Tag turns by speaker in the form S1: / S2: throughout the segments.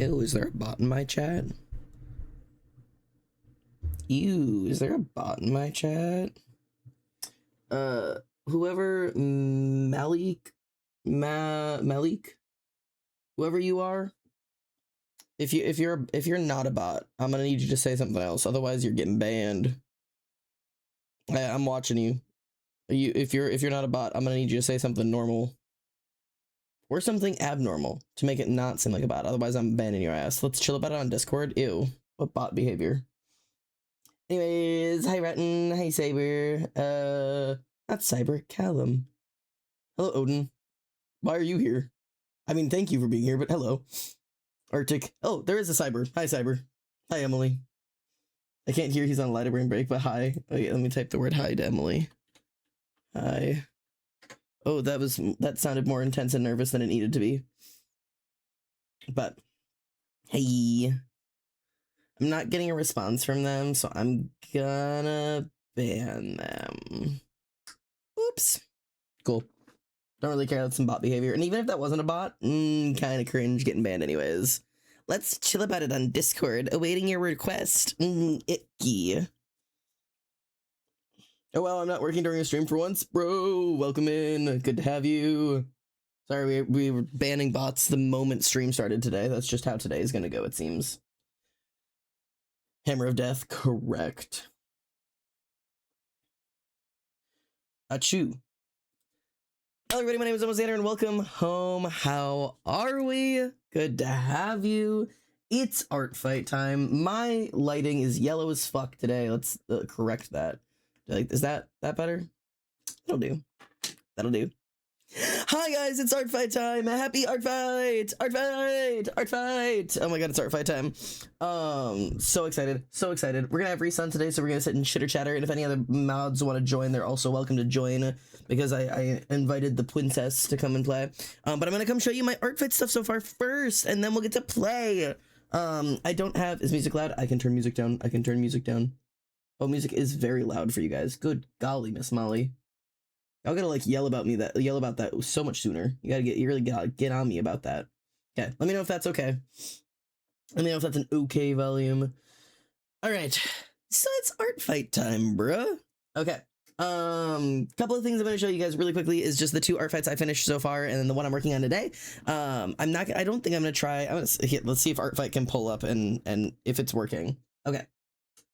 S1: Ew, is there a bot in my chat? Ew, is there a bot in my chat? Whoever Malik, whoever you are, if you're not a bot, I'm gonna need you to say something else. Otherwise, you're getting banned. I'm watching you. If you're not a bot, I'm gonna need you to say something normal or something abnormal to make it not seem like a bot. Otherwise, I'm banning your ass. Let's chill about it on Discord. Ew, what bot behavior? Anyways, hi Ratton, hi Saber, not Cyber, Callum. Hello, Odin. Why are you here? I mean, thank you for being here, but hello. Arctic. Oh, there is a Cyber. Hi, Cyber. Hi, Emily. I can't hear he's on a lighter brain break, but hi. Okay, let me type the word hi to Emily. Hi. Oh, that sounded more intense and nervous than it needed to be. But, hey. I'm not getting a response from them, so I'm gonna ban them. Oops. Cool. Don't really care, that's some bot behavior. And even if that wasn't a bot, kind of cringe getting banned anyways. Let's chill about it on Discord, awaiting your request. Icky. Oh well, I'm not working during a stream for once. Bro, welcome in. Good to have you. Sorry, we were banning bots the moment stream started today. That's just how today is gonna go, it seems. Hammer of Death, correct. Achoo. Hello everybody, my name is Alexander and welcome home. How are we? Good to have you. It's art fight time. My lighting is yellow as fuck today. Let's correct that. Like, is that better? That'll do. That'll do. Hi guys, it's art fight time. Happy art fight! Art fight! Art fight! Oh my god, it's art fight time. So excited. So excited. We're gonna have Resun today, so we're gonna sit and chitter chatter, and if any other mods want to join, they're also welcome to join, because I invited the Princess to come and play. But I'm gonna come show you my art fight stuff so far first, and then we'll get to play. I don't have... Is music loud? I can turn music down. I can turn music down. Oh, music is very loud for you guys. Good golly, Miss Molly. Y'all gotta like yell about that so much sooner. You really gotta get on me about that. Okay, let me know if that's okay. Let me know if that's an okay volume. All right, so it's art fight time, bruh. Okay, couple of things I'm gonna show you guys really quickly is just the 2 art fights I finished so far, and then the one I'm working on today. I don't think I'm gonna try. Let's see if art fight can pull up and if it's working. Okay,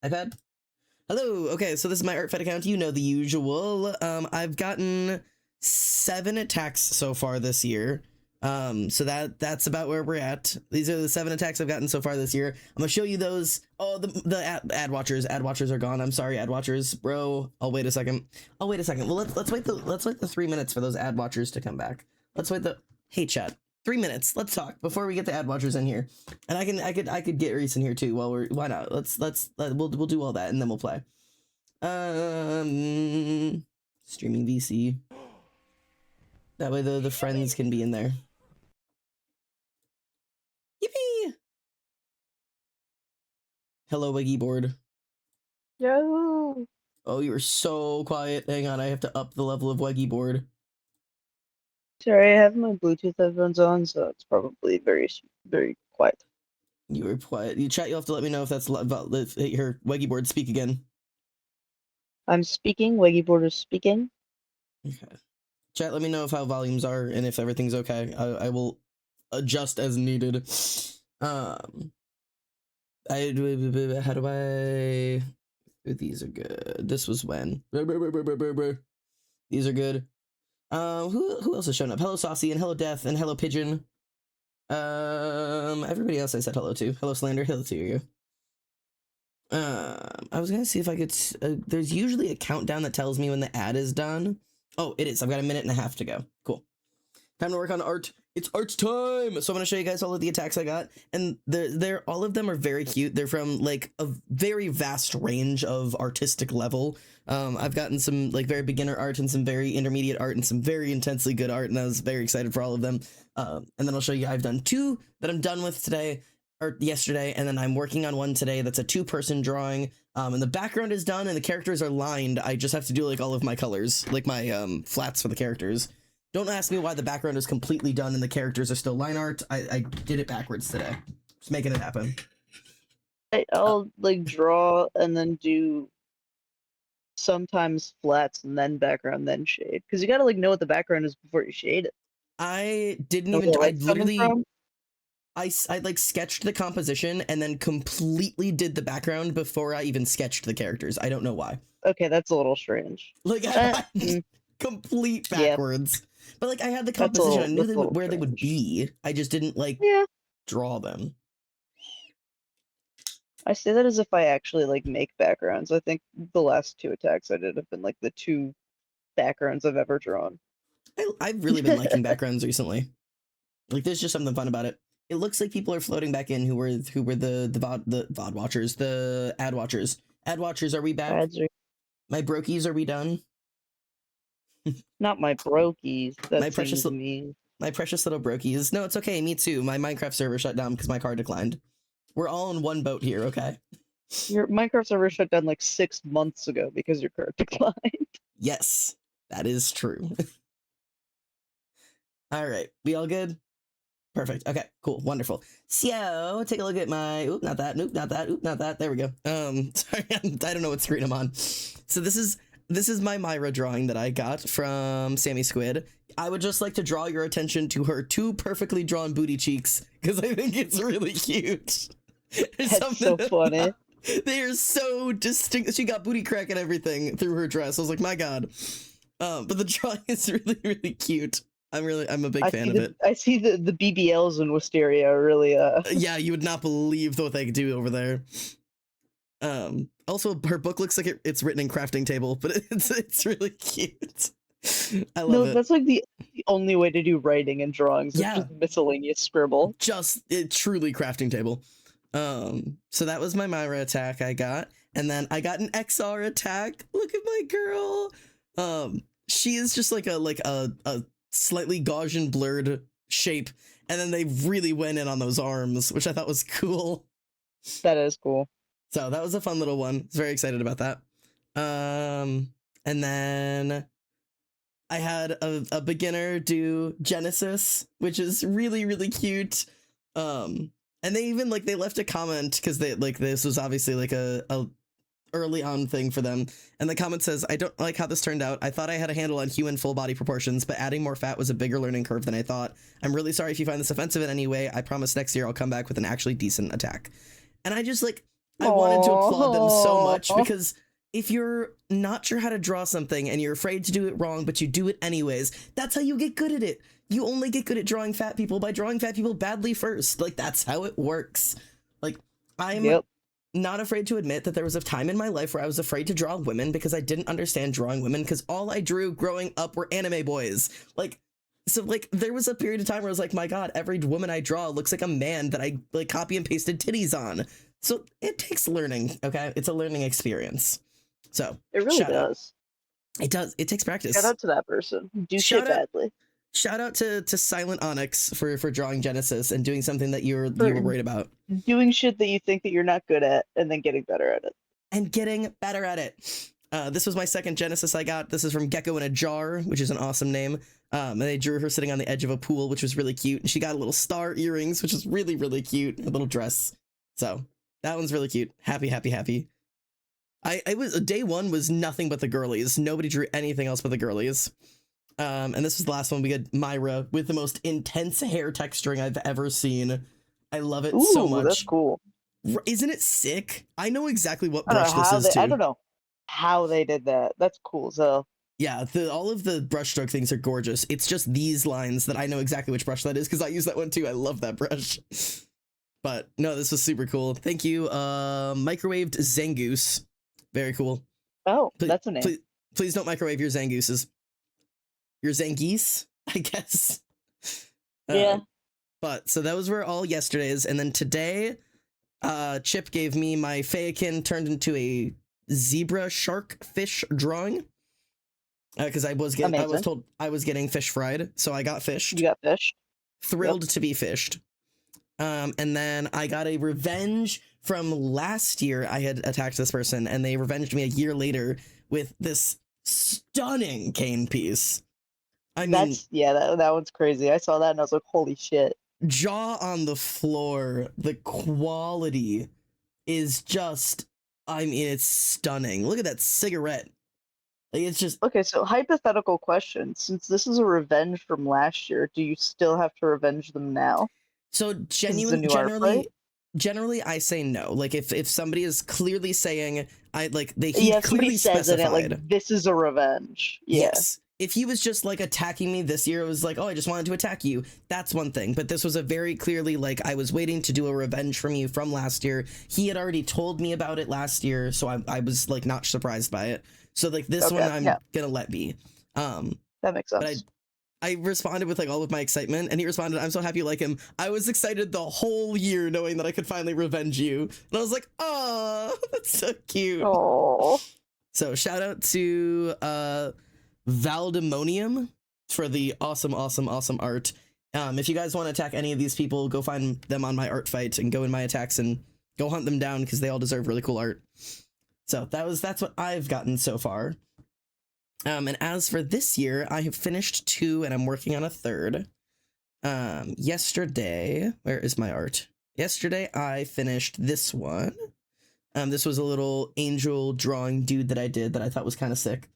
S1: iPad. Hello. Okay, so this is my art fight account. You know the usual. I've gotten 7 attacks so far this year. So that's about where we're at. These are the 7 attacks I've gotten so far this year. I'm gonna show you those. Oh, the ad watchers. Ad watchers are gone. I'm sorry, ad watchers, bro. I'll wait a second. Well, let's wait the 3 minutes for those ad watchers to come back. Let's wait the... Hey, chat. 3 minutes. Let's talk before we get the ad watchers in here. And I could get Reese in here too. While why not? We'll do all that and then we'll play. Streaming VC. That way the friends can be in there. Yippee! Hello, Wiggy board.
S2: Yo.
S1: Oh, you were so quiet. Hang on, I have to up the level of Wiggy board.
S2: Sorry, I have my Bluetooth headphones on, so it's probably very, very quiet.
S1: You were quiet. You chat. You'll have to let me know if that's your Wiggy board. Speak again.
S2: I'm speaking. Wiggy board is speaking.
S1: Okay. Chat. Let me know if how volumes are and if everything's okay. I will adjust as needed. How do I? These are good. This was when. These are good. Who else has shown up? Hello Saucy and hello Death and hello Pigeon. Everybody else I said hello to. Hello Slander. Hello to you. I was gonna see if I could. There's usually a countdown that tells me when the ad is done. Oh, it is. I've got 1.5 minutes to go. Cool. Time to work on art. It's art time. So I'm gonna show you guys all of the attacks I got, and they're all of them are very cute. They're from like a very vast range of artistic level. I've gotten some like very beginner art and some very intermediate art and some very intensely good art, and I was very excited for all of them. And then I'll show you. I've done 2 that I'm done with today or yesterday, and then I'm working on one today that's a 2-person drawing. And the background is done and the characters are lined. I just have to do like all of my colors, like my flats for the characters. Don't ask me why the background is completely done and the characters are still line art. I did it backwards today. Just making it happen.
S2: I'll like draw and then do sometimes flats and then background, then shade. Because you gotta like know what the background is before you shade it.
S1: I didn't
S2: Know where
S1: even,
S2: the
S1: I
S2: light's coming
S1: literally,
S2: from.
S1: I like sketched the composition and then completely did the background before I even sketched the characters. I don't know why.
S2: Okay, that's a little strange.
S1: Like
S2: Uh,
S1: I complete
S2: yeah,
S1: backwards. But like I had the
S2: that's a
S1: composition. I
S2: little
S1: knew where they would
S2: strange.
S1: be. I just didn't like
S2: Yeah,
S1: draw them.
S2: I say that as if I actually like make backgrounds. I think the last 2 attacks I did have been like the 2 backgrounds I've ever drawn.
S1: I've really been liking backgrounds recently. Like there's just something fun about it. It looks like people are floating back in who were the VOD watchers, the ad watchers. Ad watchers, are we back?
S2: Ads are
S1: My brokies, are we done?
S2: not my brokies.
S1: My
S2: That
S1: precious
S2: seems mean.
S1: my precious little brokies. No, it's okay. Me too. My Minecraft server shut down because my car declined. We're all in one boat here, okay?
S2: Your Minecraft server shut down like 6 months ago because your card declined.
S1: Yes, that is true. All right, we all good? Perfect. Okay, cool, wonderful. So take a look at my. Oop, not that. Nope, not that. Oop, not that. There we go. Sorry, I don't know what screen I'm on. So this is my Myra drawing that I got from Sammy Squid. I would just like to draw your attention to her 2 perfectly drawn booty cheeks because I think it's really cute.
S2: That's so funny.
S1: They are so distinct. She got booty crack and everything through her dress. I was like, my god. But the drawing is really, really cute. I'm a big fan of it.
S2: I see the BBLs in Wisteria are really
S1: Yeah, you would not believe what they could do over there. Also her book looks like it's written in crafting table, but it's really cute. I love it.
S2: That's like the only way to do writing and drawings.
S1: Yeah.
S2: Just miscellaneous scribble.
S1: Just truly crafting table. So that was my Myra attack I got, and then I got an XR attack. Look at my girl. She is just like a slightly Gaussian blurred shape, and then they really went in on those arms, which I thought was cool.
S2: That is cool.
S1: So that was a fun little one. I was very excited about that. And then I had a beginner do Genesis, which is really, really cute. And they even they left a comment because they this was obviously like a early on thing for them. And the comment says, I don't like how this turned out. I thought I had a handle on human full body proportions, but adding more fat was a bigger learning curve than I thought. I'm really sorry if you find this offensive in any way. I promise next year I'll come back with an actually decent attack. And I just I wanted to applaud them so much because if you're not sure how to draw something and you're afraid to do it wrong, but you do it anyways, that's how you get good at it. You only get good at drawing fat people by drawing fat people badly first. That's how it works. I'm not afraid to admit that there was a time in my life where I was afraid to draw women because I didn't understand drawing women because all I drew growing up were anime boys. So there was a period of time where I was like, my god, every woman I draw looks like a man that I copy and pasted titties on. So it takes learning, okay? It's a learning experience. So
S2: it really does.
S1: It does. It takes practice.
S2: Shout out to that person. Do shit badly.
S1: Shout out to Silent Onyx for drawing Genesis and doing something that you were worried about.
S2: Doing shit that you think that you're not good at and then getting better at it.
S1: This was my second Genesis I got. This is from Gecko in a Jar, which is an awesome name. And they drew her sitting on the edge of a pool, which was really cute. And she got little star earrings, which is really, really cute. A little dress. So that one's really cute. Happy. Day one was nothing but the girlies. Nobody drew anything else but the girlies. And this was the last one. We got Myra with the most intense hair texturing I've ever seen. I love it so much.
S2: That's cool.
S1: Isn't it sick? I know exactly what brush this is too.
S2: I don't know how they did that. That's cool. So
S1: yeah, all of the brushstroke things are gorgeous. It's just these lines that I know exactly which brush that is because I use that one too. I love that brush. But no, this was super cool. Thank you. Microwaved Zangoose. Very cool.
S2: Oh, that's a name.
S1: Please don't microwave your Zangooses. Your Zangies, I guess.
S2: Yeah.
S1: But so those were all yesterday's, and then today, Chip gave me my Fayakin turned into a zebra shark fish drawing. Because I was told I was getting fish fried, so I got fished.
S2: You got fished.
S1: Thrilled to be fished. And then I got a revenge from last year. I had attacked this person, and they revenged me a year later with this stunning cane piece. I mean,
S2: that one's crazy. I saw that and I was like, holy shit.
S1: jaw on the floor. The quality is just, I mean, it's stunning. Look at that cigarette. Like, it's just,
S2: Okay, so hypothetical question. Since this is a revenge from last year, do you still have to revenge them now?
S1: so
S2: Because it's a new art fight?
S1: generally I say no. Like if somebody is clearly saying he
S2: Yeah, if somebody
S1: clearly
S2: says in it, like,
S1: specified.
S2: this is a revenge. Yeah.
S1: Yes. If he was just like attacking me this year, it was like, oh, I just wanted to attack you. That's one thing. But this was a very clearly like, I was waiting to do a revenge from you from last year. He had already told me about it last year, so I was like not surprised by it. So like this one, I'm gonna let be.
S2: That makes
S1: But
S2: sense.
S1: I responded with like all of my excitement, and he responded, I'm so happy you like him. I was excited the whole year knowing that I could finally revenge you. And I was like, oh, that's so cute.
S2: Oh.
S1: So shout out to Valdemonium for the awesome art. If you guys want to attack any of these people, go find them on my art fight and go in my attacks and go hunt them down because they all deserve really cool art. So that's what I've gotten so far. And as for this year, I have finished 2 and I'm working on a 3rd. Yesterday, where is my art? Yesterday I finished this one. This was a little angel drawing dude that I did that I thought was kind of sick.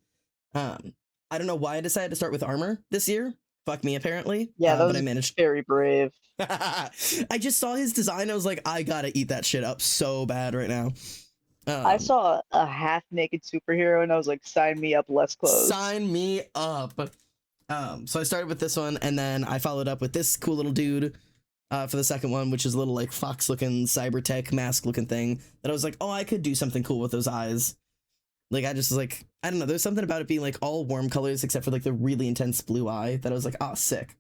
S1: I don't know why I decided to start with armor this year. Fuck me, apparently.
S2: Yeah, that was
S1: but I managed.
S2: very brave.
S1: I just saw his design. I was like, I gotta eat that shit up so bad right now.
S2: I saw a half-naked superhero and I was like, sign me up, less clothes.
S1: Sign me up. So I started with this one, and then I followed up with this cool little dude for the second one, which is a little like fox-looking cyber-tech mask-looking thing that I was like, oh, I could do something cool with those eyes. Like, I just was like, I don't know, there's something about it being like all warm colors except for like the really intense blue eye that I was like, oh, sick.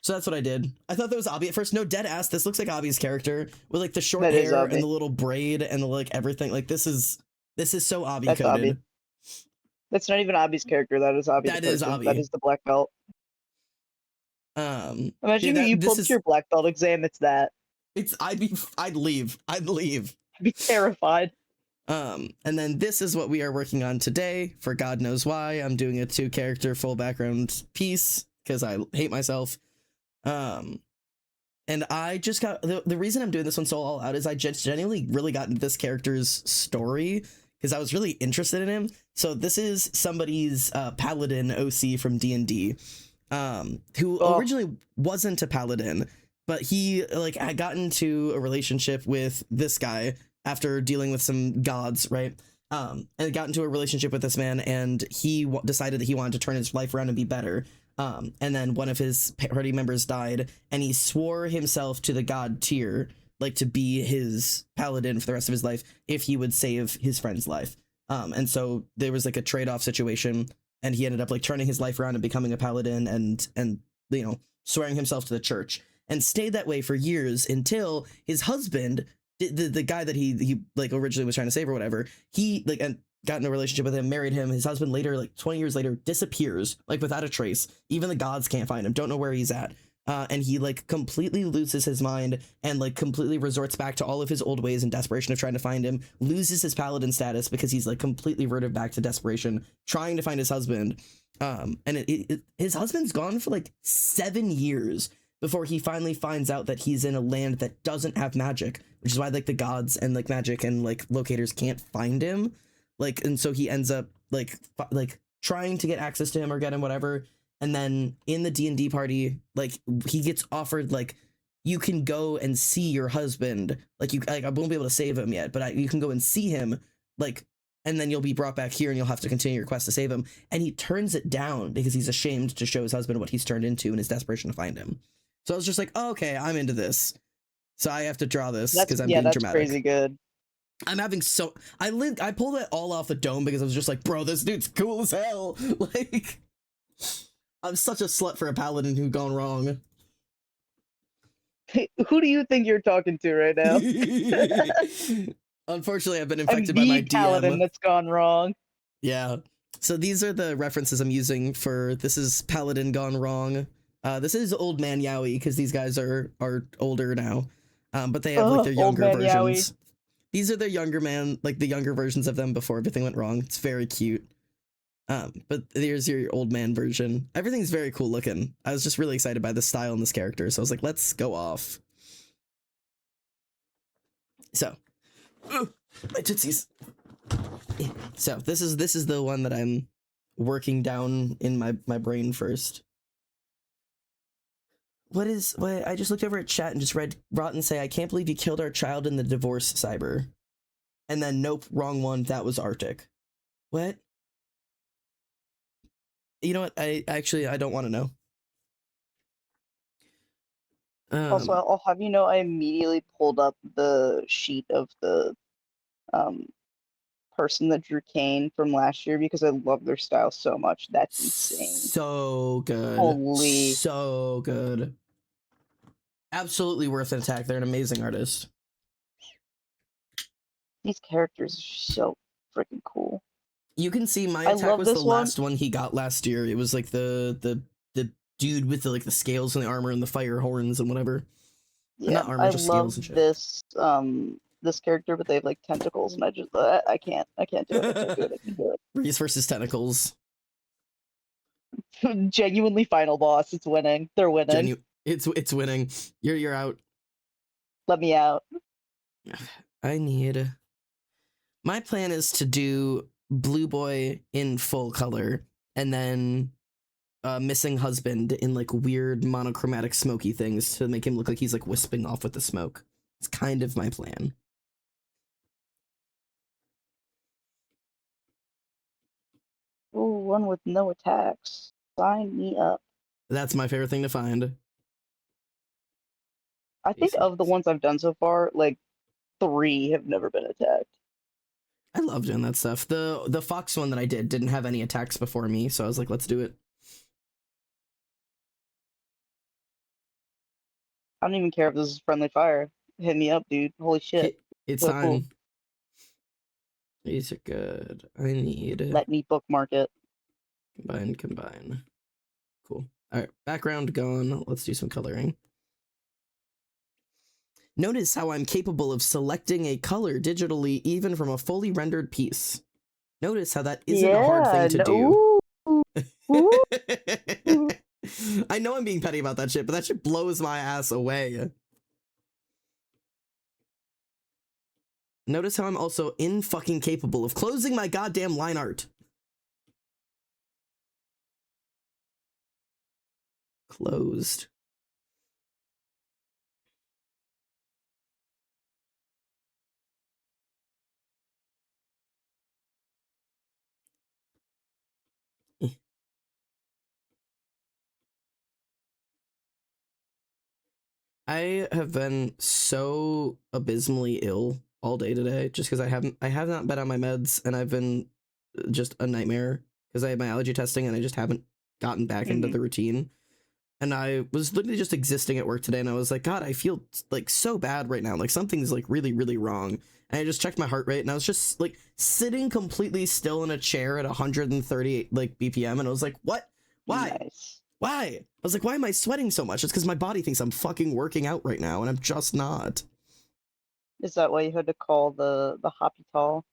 S1: So that's what I did. I thought that was Abby at first. No, dead ass, this looks like Abby's character with like the short hair and the little braid and the like everything. Like this is so Abby coded.
S2: Abby. That's not even Abby's character. That is Abby.
S1: That is Abby.
S2: That is the black belt. Imagine if you pulled your black belt exam. It's that.
S1: I'd leave. I'd
S2: be terrified.
S1: And then this is what we are working on today. For God knows why, I'm doing a 2-character full background piece because I hate myself. And I just got the reason I'm doing this one so all out is I just genuinely really got into this character's story because I was really interested in him. So this is somebody's paladin OC from D&D, who originally wasn't a paladin, but he like had gotten into a relationship with this guy after dealing with some gods, right? And got into a relationship with this man, and he decided that he wanted to turn his life around and be better. And then one of his party members died, and he swore himself to the god Tyr, like to be his paladin for the rest of his life if he would save his friend's life. And so there was like a trade-off situation, and he ended up like turning his life around and becoming a paladin and you know, swearing himself to the church, and stayed that way for years until his husband, the guy that he like originally was trying to save or whatever, he like and got in a relationship with him, married him. His husband later, like 20 years later, disappears like without a trace. Even the gods can't find him, don't know where he's at. And he like completely loses his mind and like completely resorts back to all of his old ways in desperation of trying to find him, loses his paladin status because he's like completely reverted back to desperation, trying to find his husband. And his husband's gone for like 7 years before he finally finds out that he's in a land that doesn't have magic, which is why like the gods and like magic and like locators can't find him. Like, and so he ends up like trying to get access to him or get him whatever. And then in the D&D party, like he gets offered like, you can go and see your husband. Like I won't be able to save him yet, but you can go and see him, like, and then you'll be brought back here and you'll have to continue your quest to save him. And he turns it down because he's ashamed to show his husband what he's turned into in his desperation to find him. So I was just like, oh, okay, I'm into this. So I have to draw this because I'm being dramatic.
S2: Crazy good.
S1: I'm having I pulled it all off the dome because I was just like, bro, this dude's cool as hell. Like, I'm such a slut for a paladin who gone wrong.
S2: Hey, who do you think you're talking to right now?
S1: Unfortunately, I've been infected by my DM.
S2: Paladin that's gone wrong.
S1: Yeah. So these are the references I'm using for this is paladin gone wrong. This is old man Yowie because these guys are older now. But they have like their younger versions. Yowie. These are their younger man, like the younger versions of them before everything went wrong. It's very cute. But there's your old man version. Everything's very cool looking. I was just really excited by the style in this character, so I was like, let's go off. So, my tootsies. So this is the one that I'm working down in my brain first. What I just looked over at chat and just read Rotten say, I can't believe you killed our child in the divorce, Cyber. And then nope, wrong one, that was Arctic. What? You know what? I don't want to know.
S2: Also, I'll have you know, I immediately pulled up the sheet of the person that drew Kane from last year because I love their style so much. That's insane.
S1: So good.
S2: Holy.
S1: So good. Absolutely worth an attack. They're an amazing artist.
S2: These characters are so freaking cool.
S1: You can see my attack was the last one he got last year. It was like the dude with the like the scales and the armor and the fire horns and whatever.
S2: Yeah,
S1: not armor, just scales and shit.
S2: This character, but they have like tentacles, and I can't do it. I can't do it. I can't do it.
S1: Reese versus tentacles.
S2: Genuinely final boss. It's winning. They're winning.
S1: It's winning. You're out.
S2: Let me out.
S1: I need. My plan is to do Blue Boy in full color, and then Missing Husband in like weird monochromatic smoky things to make him look like he's like wisping off with the smoke. It's kind of my plan.
S2: Ooh, one with no attacks. Sign me up.
S1: That's my favorite thing to find.
S2: I think of the ones I've done so far, like 3 have never been attacked.
S1: I love doing that stuff. The Fox one that I did didn't have any attacks before me, so I was like, let's do it.
S2: I don't even care if this is friendly fire. Hit me up, dude. Holy shit.
S1: It's
S2: so
S1: on. Cool. These are good. I need.
S2: Let me bookmark it.
S1: Combine. Cool. All right, background gone. Let's do some coloring. Notice how I'm capable of selecting a color digitally even from a fully rendered piece. Notice how that isn't a hard thing to do. Ooh. I know I'm being petty about that shit, but that shit blows my ass away. Notice how I'm also fucking capable of closing my goddamn line art. Closed. I have been so abysmally ill all day today just because I have not been on my meds, and I've been just a nightmare because I had my allergy testing and I just haven't gotten back into the routine. And I was literally just existing at work today, and I was like, God, I feel like so bad right now. Like something's like really, really wrong. And I just checked my heart rate, and I was just like sitting completely still in a chair at 138 like BPM, and I was like, what? Why?
S2: Nice.
S1: Why? I was like, why am I sweating so much? It's because my body thinks I'm fucking working out right now, and I'm just not.
S2: Is that why you had to call the Hospital?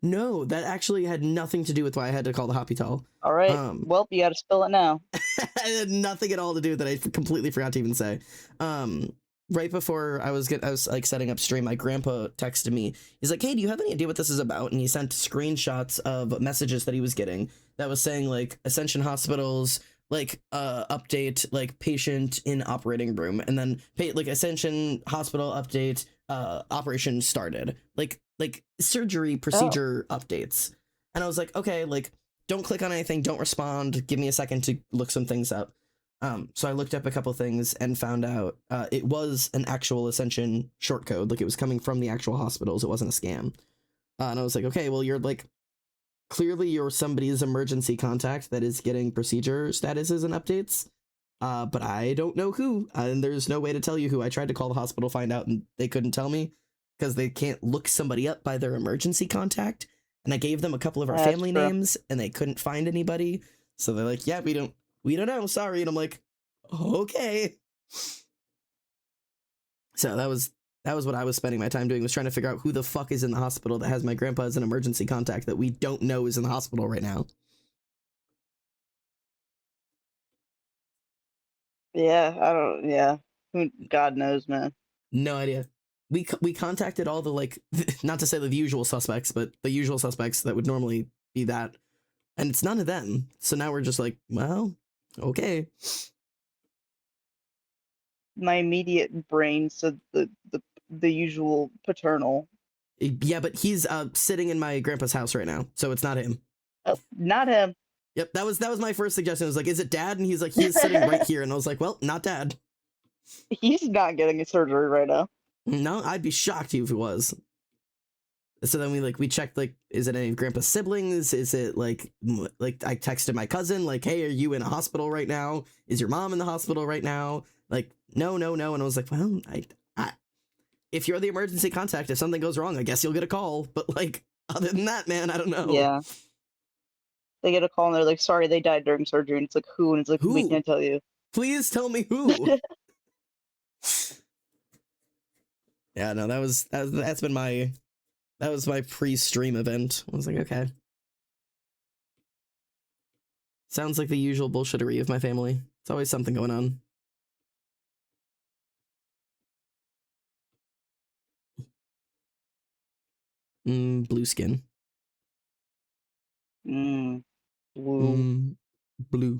S1: No, that actually had nothing to do with why I had to call the Hospital.
S2: All right. Well, you got to spill it now.
S1: It had nothing at all to do with that. I completely forgot to even say. Right before I was like setting up stream, my grandpa texted me. He's like, hey, do you have any idea what this is about? And he sent screenshots of messages that he was getting that was saying like Ascension Hospitals, like update, like patient in operating room, and then like Ascension Hospital update, operation started, like surgery procedure updates. And I was like, okay, like don't click on anything, don't respond, give me a second to look some things up. So I looked up a couple things and found out it was an actual Ascension short code, like it was coming from the actual hospitals, it wasn't a scam. And I was like, okay, well, you're like, clearly you're somebody's emergency contact that is getting procedure statuses and updates, but I don't know who, and there's no way to tell you who. I tried to call the hospital, find out, and they couldn't tell me because they can't look somebody up by their emergency contact. And I gave them a couple of our family names, and they couldn't find anybody. So they're like, yeah, we don't know, sorry. And I'm like, okay. So that was what I was spending my time doing, was trying to figure out who the fuck is in the hospital that has my grandpa as an emergency contact that we don't know is in the hospital right now.
S2: Yeah, I don't. Yeah, God knows, man.
S1: No idea. We contacted all the like, not to say the usual suspects, but the usual suspects that would normally be that, and it's none of them. So now we're just like, well, okay.
S2: My immediate brain said the usual paternal.
S1: Yeah, but he's sitting in my grandpa's house right now, so it's not him.
S2: Oh, not him.
S1: Yep, that was my first suggestion. I was like, is it dad? And he's like, he is sitting right here, and I was like, well, not dad.
S2: He's not getting a surgery right now.
S1: No, I'd be shocked if it was. So then we checked, like, is it any of grandpa's siblings? Is it like I texted my cousin, like, hey, are you in a hospital right now? Is your mom in the hospital right now? Like, no. And I was like, well, I if you're the emergency contact, if something goes wrong, I guess you'll get a call. But like, other than that, man, I don't know.
S2: Yeah. They get a call and they're like, sorry, they died during surgery. And it's like, who? And it's like, we
S1: Who?
S2: can't tell you.
S1: Please tell me who. Yeah, no, that's been my pre-stream event. I was like, okay. Sounds like the usual bullshittery of my family. It's always something going on. Blue skin.
S2: Blue.
S1: Blue.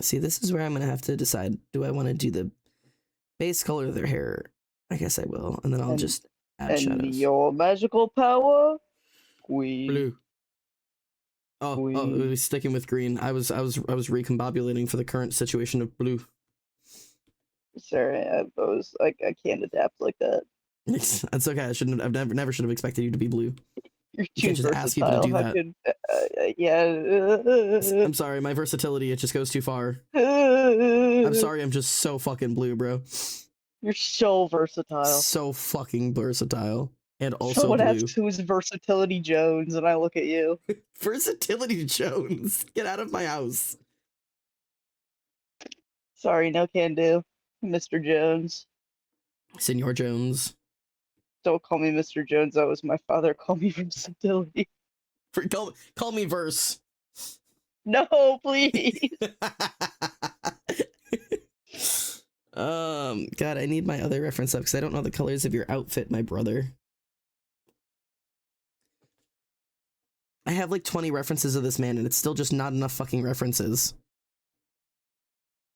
S1: See, this is where I'm gonna have to decide. Do I want to do the base color of their hair? I guess I will, and then I'll just add shadows.
S2: Your magical power?
S1: Blue. Oh, it was sticking with green. I was recombobulating for the current situation of blue.
S2: Sorry, I can't adapt like that.
S1: That's okay. I've never should have expected you to be blue.
S2: You're
S1: You
S2: too
S1: can't just
S2: versatile.
S1: ask people to do that.
S2: Yeah.
S1: I'm sorry, my versatility, it just goes too far. I'm sorry, I'm just so fucking blue, bro.
S2: You're so versatile.
S1: So fucking versatile. And also
S2: Someone
S1: blue.
S2: asks who's Versatility Jones, and I look at you.
S1: Versatility Jones. Get out of my house.
S2: Sorry, no can do. Mr. Jones.
S1: Senor Jones.
S2: Don't call me Mr. Jones. That was my father. Call me Versatility.
S1: Call me Verse.
S2: No, please.
S1: God, I need my other reference up because I don't know the colors of your outfit, my brother. I have like 20 references of this man, and it's still just not enough fucking references.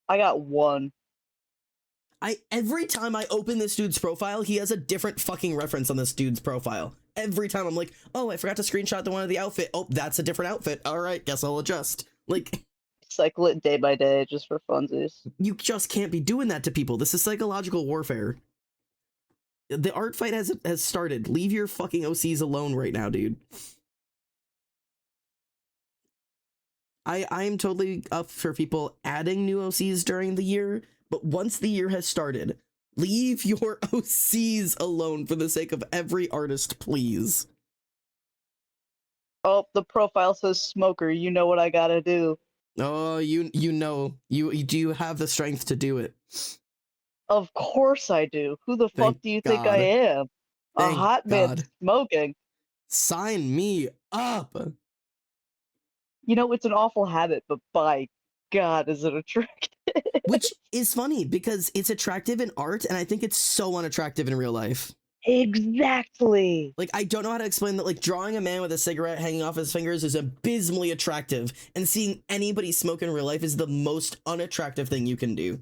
S2: I got one.
S1: Every time I open this dude's profile, he has a different fucking reference on this dude's profile. Every time I'm like, oh, I forgot to screenshot the one of the outfit. Oh, that's a different outfit. All right, guess I'll adjust. Like,
S2: Cycle it day by day just for funsies.
S1: you just can't be doing that to people. This is psychological warfare. The art fight has started. Leave your fucking OCs alone right now, dude. I am totally up for people adding new OCs during the year, but once the year has started, leave your OCs alone for the sake of every artist, please.
S2: Oh, the profile says smoker. You know what I gotta do.
S1: Oh, you know. You have the strength to do it.
S2: Of course I do. Who the fuck
S1: Thank
S2: do you think I
S1: God.
S2: am? A
S1: Thank
S2: hot man
S1: God.
S2: smoking.
S1: Sign me up.
S2: You know, it's an awful habit, but by God, is it attractive?
S1: Which is funny because it's attractive in art, and I think it's so unattractive in real life.
S2: Exactly.
S1: Like, I don't know how to explain that. Like, drawing a man with a cigarette hanging off his fingers is abysmally attractive, and seeing anybody smoke in real life is the most unattractive thing you can do.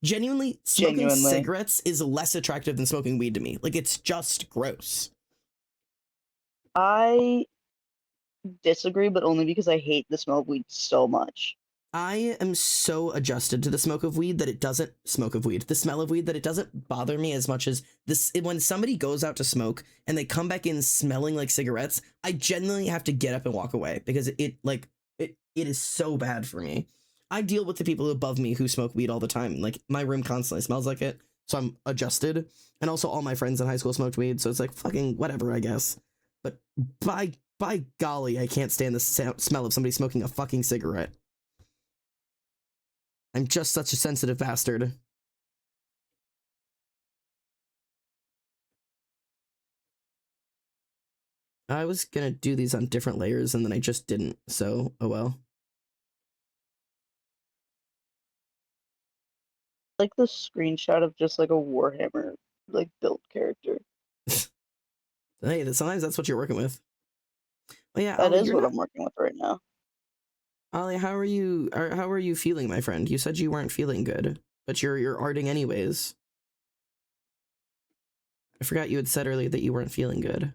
S1: Genuinely, smoking cigarettes is less attractive than smoking weed to me. Like, it's just gross.
S2: I disagree, but only because I hate the smell of weed so much.
S1: I am so adjusted to the smoke of weed that it doesn't the smell of weed, that it doesn't bother me as much as this. When somebody goes out to smoke and they come back in smelling like cigarettes, I genuinely have to get up and walk away because it is so bad for me. I deal with the people above me who smoke weed all the time. Like, my room constantly smells like it, so I'm adjusted. And also all my friends in high school smoked weed, so it's like fucking whatever, I guess. But by golly, I can't stand the smell of somebody smoking a fucking cigarette. I'm just such a sensitive bastard. I was gonna do these on different layers and then I just didn't, so oh well.
S2: Like the screenshot of just like a Warhammer like built character.
S1: Hey, sometimes that's what you're working with. Oh yeah,
S2: That
S1: Ollie,
S2: is
S1: you're
S2: what
S1: not.
S2: I'm working with right now.
S1: Ollie, how are you? How are you feeling, my friend? You said you weren't feeling good, but you're arting anyways. I forgot you had said earlier that you weren't feeling good.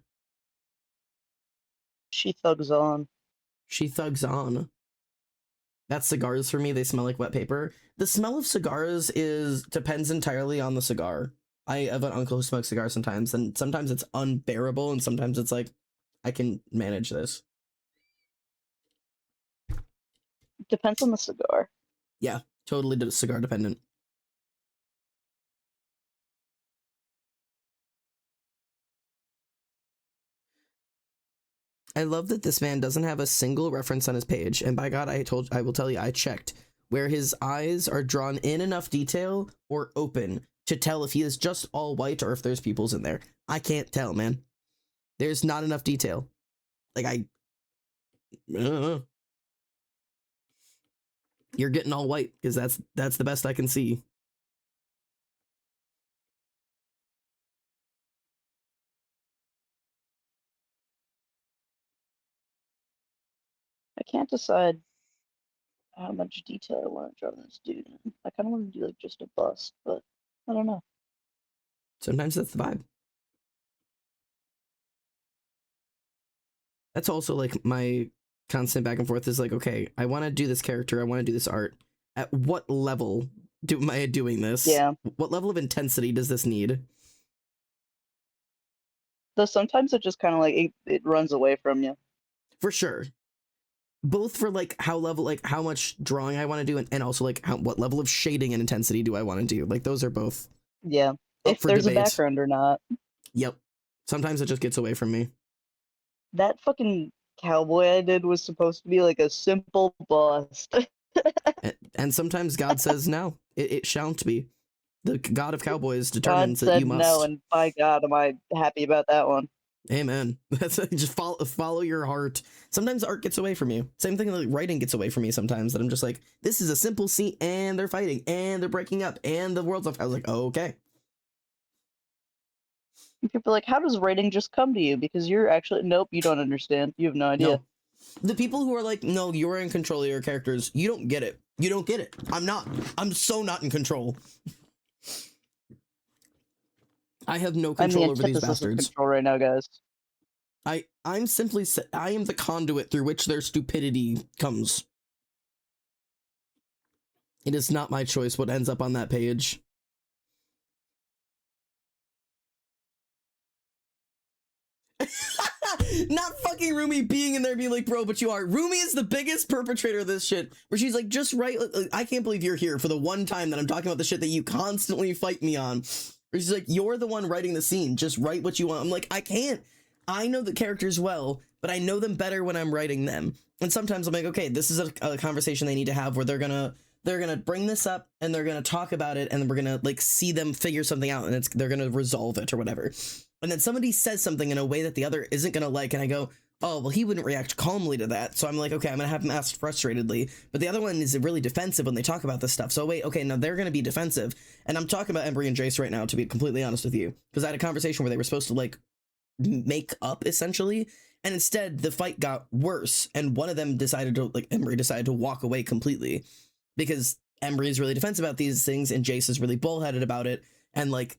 S2: She thugs on.
S1: She thugs on. That's cigars for me. They smell like wet paper. The smell of cigars depends entirely on the cigar. I have an uncle who smokes cigars sometimes, and sometimes it's unbearable, and sometimes it's like, I can manage this.
S2: Depends on the cigar.
S1: Yeah, totally cigar dependent. I love that this man doesn't have a single reference on his page, and by God, I will tell you, I checked where his eyes are drawn in enough detail or open to tell if he is just all white or if there's pupils in there. I can't tell, man. There's not enough detail. Like I don't know. You're getting all white because that's the best I can see.
S2: I can't decide how much detail I want to draw this dude in. I kind of want to do like just a bust, but I don't know.
S1: Sometimes that's the vibe. That's also like my constant back and forth is like, okay, I want to do this character, I want to do this art. At what level am I doing this?
S2: Yeah.
S1: What level of intensity does this need?
S2: Though sometimes it just kind of like it runs away from you.
S1: For sure. Both for like how much drawing I want to do, and also like what level of shading and intensity do I want to do. Like those are both
S2: Yeah.
S1: up
S2: If
S1: for
S2: there's a
S1: debate.
S2: background or not.
S1: Yep. Sometimes it just gets away from me.
S2: That fucking cowboy I did was supposed to be like a simple bust.
S1: And sometimes God says no, it shan't be. The God of Cowboys
S2: God
S1: determines that you
S2: said no,
S1: must.
S2: and by God, am I happy about that one.
S1: Amen. That's just follow your heart. Sometimes art gets away from you. Same thing like writing gets away from me sometimes. That I'm just like, this is a simple scene, and they're fighting, and they're breaking up, and the world's off. I was like, oh, okay.
S2: And people are like, how does writing just come to you? Because you're actually, nope, you don't understand. You have no idea.
S1: No, the people who are like, no, you're in control of your characters. You don't get it. You don't get it. I'm not. I'm so not in control. I have no
S2: I'm the
S1: control over these
S2: antithesis of
S1: bastards.
S2: control right now, guys.
S1: I am the conduit through which their stupidity comes. It is not my choice what ends up on that page. Not fucking Rumi being in there being like, bro, but you are. Rumi is the biggest perpetrator of this shit, where she's like, just write. I can't believe you're here for the one time that I'm talking about the shit that you constantly fight me on. Where she's like, you're the one writing the scene. Just write what you want. I'm like, I can't. I know the characters well, but I know them better when I'm writing them. And sometimes I'm like, okay, this is a conversation they need to have where they're gonna bring this up and they're gonna talk about it and we're gonna like see them figure something out and they're gonna resolve it or whatever. And then somebody says something in a way that the other isn't gonna like, and I go, oh, well, he wouldn't react calmly to that. So I'm like, okay, I'm gonna have him ask frustratedly. But the other one is really defensive when they talk about this stuff. So wait, okay, now they're gonna be defensive. And I'm talking about Embry and Jace right now, to be completely honest with you. Because I had a conversation where they were supposed to like make up essentially. And instead the fight got worse. And one of them decided to Embry decided to walk away completely. Because Embry is really defensive about these things and Jace is really bullheaded about it. And like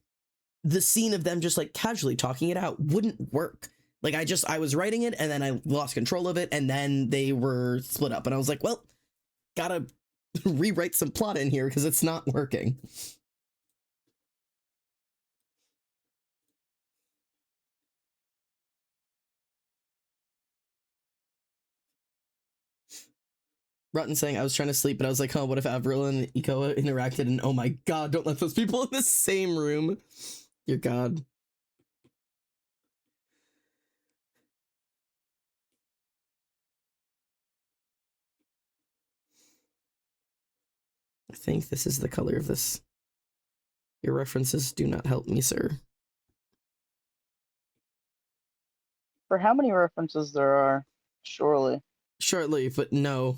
S1: the scene of them just like casually talking it out wouldn't work. Like I was writing it and then I lost control of it and then they were split up and I was like, well, gotta rewrite some plot in here because it's not working. Rutten saying I was trying to sleep, but I was like, oh, what if Avril and Ikoa interacted and oh my god, don't let those people in the same room. Dear God. I think this is the color of this. Your references do not help me, sir.
S2: For how many references there are, surely.
S1: Shortly, but no.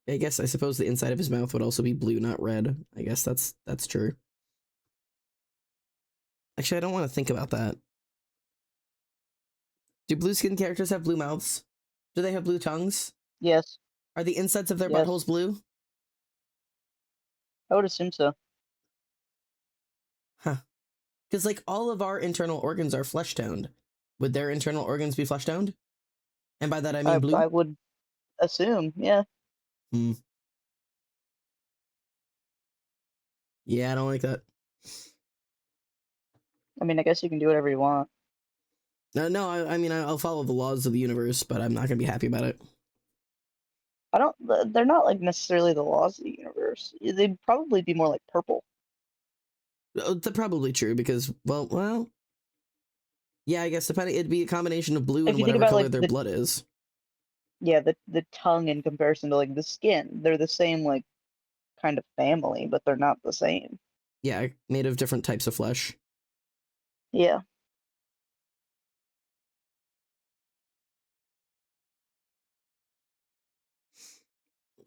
S1: I guess I suppose the inside of his mouth would also be blue, not red. I guess that's true. Actually, I don't want to think about that. Do blue skin characters have blue mouths? Do they have blue tongues?
S2: Yes.
S1: Are the insides of their
S2: Yes.
S1: buttholes blue?
S2: I would assume so.
S1: Huh. Because, like, all of our internal organs are flesh toned. Would their internal organs be flesh toned? And by that I mean blue?
S2: I would assume, yeah.
S1: Hmm. Yeah, I don't like that.
S2: I mean, I guess you can do whatever you want.
S1: No, I mean, I'll follow the laws of the universe, but I'm not going to be happy about it.
S2: I don't. They're not like necessarily the laws of the universe. They'd probably be more like purple.
S1: That's probably true because, well, yeah, I guess depending, it'd be a combination of blue
S2: If
S1: and
S2: you think
S1: whatever
S2: about
S1: color
S2: like
S1: their blood is.
S2: the tongue in comparison to like the skin, they're the same like kind of family, but they're not the same.
S1: Yeah, made of different types of flesh.
S2: Yeah.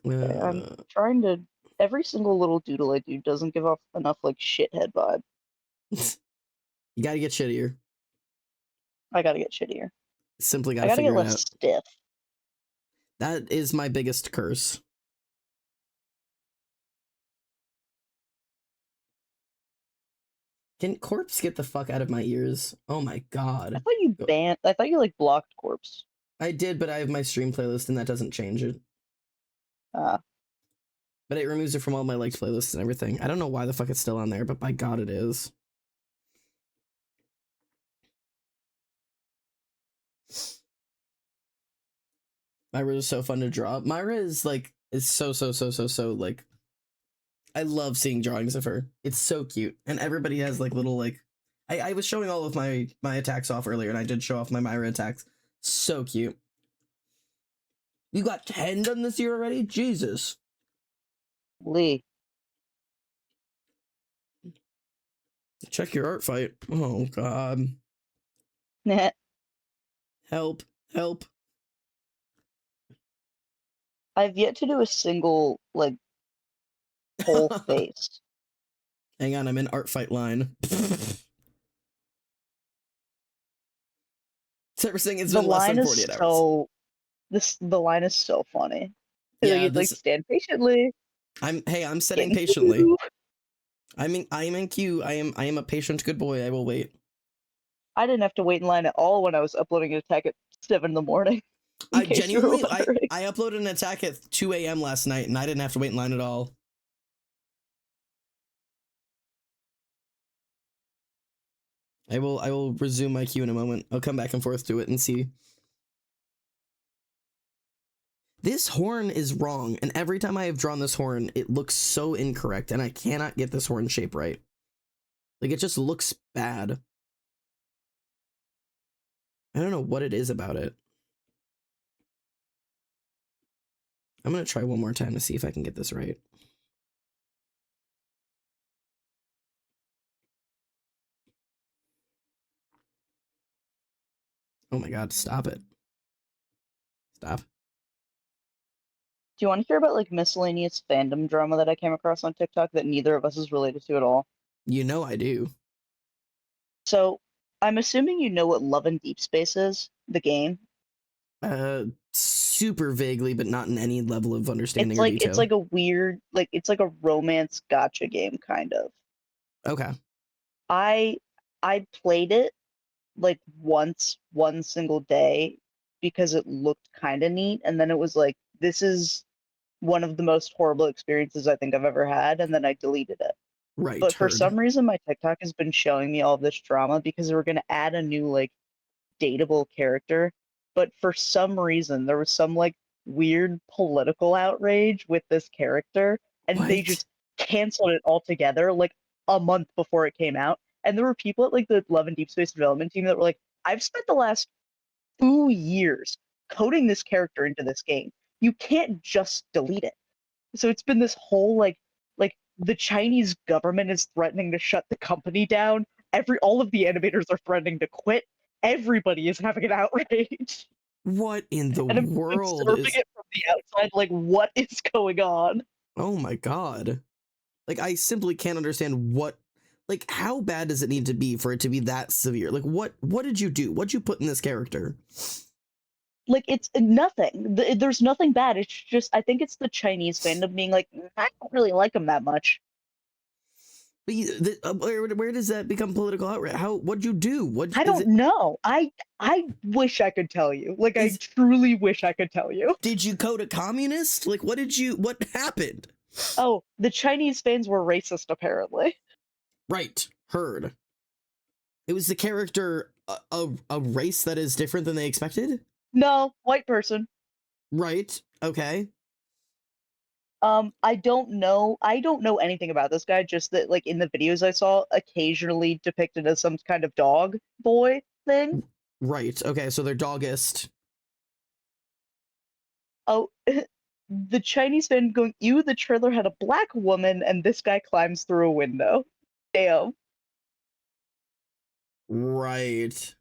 S2: Okay, I'm trying to. Every single little doodle I do doesn't give off enough like shithead vibe.
S1: You gotta get shittier.
S2: I gotta get shittier.
S1: Simply
S2: I
S1: gotta
S2: gotta
S1: figure
S2: get
S1: it
S2: less
S1: out.
S2: stiff.
S1: That is my biggest curse. Can Corpse get the fuck out of my ears? Oh my god.
S2: I thought you like blocked Corpse.
S1: I did, but I have my stream playlist and that doesn't change it.
S2: Ah.
S1: But it removes it from all my liked playlists and everything. I don't know why the fuck it's still on there, but by god it is. Myra is so fun to draw. Myra is like, is so like, I love seeing drawings of her. It's so cute. And everybody has like little like, I was showing all of my attacks off earlier and I did show off my Myra attacks. So cute. You got 10 done this year already? Jesus.
S2: Lee.
S1: Check your art fight. Oh god. Help. Help.
S2: I've yet to do a single like whole face.
S1: Hang on, I'm in art fight line. Server saying it's been less than 48 hours.
S2: The line is so funny.
S1: Yeah,
S2: like stand patiently.
S1: I'm sitting patiently. I'm in queue. I am a patient good boy. I will wait.
S2: I didn't have to wait in line at all when I was uploading an attack at 7 in the morning.
S1: I genuinely I uploaded an attack at 2 a.m. last night and I didn't have to wait in line at all. I will resume my queue in a moment. I'll come back and forth to it and see. This horn is wrong, and every time I have drawn this horn, it looks so incorrect, and I cannot get this horn shape right. Like, it just looks bad. I don't know what it is about it. I'm gonna try one more time to see if I can get this right. Oh my god, stop it. Stop.
S2: Do you want to hear about like miscellaneous fandom drama that I came across on TikTok that neither of us is related to at all?
S1: You know I do.
S2: So, I'm assuming you know what Love and Deep Space is, the game.
S1: Super vaguely, but not in any level of understanding or detail.
S2: It's like a weird, like it's like a romance gotcha game kind of.
S1: Okay.
S2: I played it like once one single day because it looked kind of neat, and then it was like, this is one of the most horrible experiences I think I've ever had, and then I deleted it.
S1: Right.
S2: But for some reason my TikTok has been showing me all this drama because they were going to add a new like dateable character, but for some reason there was some like weird political outrage with this character, and they just canceled it altogether like a month before it came out. And there were people at like the Love and Deep Space development team that were like, I've spent the last 2 years coding this character into this game. You can't just delete it. So it's been this whole like the Chinese government is threatening to shut the company down. All of the animators are threatening to quit. Everybody is having an outrage.
S1: What in the
S2: And I'm
S1: world
S2: observing it from the outside, like, what is going on?
S1: Oh my god. Like, I simply can't understand what, like, how bad does it need to be for it to be that severe? Like, what did you do? What'd you put in this character?
S2: Like, it's nothing. There's nothing bad. It's just I think it's the Chinese fandom being like, I don't really like him that much.
S1: But where does that become political outrage? How, what'd you do? What
S2: I
S1: is
S2: don't
S1: it?
S2: know. I wish I could tell you. Like, I
S1: Is,
S2: truly wish I could tell you.
S1: did you code a communist? Like, what happened?
S2: Oh, the Chinese fans were racist, apparently.
S1: Right. Heard. It was the character a race that is different than they expected?
S2: No, white person.
S1: Right. Okay.
S2: I don't know. I don't know anything about this guy. Just that, like in the videos I saw, occasionally depicted as some kind of dog boy thing.
S1: Right. Okay. So they're doggist.
S2: Oh, the Chinese fan going, "Ew, the trailer had a black woman, and this guy climbs through a window." Damn.
S1: Right.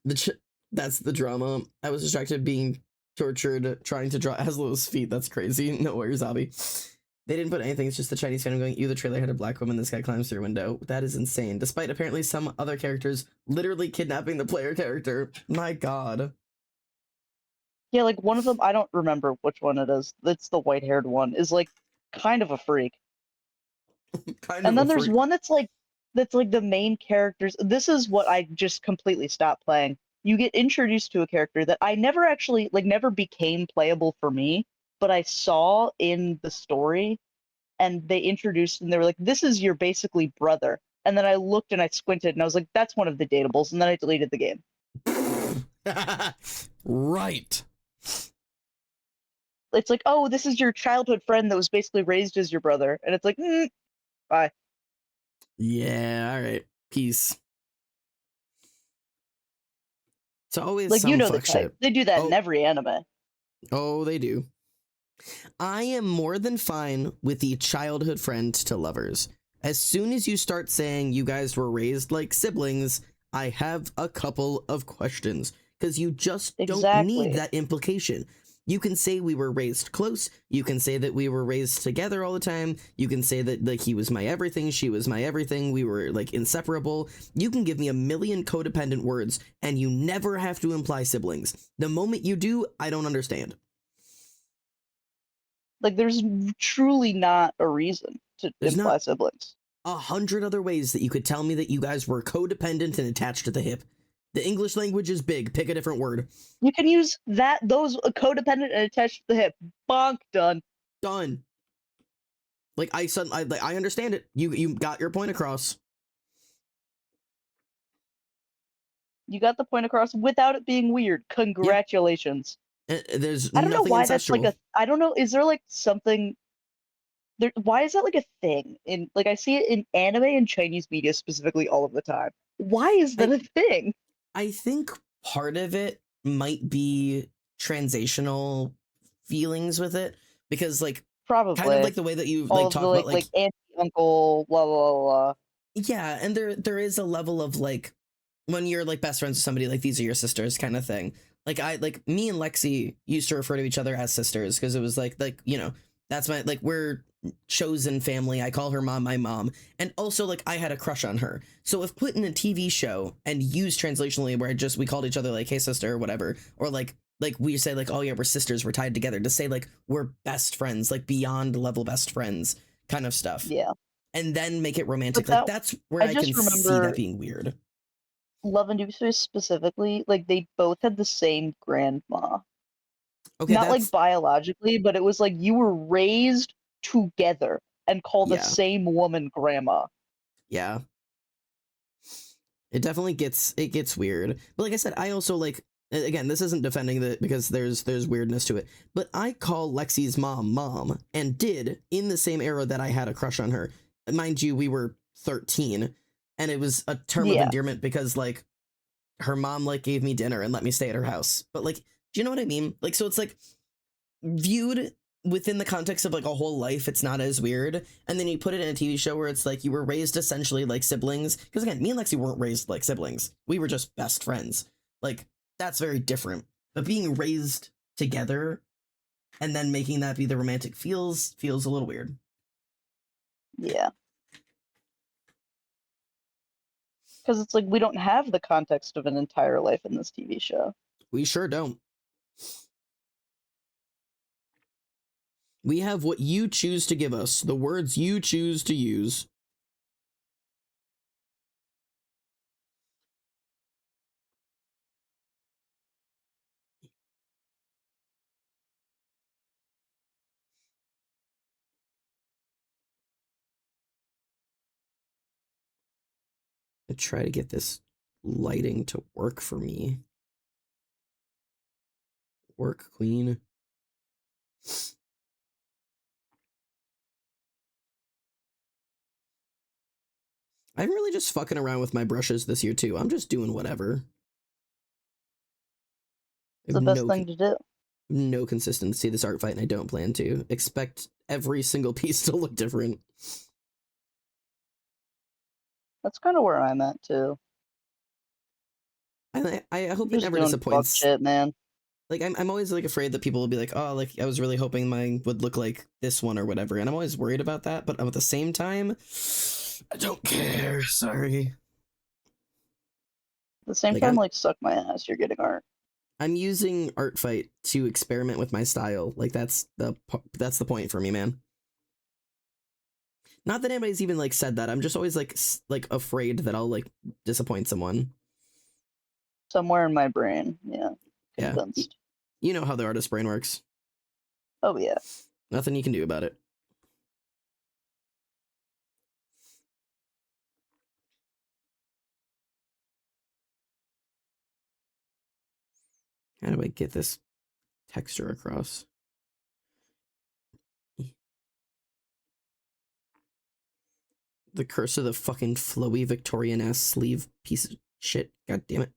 S1: That's the drama. I was distracted being tortured trying to draw Aslo's feet. That's crazy. No worries, Abby. They didn't put anything. It's just the Chinese fan going, "You, the trailer had a black woman. This guy climbs through a window." That is insane. Despite apparently some other characters literally kidnapping the player character. My god.
S2: Yeah, like one of them, I don't remember which one it is. It's the white-haired one. Is like kind of a freak.
S1: Kind of
S2: And
S1: a
S2: then there's
S1: freak.
S2: one that's like the main characters. This is what I just completely stopped playing. You get introduced to a character that I never actually like never became playable for me, but I saw in the story and they introduced and they were like, "This is your basically brother." And then I looked and I squinted and I was like, "That's one of the datables," and then I deleted the game.
S1: Right.
S2: It's like, "Oh, this is your childhood friend that was basically raised as your brother." And it's like, bye.
S1: Yeah, all right. Peace. It's always
S2: Like, you
S1: some
S2: know the
S1: fuck
S2: type.
S1: shit.
S2: They do that in every anime.
S1: Oh, they do. I am more than fine with the childhood friend to lovers. As soon as you start saying you guys were raised like siblings, I have a couple of questions because you just don't need
S2: Exactly.
S1: that implication. You can say we were raised close. You can say that we were raised together all the time. You can say that like he was my everything, she was my everything. We were like inseparable. You can give me a million codependent words and you never have to imply siblings. The moment you do, I don't understand.
S2: Like, there's truly not a reason to
S1: There's
S2: imply
S1: not
S2: siblings.
S1: 100 other ways that you could tell me that you guys were codependent and attached to the hip. The English language is big. Pick a different word.
S2: You can use those codependent and attached to the hip. Bonk, done.
S1: Done. Like I understand it. You got your point across.
S2: You got the point across without it being weird.
S1: Yeah.
S2: Congratulations.
S1: There's
S2: I don't know
S1: nothing
S2: why that's like
S1: ancestral.
S2: I don't know. Is there like something there? Why is that like a thing? In like I see it in anime and Chinese media specifically all of the time. Why is that
S1: I
S2: a thing?
S1: I think part of it might be transitional feelings with it because like kind of
S2: Probably
S1: like the way that you
S2: all
S1: like
S2: of the
S1: talk about
S2: like
S1: like
S2: auntie, uncle, blah blah blah. Blah.
S1: yeah, and there is a level of like when you're like best friends with somebody, like these are your sisters kind of thing. Like me and Lexi used to refer to each other as sisters because it was like you know that's my like we're chosen family. I call her mom my mom, and also like I had a crush on her. So if put in a TV show and used translationally where we called each other like hey sister or whatever, or like we say like oh yeah we're sisters, we're tied together, to say like we're best friends, like beyond level best friends kind of stuff,
S2: Yeah,
S1: and then make it
S2: but
S1: romantic, like
S2: that
S1: that's where
S2: I
S1: I can
S2: just
S1: see that
S2: remember
S1: being weird.
S2: Love and Deuce specifically, like they both had the same grandma.
S1: Okay,
S2: Not like
S1: that's
S2: biologically, but it was like you were raised together and call the
S1: yeah,
S2: same woman grandma.
S1: yeah. It definitely gets weird. But like I said, I also like again, this isn't defending the because there's weirdness to it. But I call Lexi's mom and did in the same era that I had a crush on her. Mind you, we were 13 and it was a term of
S2: Yeah,
S1: endearment because like her mom like gave me dinner and let me stay at her house. But like, do you know what I mean? Like so it's like viewed within the context of like a whole life, it's not as weird. And then you put it in a TV show where it's like you were raised essentially like siblings. Because again, me and Lexi weren't raised like siblings. We were just best friends. Like that's very different but being raised together and then making that be the romantic feels a little weird.
S2: Yeah. Because it's like we don't have the context of an entire life in this TV show.
S1: We sure don't. We have what you choose to give us, the words you choose to use. I try to get this lighting to work for me. Work, queen. I'm really just fucking around with my brushes this year too. I'm just doing whatever.
S2: It's the best thing to do.
S1: No consistency this art fight, and I don't plan to. Expect every single piece to look different.
S2: That's kind of where I'm at too.
S1: I hope it
S2: Just
S1: never
S2: doing fuck
S1: disappoints.
S2: shit, man.
S1: Like I'm always like afraid that people will be like, oh, like I was really hoping mine would look like this one or whatever, and I'm always worried about that. But at the same time, I don't care. Sorry.
S2: At the same
S1: Like
S2: time, like suck my ass. You're getting art.
S1: I'm using art fight to experiment with my style. Like that's the point for me, man. Not that anybody's even like said that. I'm just always like afraid that I'll like disappoint someone.
S2: Somewhere in my brain, yeah, convinced.
S1: You know how the artist brain works.
S2: Oh yeah.
S1: Nothing you can do about it. How do I get this texture across? The curse of the fucking flowy Victorian ass sleeve piece of shit. God damn it.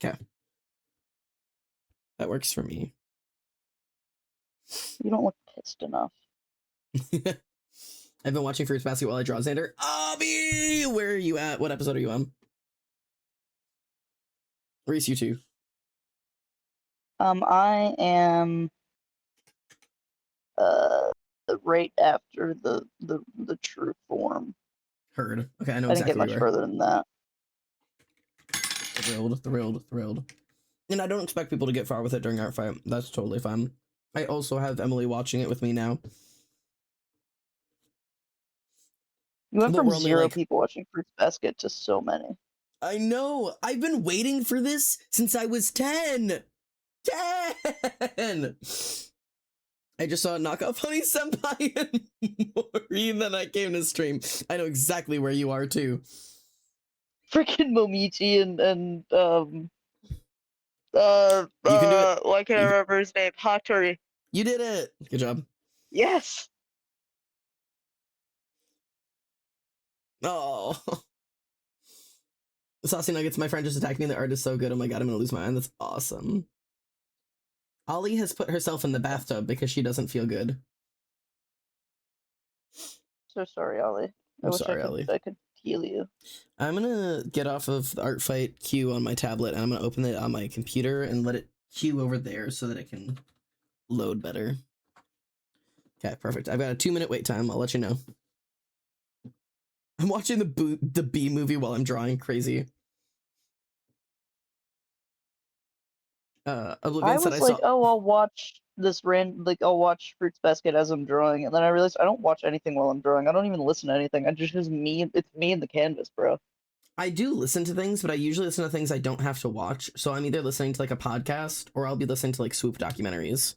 S1: Okay. That works for me.
S2: You don't look pissed enough.
S1: I've been watching Fruits Basket while I draw Xander. Abby! Where are you at? What episode are you on? Reese, you too.
S2: I am right after the true form.
S1: Heard. Okay, I know
S2: I didn't
S1: exactly
S2: get
S1: where
S2: much
S1: you are.
S2: further than that.
S1: Thrilled. And I don't expect people to get far with it during art fight. That's totally fine. I also have Emily watching it with me now.
S2: You went
S1: But
S2: from
S1: we're only
S2: 0
S1: like,
S2: people watching Fruits Basket to so many.
S1: I know. I've been waiting for this since I was 10. 10! I just saw knockoff Honey Senpai and Maureen, then I came to stream. I know exactly where you are too.
S2: Freaking Momichi and
S1: You can do it.
S2: why can't I remember his name? Hattori.
S1: You did it. Good job.
S2: Yes.
S1: Oh. Saucy Nuggets, my friend just attacked me. The art is so good. Oh my god, I'm gonna lose my mind. That's awesome. Ollie has put herself in the bathtub because she doesn't feel good.
S2: So sorry, Ollie.
S1: I'm sorry, Ollie.
S2: I could heal you.
S1: I'm gonna get off of the art fight queue on my tablet and I'm gonna open it on my computer and let it queue over there so that it can load better. Okay, perfect. I've got a 2-minute wait time. I'll let you know. I'm watching the B movie while I'm drawing. Crazy. Oblivion said I
S2: like,
S1: saw.
S2: oh, I'll watch I'll watch Fruits Basket as I'm drawing, and then I realized I don't watch anything while I'm drawing. I don't even listen to anything. I just it's me and the canvas, bro.
S1: I do listen to things, but I usually listen to things I don't have to watch. So I'm either listening to like a podcast or I'll be listening to like swoop documentaries.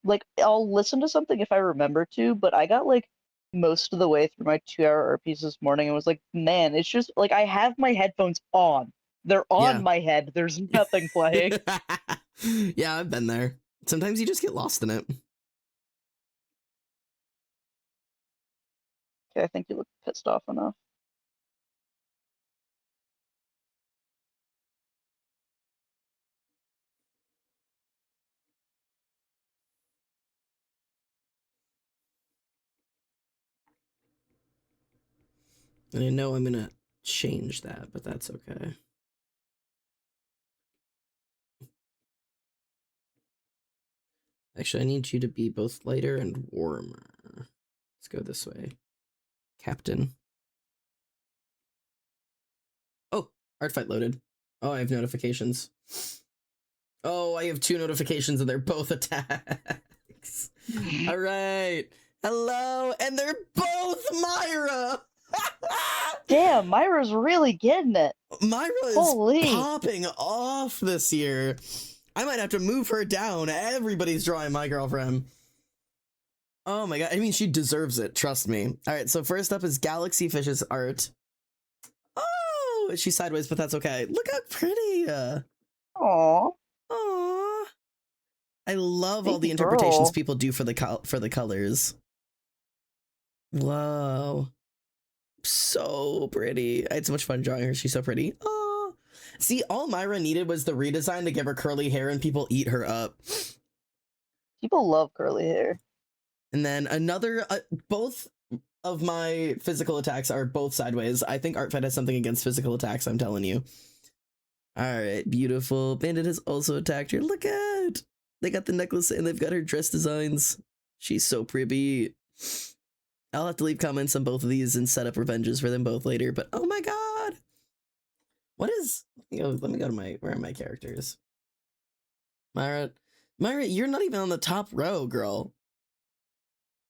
S2: Like, I'll listen to something if I remember to, but I got like most of the way through my 2-hour art piece this morning and was like, man, it's just like I have my headphones on. They're on
S1: Yeah.
S2: my head. There's nothing playing.
S1: Yeah, I've been there. Sometimes you just get lost in it.
S2: Okay, I think you look pissed off enough.
S1: And I know I'm gonna change that, but that's okay. Actually, I need you to be both lighter and warmer. Let's go this way. Captain. Oh, art fight loaded. Oh, I have notifications. Oh, I have 2 notifications and they're both attacks. All right. Hello, and they're both Myra.
S2: Damn, Myra's really getting it.
S1: Myra is
S2: Holy.
S1: popping off this year. I might have to move her down. Everybody's drawing my girlfriend. Oh my god. I mean, she deserves it. Trust me. All right. So first up is Galaxy Fish's art. Oh, she's sideways, but that's okay. Look how pretty.
S2: Aww.
S1: Aww. I love all the
S2: Baby
S1: interpretations
S2: girl.
S1: people do for the colors. Wow. So pretty. I had so much fun drawing her. She's so pretty. Oh. See, all Myra needed was the redesign to give her curly hair and people eat her up.
S2: People love curly hair.
S1: And then another, both of my physical attacks are both sideways. I think Art Fight has something against physical attacks, I'm telling you. All right, beautiful. Bandit has also attacked her. Look out! They got the necklace and they've got her dress designs. She's so pretty. I'll have to leave comments on both of these and set up revenges for them both later, but oh my god! What is... let me go to my... Where are my characters? Myra, you're not even on the top row, girl.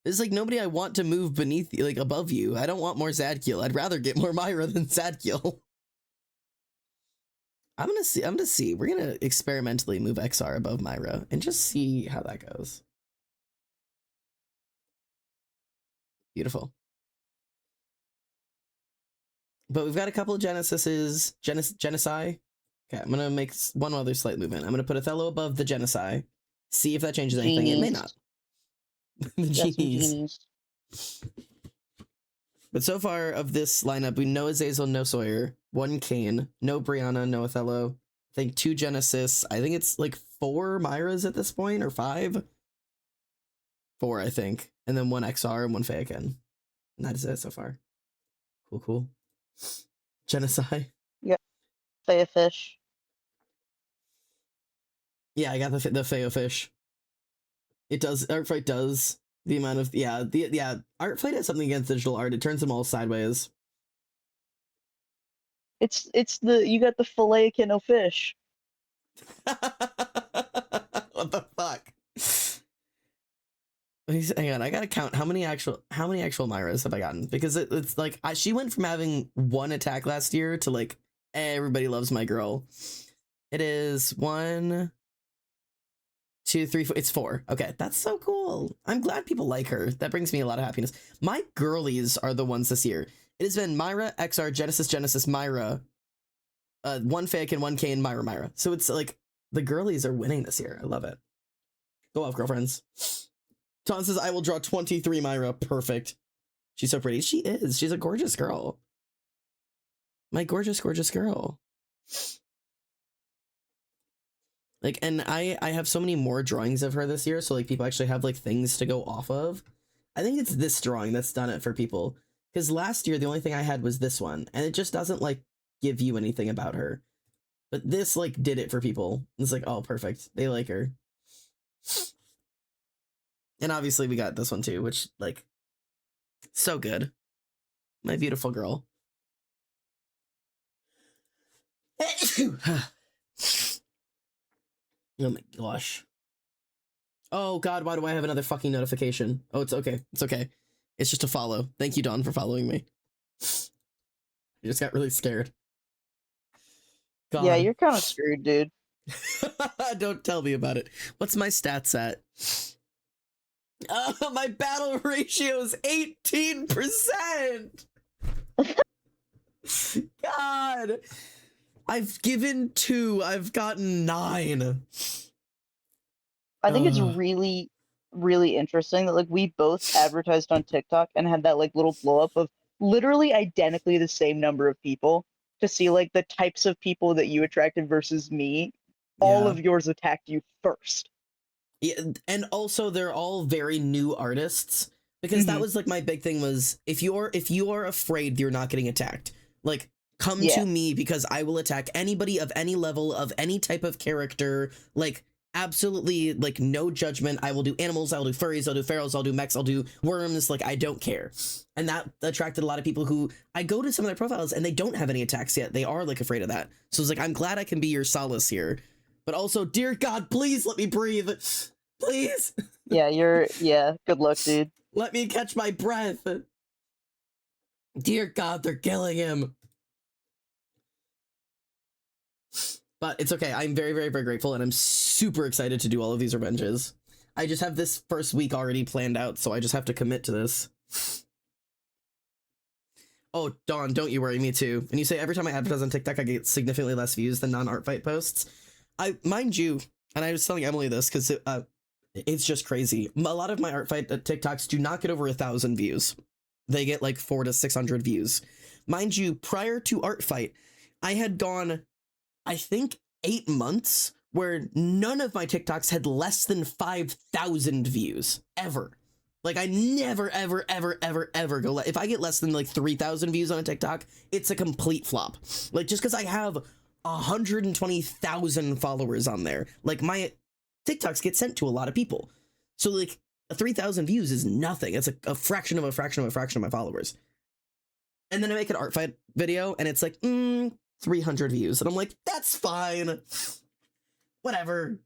S1: There's like nobody I want to move beneath you, like above you. I don't want more Zadkiel. I'd rather get more Myra than Zadkiel. I'm gonna see. We're gonna experimentally move XR above Myra and just see how that goes. Beautiful. But we've got a couple of Genesises. Genesi. Okay, I'm gonna make one other slight movement. I'm gonna put Othello above the Genesi. See if that changes anything. It may not. The genies. But so far of this lineup, we know Azazel, no Sawyer, 1 Kane, no Brianna, no Othello. I think 2 Genesis. I think it's like 4 Myras at this point, or 5. 4, I think. And then 1 XR and 1 Fayakin. And that is it so far. Cool. Genocide.
S2: Yeah. Faya fish.
S1: Yeah, I got the Feo fish. It does, Art Fight does. The amount of, Art Fight has something against digital art. It turns them all sideways.
S2: It's you got the filet-kin of fish.
S1: What the fuck? Hang on, I gotta count how many actual Myras have I gotten, because it's like she went from having 1 attack last year to like everybody loves my girl. It is 1, 2, 3, 4. It's 4. Okay, that's so cool. I'm glad people like her. That brings me a lot of happiness. My girlies are the ones this year. It has been Myra, XR, Genesis, Myra, 1 Fake and 1 K and Myra. So it's like the girlies are winning this year. I love it. Go off, girlfriends. Tom says, I will draw 23 Myra. Perfect. She's so pretty. She is. She's a gorgeous girl. My gorgeous, gorgeous girl. Like, and I have so many more drawings of her this year, so like people actually have like things to go off of. I think it's this drawing that's done it for people. Because last year, the only thing I had was this one, and it just doesn't like give you anything about her. But this like did it for people. It's like, oh, perfect. They like her. And obviously we got this one too, which like, so good. My beautiful girl. Oh my gosh. Oh god, why do I have another fucking notification? Oh, it's okay. It's okay. It's just a follow. Thank you, Dawn, for following me. I just got really scared. God.
S2: Yeah, you're kind of screwed, dude.
S1: Don't tell me about it. What's my stats at? My battle ratio is 18%! God! I've given 2. I've gotten 9.
S2: I think it's really, really interesting that like we both advertised on TikTok and had that like little blow up of literally identically the same number of people to see like the types of people that you attracted versus me. All of yours attacked you first.
S1: Yeah, and also they're all very new artists, because that was like my big thing was if you're afraid you're not getting attacked, like come to me because I will attack anybody of any level of any type of character, like absolutely, like no judgment. I will do animals, I'll do furries, I'll do ferals, I'll do mechs, I'll do worms, like I don't care. And that attracted a lot of people who I go to some of their profiles and they don't have any attacks yet. They are like afraid of that. So it's like, I'm glad I can be your solace here. But also, dear God, please let me breathe. Please.
S2: Yeah, good luck, dude.
S1: Let me catch my breath. Dear God, they're killing him. But it's okay. I'm very, very, very grateful, and I'm super excited to do all of these revenges. I just have this first week already planned out, so I just have to commit to this. Oh, Dawn, don't you worry, me too. And you say every time I advertise on TikTok, I get significantly less views than non-art fight posts. Mind you, and I was telling Emily this because it's just crazy. A lot of my art fight TikToks do not get over 1,000 views. They get like 400 to 600 views. Mind you, prior to art fight, I had gone, I think, 8 months where none of my TikToks had less than 5,000 views ever. Like I never, ever, ever, ever, ever go. If I get less than like 3,000 views on a TikTok, it's a complete flop. Like just because I have 120,000 followers on there, like my TikToks get sent to a lot of people. So like 3,000 views is nothing. It's a fraction of a fraction of a fraction of my followers. And then I make an art fight video and it's like 300 views, and I'm like, that's fine, whatever.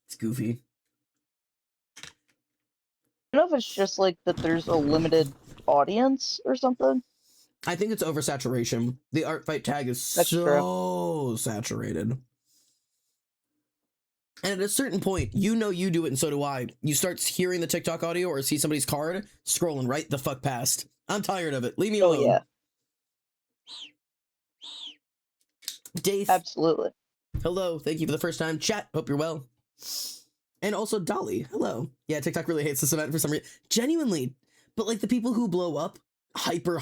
S1: It's goofy.
S2: I don't know if it's just like that there's a limited audience or something.
S1: I think it's oversaturation. The art fight tag is so saturated. And at a certain point, you know you do it and so do I. You start hearing the TikTok audio or see somebody's card, scrolling right the fuck past. I'm tired of it. Leave me alone.
S2: Oh, yeah.
S1: Dave.
S2: Absolutely.
S1: Hello. Thank you for the first time. Chat. Hope you're well. And also Dolly. Hello. Yeah, TikTok really hates this event for some reason. Genuinely. But like the people who blow up, hyper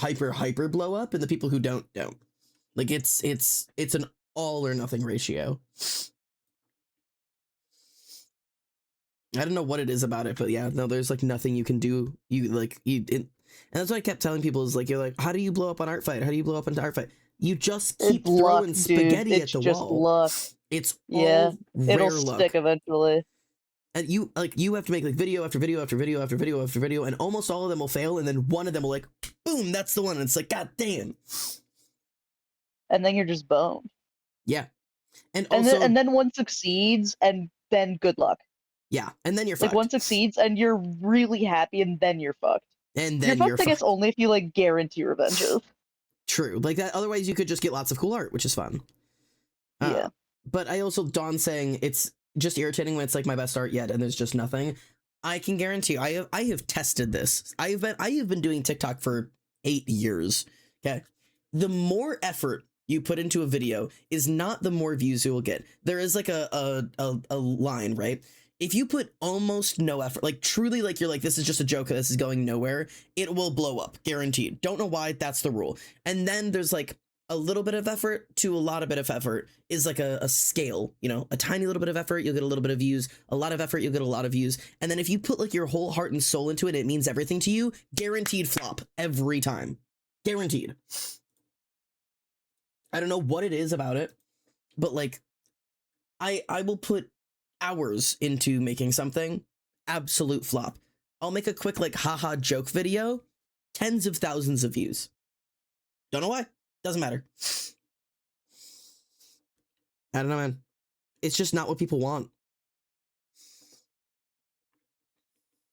S1: blow up, and the people who don't. Like it's an all or nothing ratio. I don't know what it is about it, but yeah, no, there's like nothing you can do. And that's what I kept telling people is like, you're like, how do you blow up on art fight? How do you blow up into art fight? You just keep throwing spaghetti at the wall.
S2: Luck.
S1: It's all rare
S2: it'll
S1: luck.
S2: stick eventually.
S1: And you have to make like video after video after video after video after video, and almost all of them will fail, and then one of them will like, boom, that's the one. And it's like, God damn.
S2: And then you're just boned.
S1: Yeah. And
S2: then one succeeds, and then good luck.
S1: Yeah, and then you're fucked.
S2: Like one succeeds, and you're really happy, and then you're fucked.
S1: And then
S2: you're fucked, I guess, only if you like guarantee revenges.
S1: True, like that. Otherwise, you could just get lots of cool art, which is fun.
S2: Yeah.
S1: But I also, Dawn saying it's just irritating when it's like my best art yet, and there's just nothing. I can guarantee you, I have tested this. I have been doing TikTok for 8 years. Okay, the more effort you put into a video is not the more views you will get. There is like a line, right? If you put almost no effort, like truly, like you're like, this is just a joke, this is going nowhere, it will blow up, guaranteed. Don't know why, that's the rule. And then there's like a little bit of effort to a lot of bit of effort is like a scale, you know, a tiny little bit of effort, you'll get a little bit of views, a lot of effort, you'll get a lot of views. And then if you put like your whole heart and soul into it, it means everything to you, guaranteed flop every time. Guaranteed. I don't know what it is about it, but like, I will put hours into making something, absolute flop. I'll make a quick like haha joke video, tens of thousands of views. Don't know why, doesn't matter. I don't know, man. It's just not what people want.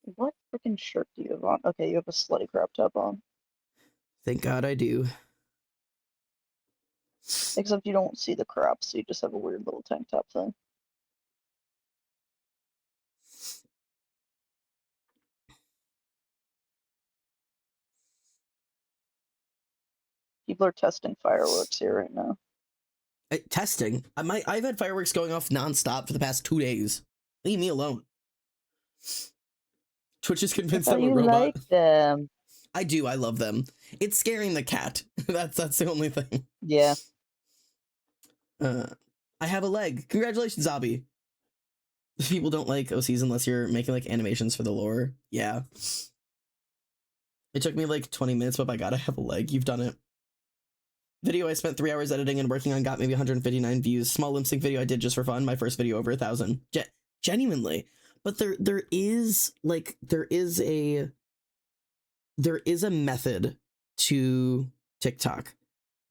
S2: What freaking shirt do you have on? Okay, you have a slutty crop top on.
S1: Thank God I do.
S2: Except you don't see the crop, so you just have a weird little tank top thing. People are testing fireworks here right now.
S1: Testing? I've had fireworks going off nonstop for the past 2 days. Leave me alone. Twitch is convinced I'm a robot.
S2: Like them.
S1: I do. I love them. It's scaring the cat. that's the only thing.
S2: Yeah.
S1: I have a leg. Congratulations, Zobby. People don't like OCs unless you're making like animations for the lore. Yeah. It took me like 20 minutes, but by God, I have a leg. You've done it. Video I spent 3 hours editing and working on got maybe 159 views. Small lip sync video I did just for fun. My first video over 1,000. Genuinely. But there is a method to TikTok,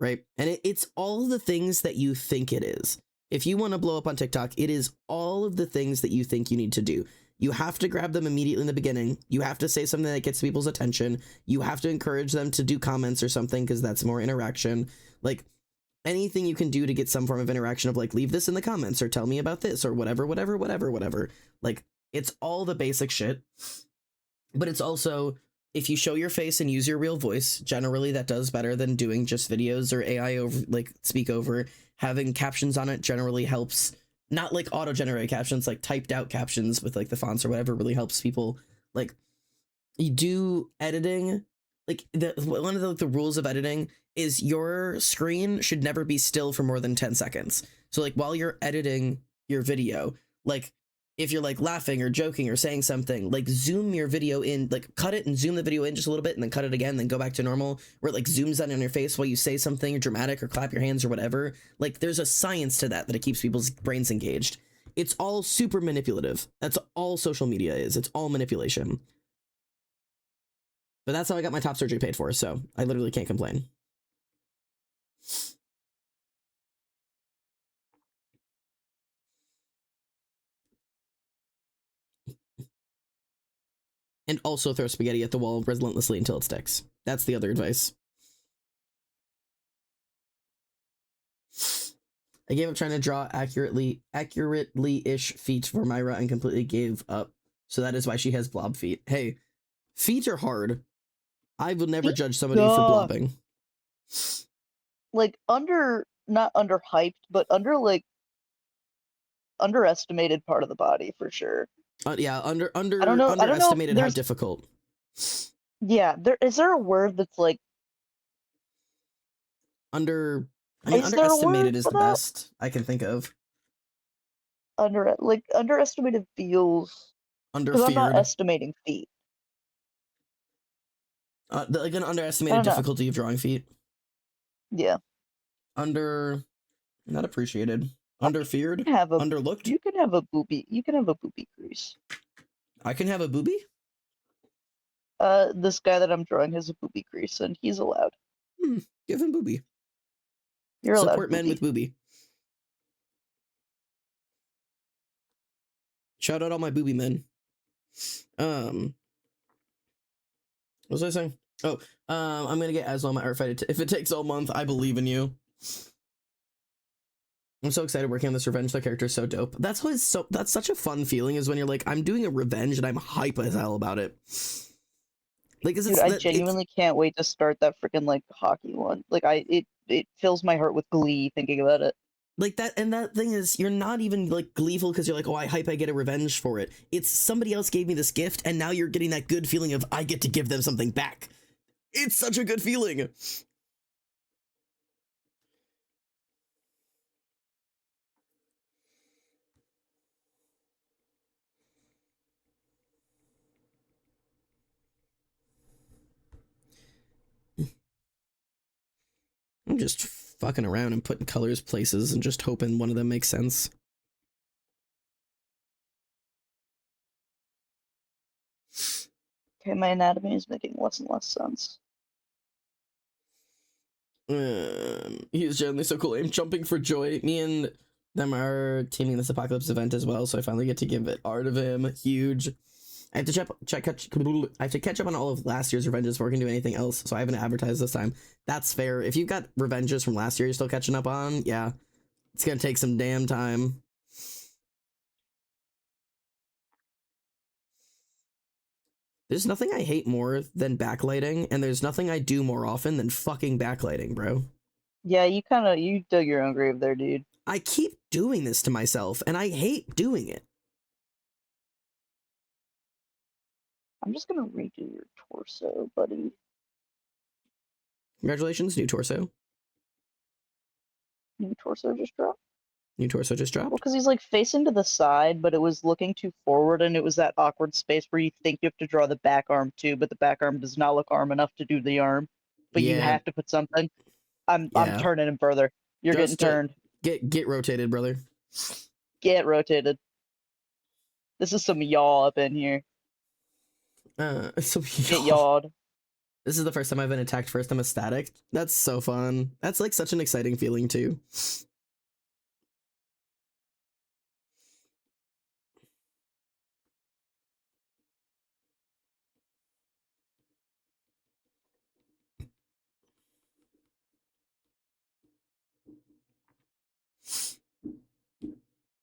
S1: right? And it's all the things that you think it is. If you want to blow up on TikTok, it is all of the things that you think you need to do. You have to grab them immediately in the beginning. You have to say something that gets people's attention. You have to encourage them to do comments or something because that's more interaction. Like anything you can do to get some form of interaction of like, leave this in the comments or tell me about this or whatever. Like it's all the basic shit. But it's also, if you show your face and use your real voice, generally that does better than doing just videos or AI over, like speak over. Having captions on it generally helps. Not like auto-generated captions, like typed out captions with like the fonts or whatever really helps people. Like you do editing, like one of the rules of editing is your screen should never be still for more than 10 seconds. So like while you're editing your video, like if you're like laughing or joking or saying something, like zoom your video in, like cut it and zoom the video in just a little bit and then cut it again, then go back to normal, where it like zooms in on your face while you say something dramatic or clap your hands or whatever. Like there's a science to that it keeps people's brains engaged. It's all super manipulative. That's all social media is. It's all manipulation. But that's how I got my top surgery paid for, so I literally can't complain. And also throw spaghetti at the wall relentlessly until it sticks. That's the other advice. I gave up trying to draw accurately-ish feet for Myra and completely gave up. So that is why she has blob feet. Hey, feet are hard. I will never judge somebody for blobbing.
S2: Like not underhyped, but underestimated part of the body for sure.
S1: Yeah, underestimated how difficult.
S2: Yeah, is there a word that's like
S1: underestimated is the best I can think of.
S2: Underestimated feels, because I'm not estimating feet.
S1: Like an underestimated difficulty of drawing feet.
S2: Yeah.
S1: Not appreciated. Underfeared. Underlooked.
S2: You can have a booby. You can have a booby crease.
S1: I can have a booby?
S2: This guy that I'm drawing has a booby crease, and he's allowed.
S1: Give him booby.
S2: You're allowed.
S1: Support men with booby. Shout out all my booby men. What was I saying? Oh, I'm gonna get Aslo on my art fight. If it takes all month, I believe in you. I'm so excited working on this revenge. The character is so dope. That's such a fun feeling, is when you're like, I'm doing a revenge and I'm hype as hell about it. Like,
S2: dude, I genuinely can't wait to start that freaking like hockey one. Like it fills my heart with glee thinking about it.
S1: Like that, and that thing is, you're not even like gleeful because you're like, oh, I get a revenge for it. It's somebody else gave me this gift, and now you're getting that good feeling of I get to give them something back. It's such a good feeling. I'm just fucking around and putting colors places and just hoping one of them makes sense.
S2: Okay, my anatomy is making less and less sense.
S1: He's generally so cool. I'm jumping for joy. Me and them are teaming this apocalypse event as well, so I finally get to give it art of him. Huge. I have to catch up on all of last year's revenges before I can do anything else, so I haven't advertised this time. That's fair. If you've got revenges from last year you're still catching up on, yeah, it's gonna take some damn time. There's nothing I hate more than backlighting, and there's nothing I do more often than fucking backlighting, bro.
S2: Yeah, you dug your own grave there, dude.
S1: I keep doing this to myself, and I hate doing it.
S2: I'm just gonna redo your torso, buddy.
S1: Congratulations, new torso.
S2: New torso just dropped?
S1: New torso just
S2: Well,
S1: dropped.
S2: because he's like facing to the side, but it was looking too forward, and it was that awkward space where you think you have to draw the back arm too, but the back arm does not look arm enough to do the arm. But you
S1: Yeah,
S2: have to put something. I'm
S1: yeah.
S2: turning him further. You're getting
S1: Just
S2: turned.
S1: get rotated, brother.
S2: Get rotated. This is some yaw up in here.
S1: So
S2: Get yawed.
S1: this is the first time I've been attacked first. I'm ecstatic. That's so fun. That's like such an exciting feeling too.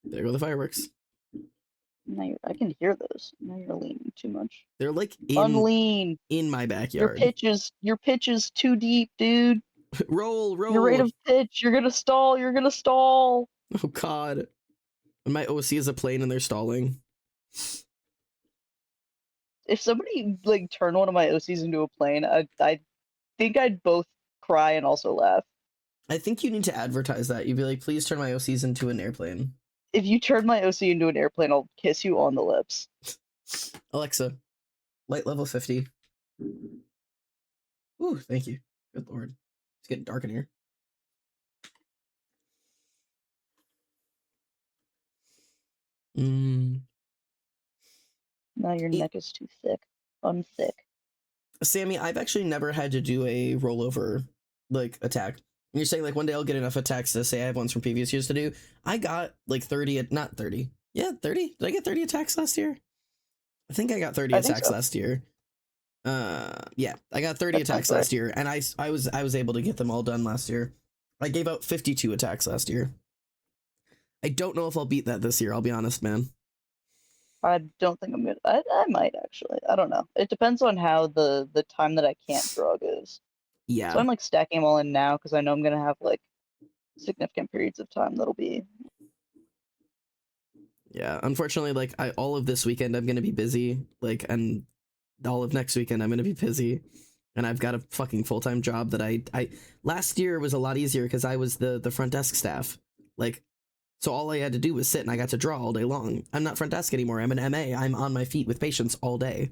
S1: There go the fireworks.
S2: Now I can hear those. Now you're leaning too much.
S1: They're like
S2: Unlean.
S1: in my backyard.
S2: Your pitch is too deep, dude.
S1: Roll.
S2: Your rate of pitch. You're gonna stall. You're gonna stall.
S1: Oh god. When my OC is a plane and they're stalling.
S2: If somebody like turned one of my OCs into a plane, I think I'd both cry and also laugh.
S1: I think you need to advertise that. You'd be like, please turn my OCs into an airplane.
S2: If you turn my OC into an airplane, I'll kiss you on the lips.
S1: Alexa, light level 50. Ooh, thank you. Good lord. It's getting dark in here.
S2: Now your neck is too thick. Unthick.
S1: Sammy, I've actually never had to do a rollover like attack. And you're saying like one day I'll get enough attacks to say I have ones from previous years to do. I got like 30, not 30. Yeah, 30. Did I get 30 attacks last year? I think I got 30 attacks last year. Yeah, I got 30 attacks last year, and I was able to get them all done last year. I gave out 52 attacks last year. I don't know if I'll beat that this year, I'll be honest, man.
S2: I don't think I'm gonna. I might actually. I don't know. It depends on how the time that I can't draw goes.
S1: Yeah.
S2: So I'm like stacking them all in now because I know I'm gonna have like significant periods of time that'll be.
S1: Yeah, unfortunately, like all of this weekend I'm gonna be busy, like, and all of next weekend I'm gonna be busy, and I've got a fucking full-time job that I last year was a lot easier because I was the front desk staff, like. So all I had to do was sit and I got to draw all day long. I'm not front desk anymore. I'm an MA. I'm on my feet with patients all day.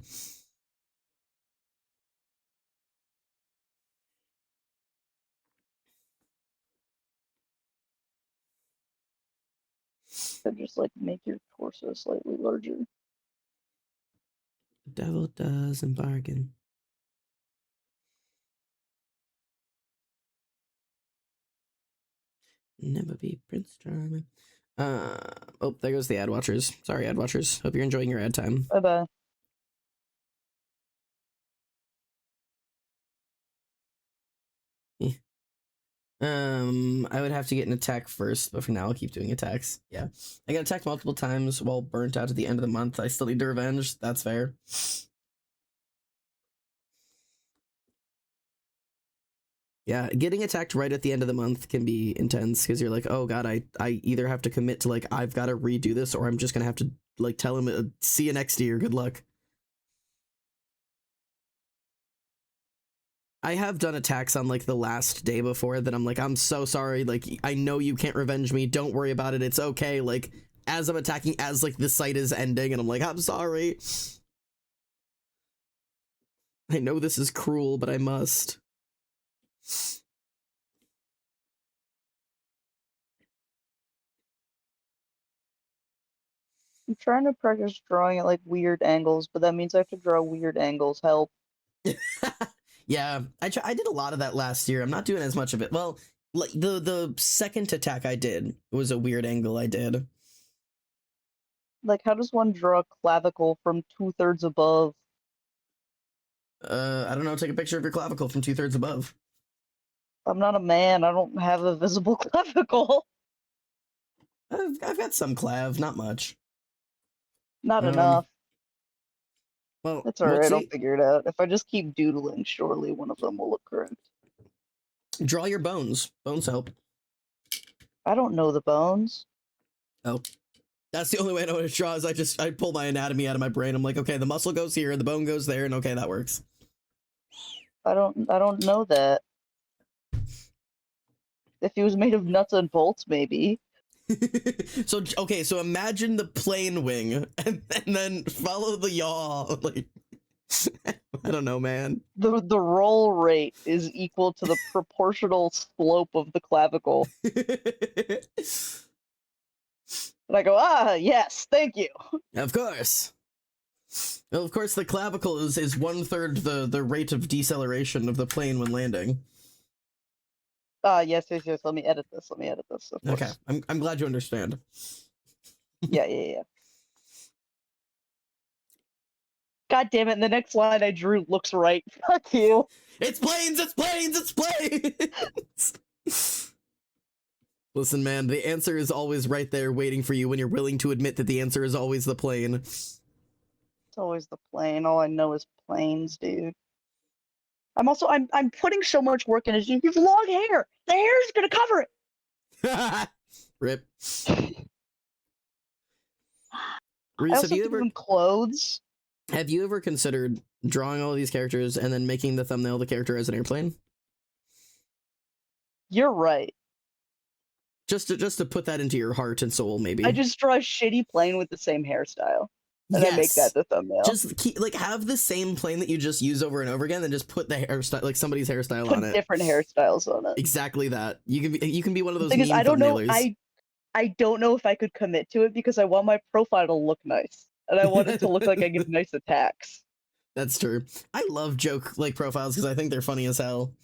S2: Could just like make your torso slightly larger.
S1: The devil doesn't bargain. Never be Prince Charming. Oh, there goes the ad watchers. Sorry, ad watchers. Hope you're enjoying your ad time.
S2: Bye bye.
S1: I would have to get an attack first, but for now I'll keep doing attacks. Yeah. I got attacked multiple times while burnt out at the end of the month. I still need to revenge. That's fair. Yeah, getting attacked right at the end of the month can be intense because you're like, oh god, I either have to commit to like I've got to redo this, or I'm just gonna have to like tell him see you next year, good luck. I have done attacks on like the last day before that I'm like, I'm so sorry, like I know you can't revenge me, don't worry about it, it's okay, like as I'm attacking, as like the site is ending, and I'm like, I'm sorry. I know this is cruel, but I must.
S2: I'm trying to practice drawing at like weird angles, but that means I have to draw weird angles. Help.
S1: Yeah, I did a lot of that last year. I'm not doing as much of it. Well, like the second attack I did was a weird angle I did.
S2: Like, how does one draw a clavicle from 2/3 above?
S1: I don't know. Take a picture of your clavicle from 2/3 above.
S2: I'm not a man. I don't have a visible clavicle.
S1: I've got some clav, not much.
S2: Not enough.
S1: Well,
S2: It's alright. I'll figure it out. If I just keep doodling, surely one of them will look correct.
S1: Draw your bones. Bones help.
S2: I don't know the bones.
S1: Oh. That's the only way I know how to draw is I pull my anatomy out of my brain. I'm like, okay, the muscle goes here, the bone goes there, and okay, that works.
S2: I don't know that. If he was made of nuts and bolts, maybe.
S1: So okay, so imagine the plane wing and then follow the yaw. Like I don't know, man.
S2: The roll rate is equal to the proportional slope of the clavicle. And I go, yes, thank you.
S1: Of course. Well, of course, the clavicle is 1/3 the rate of deceleration of the plane when landing.
S2: Yes. Let me edit this. Of
S1: Okay,
S2: course.
S1: I'm glad you understand.
S2: Yeah. God damn it! And the next line I drew looks right. Fuck you.
S1: It's planes! It's planes! It's planes! Listen, man, the answer is always right there waiting for you when you're willing to admit that the answer is always the plane.
S2: It's always the plane. All I know is planes, dude. I'm putting so much work in it. You have long hair. The hair is gonna cover it.
S1: Rip.
S2: I
S1: Reese,
S2: also have to give him clothes.
S1: have you ever considered drawing all these characters and then making the thumbnail the character as an airplane?
S2: You're right.
S1: Just to put that into your heart and soul, maybe.
S2: I just draw a shitty plane with the same hairstyle. And I make that the thumbnail.
S1: Just keep, like, have the same plane that you just use over and over again, and just put the hairstyle, like somebody's hairstyle on it.
S2: Different hairstyles on it.
S1: Exactly that. You can be one of those
S2: The thing is,
S1: meme
S2: I don't know.
S1: thumbnailers.
S2: I don't know if I could commit to it because I want my profile to look nice, and I want it to look like I give nice attacks.
S1: That's true. I love joke like profiles because I think they're funny as hell.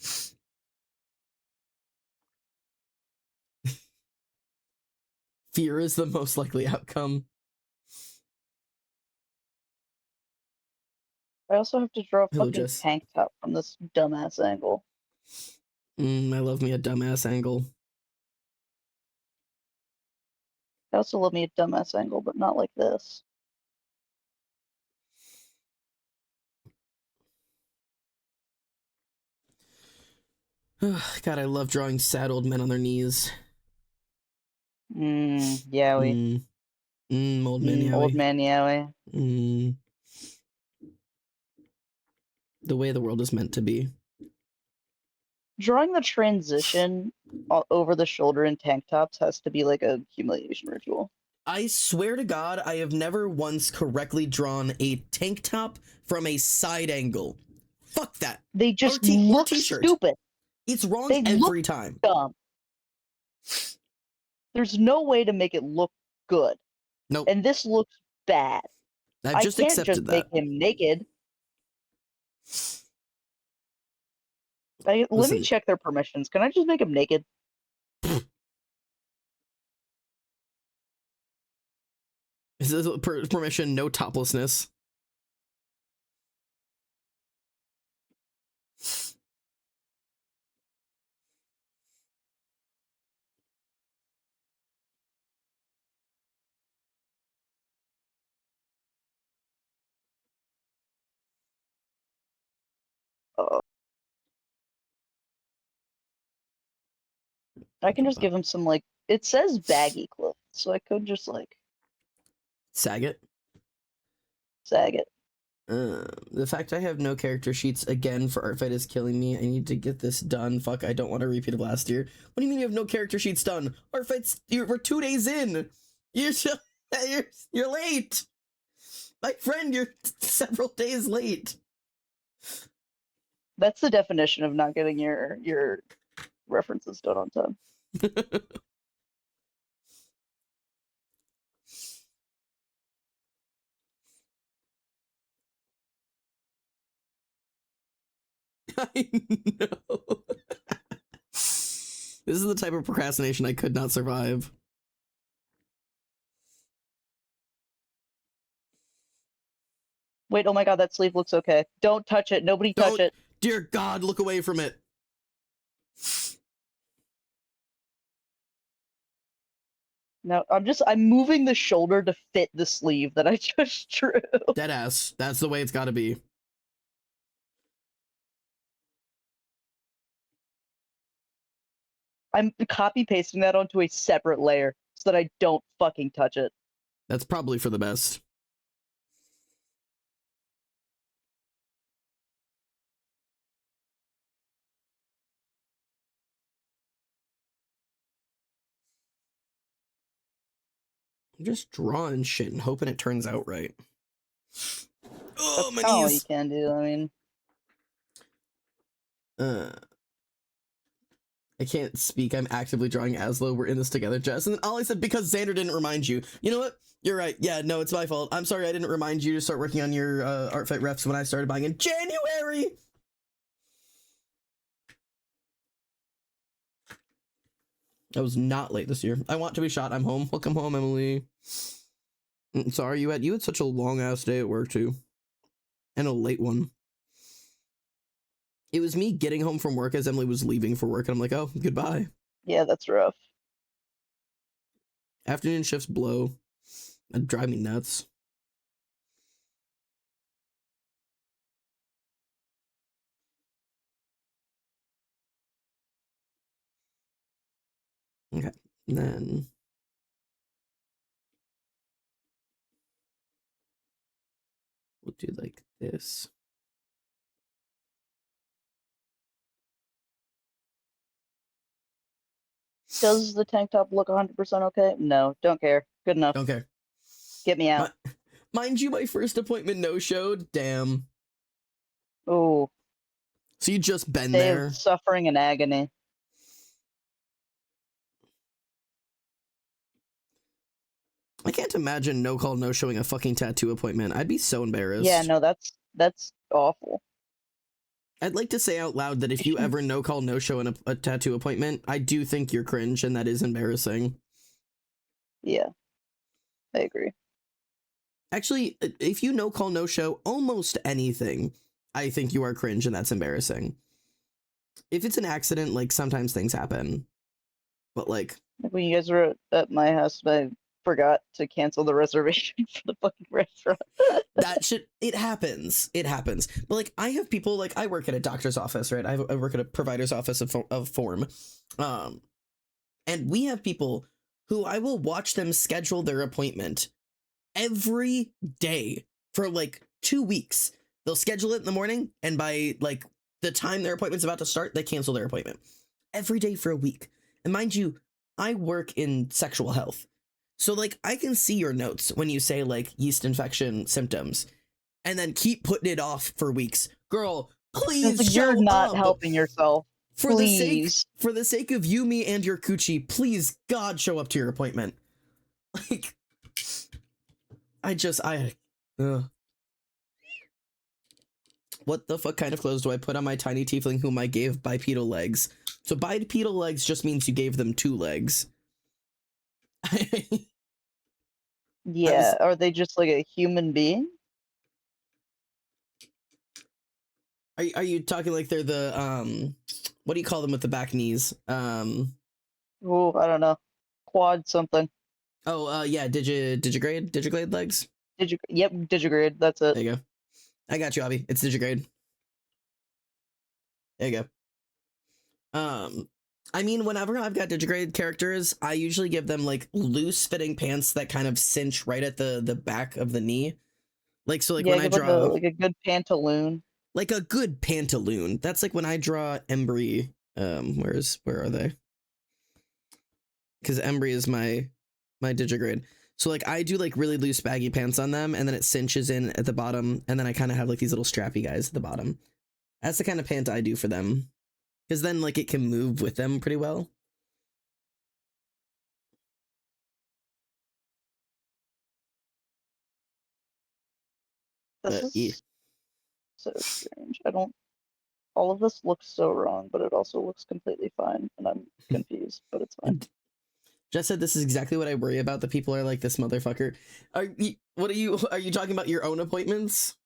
S1: Fear is the most likely outcome.
S2: I also have to draw a
S1: Hello,
S2: fucking
S1: Jess.
S2: tank top from this dumbass angle.
S1: I love me a dumbass angle.
S2: I also love me a dumbass angle, but not like this.
S1: God, I love drawing sad old men on their knees.
S2: Yowie.
S1: Old man Yowie.
S2: Old man Yowie.
S1: The way the world is meant to be.
S2: Drawing the transition over the shoulder in tank tops has to be like a humiliation ritual.
S1: I swear to God, I have never once correctly drawn a tank top from a side angle. Fuck that.
S2: They just look stupid.
S1: It's wrong
S2: They
S1: every
S2: look
S1: time.
S2: Dumb. There's no way to make it look good.
S1: Nope.
S2: And this looks bad.
S1: I just
S2: can't
S1: accepted
S2: just
S1: that.
S2: make him naked. Let me check their permissions. Can I just make him naked?
S1: Is this permission? No toplessness.
S2: I can just give him some, like, it says baggy clothes, so I could just, like,
S1: sag it.
S2: Sag it.
S1: The fact I have no character sheets again for Art Fight is killing me. I need to get this done. Fuck, I don't want a repeat of last year. What do you mean you have no character sheets done? Art Fight's, we're 2 days in. You're late. My friend, you're several days late.
S2: That's the definition of not getting your references done on time.
S1: I know. This is the type of procrastination I could not survive.
S2: Wait, oh my god, that sleeve looks okay. Don't touch it. Nobody touch it.
S1: Dear God, look away from it.
S2: No, I'm moving the shoulder to fit the sleeve that I just drew.
S1: Deadass. That's the way it's gotta be.
S2: I'm copy pasting that onto a separate layer so that I don't fucking touch it.
S1: That's probably for the best. I'm just drawing shit and hoping it turns out right. Oh,
S2: That's
S1: my
S2: kind of what you
S1: knees.
S2: can do. I mean,
S1: I can't speak. I'm actively drawing Aslo. We're in this together, Jess. And then Ollie said, because Xander didn't remind you. You know what? You're right. Yeah, no, it's my fault. I'm sorry I didn't remind you to start working on your art fight refs when I started buying in January. I was not late this year. I want to be shot. I'm home. Welcome home, Emily. Sorry, you had such a long ass day at work too. And a late one. It was me getting home from work as Emily was leaving for work, and I'm like, oh, goodbye.
S2: yeah, that's rough.
S1: Afternoon shifts blow. That'd drive me nuts. Okay, then we'll do like this.
S2: Does the tank top look 100% okay? No, don't care. Good enough.
S1: Okay.
S2: Get me out.
S1: Mind you, my first appointment no-showed. Damn.
S2: Ooh.
S1: So you just been
S2: Day
S1: there.
S2: of suffering and agony.
S1: I can't imagine no call no showing a fucking tattoo appointment. I'd be so embarrassed.
S2: Yeah, no, that's awful.
S1: I'd like to say out loud that if you ever no call no show in a tattoo appointment, I do think you're cringe and that is embarrassing.
S2: Yeah, I agree.
S1: Actually, if you no call no show almost anything, I think you are cringe and that's embarrassing. If it's an accident, like sometimes things happen, but like
S2: When you guys were at my house, I forgot to cancel the reservation for the fucking restaurant.
S1: that shit, it happens. But like I have people, like I work at a doctor's office, right? I work at a provider's office of form. And we have people who I will watch them schedule their appointment every day for like 2 weeks. They'll schedule it in the morning, and by like the time their appointment's about to start, they cancel their appointment every day for a week. And mind you, I work in sexual health. So like I can see your notes when you say like yeast infection symptoms and then keep putting it off for weeks. Girl, please
S2: Like,
S1: show
S2: you're not
S1: up.
S2: helping yourself.
S1: For
S2: Please.
S1: the sake of you, me, and your coochie, please God show up to your appointment. Like what the fuck kind of clothes do I put on my tiny tiefling whom I gave bipedal legs? So bipedal legs just means you gave them 2 legs.
S2: Yeah, are they just like a human being?
S1: Are you talking like they're the what do you call them with the back knees?
S2: Oh, I don't know. Quad something.
S1: Oh yeah, digigrade legs?
S2: Yep, digigrade, that's it.
S1: There you go. I got you, Abby. It's digigrade. There you go. I mean, whenever I've got digigrade characters, I usually give them like loose fitting pants that kind of cinch right at the back of the knee. Like so, like
S2: Yeah,
S1: when I
S2: give
S1: draw
S2: like a good pantaloon.
S1: like a good pantaloon. That's like when I draw Embry. Where are they? Because Embry is my digigrade. So like I do like really loose baggy pants on them, and then it cinches in at the bottom, and then I kind of have like these little strappy guys at the bottom. That's the kind of pant I do for them, because then like it can move with them pretty well.
S2: This
S1: Yeah.
S2: is so strange. All of this looks so wrong, but it also looks completely fine, and I'm confused, but it's fine.
S1: Jess said this is exactly what I worry about. The people are like, this motherfucker. Are you talking about your own appointments?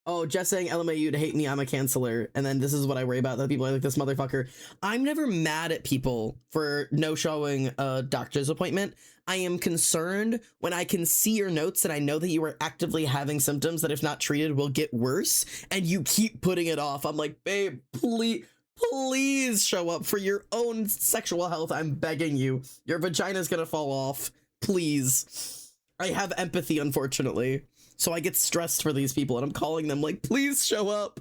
S1: Oh, Jess saying, LMA, you'd hate me, I'm a canceller. And then this is what I worry about, that people are like, this motherfucker. I'm never mad at people for no showing a doctor's appointment. I am concerned when I can see your notes and I know that you are actively having symptoms that if not treated will get worse, and you keep putting it off. I'm like, babe, please show up for your own sexual health. I'm begging you. Your vagina's gonna fall off. Please. I have empathy, unfortunately. So I get stressed for these people, and I'm calling them like, please show up.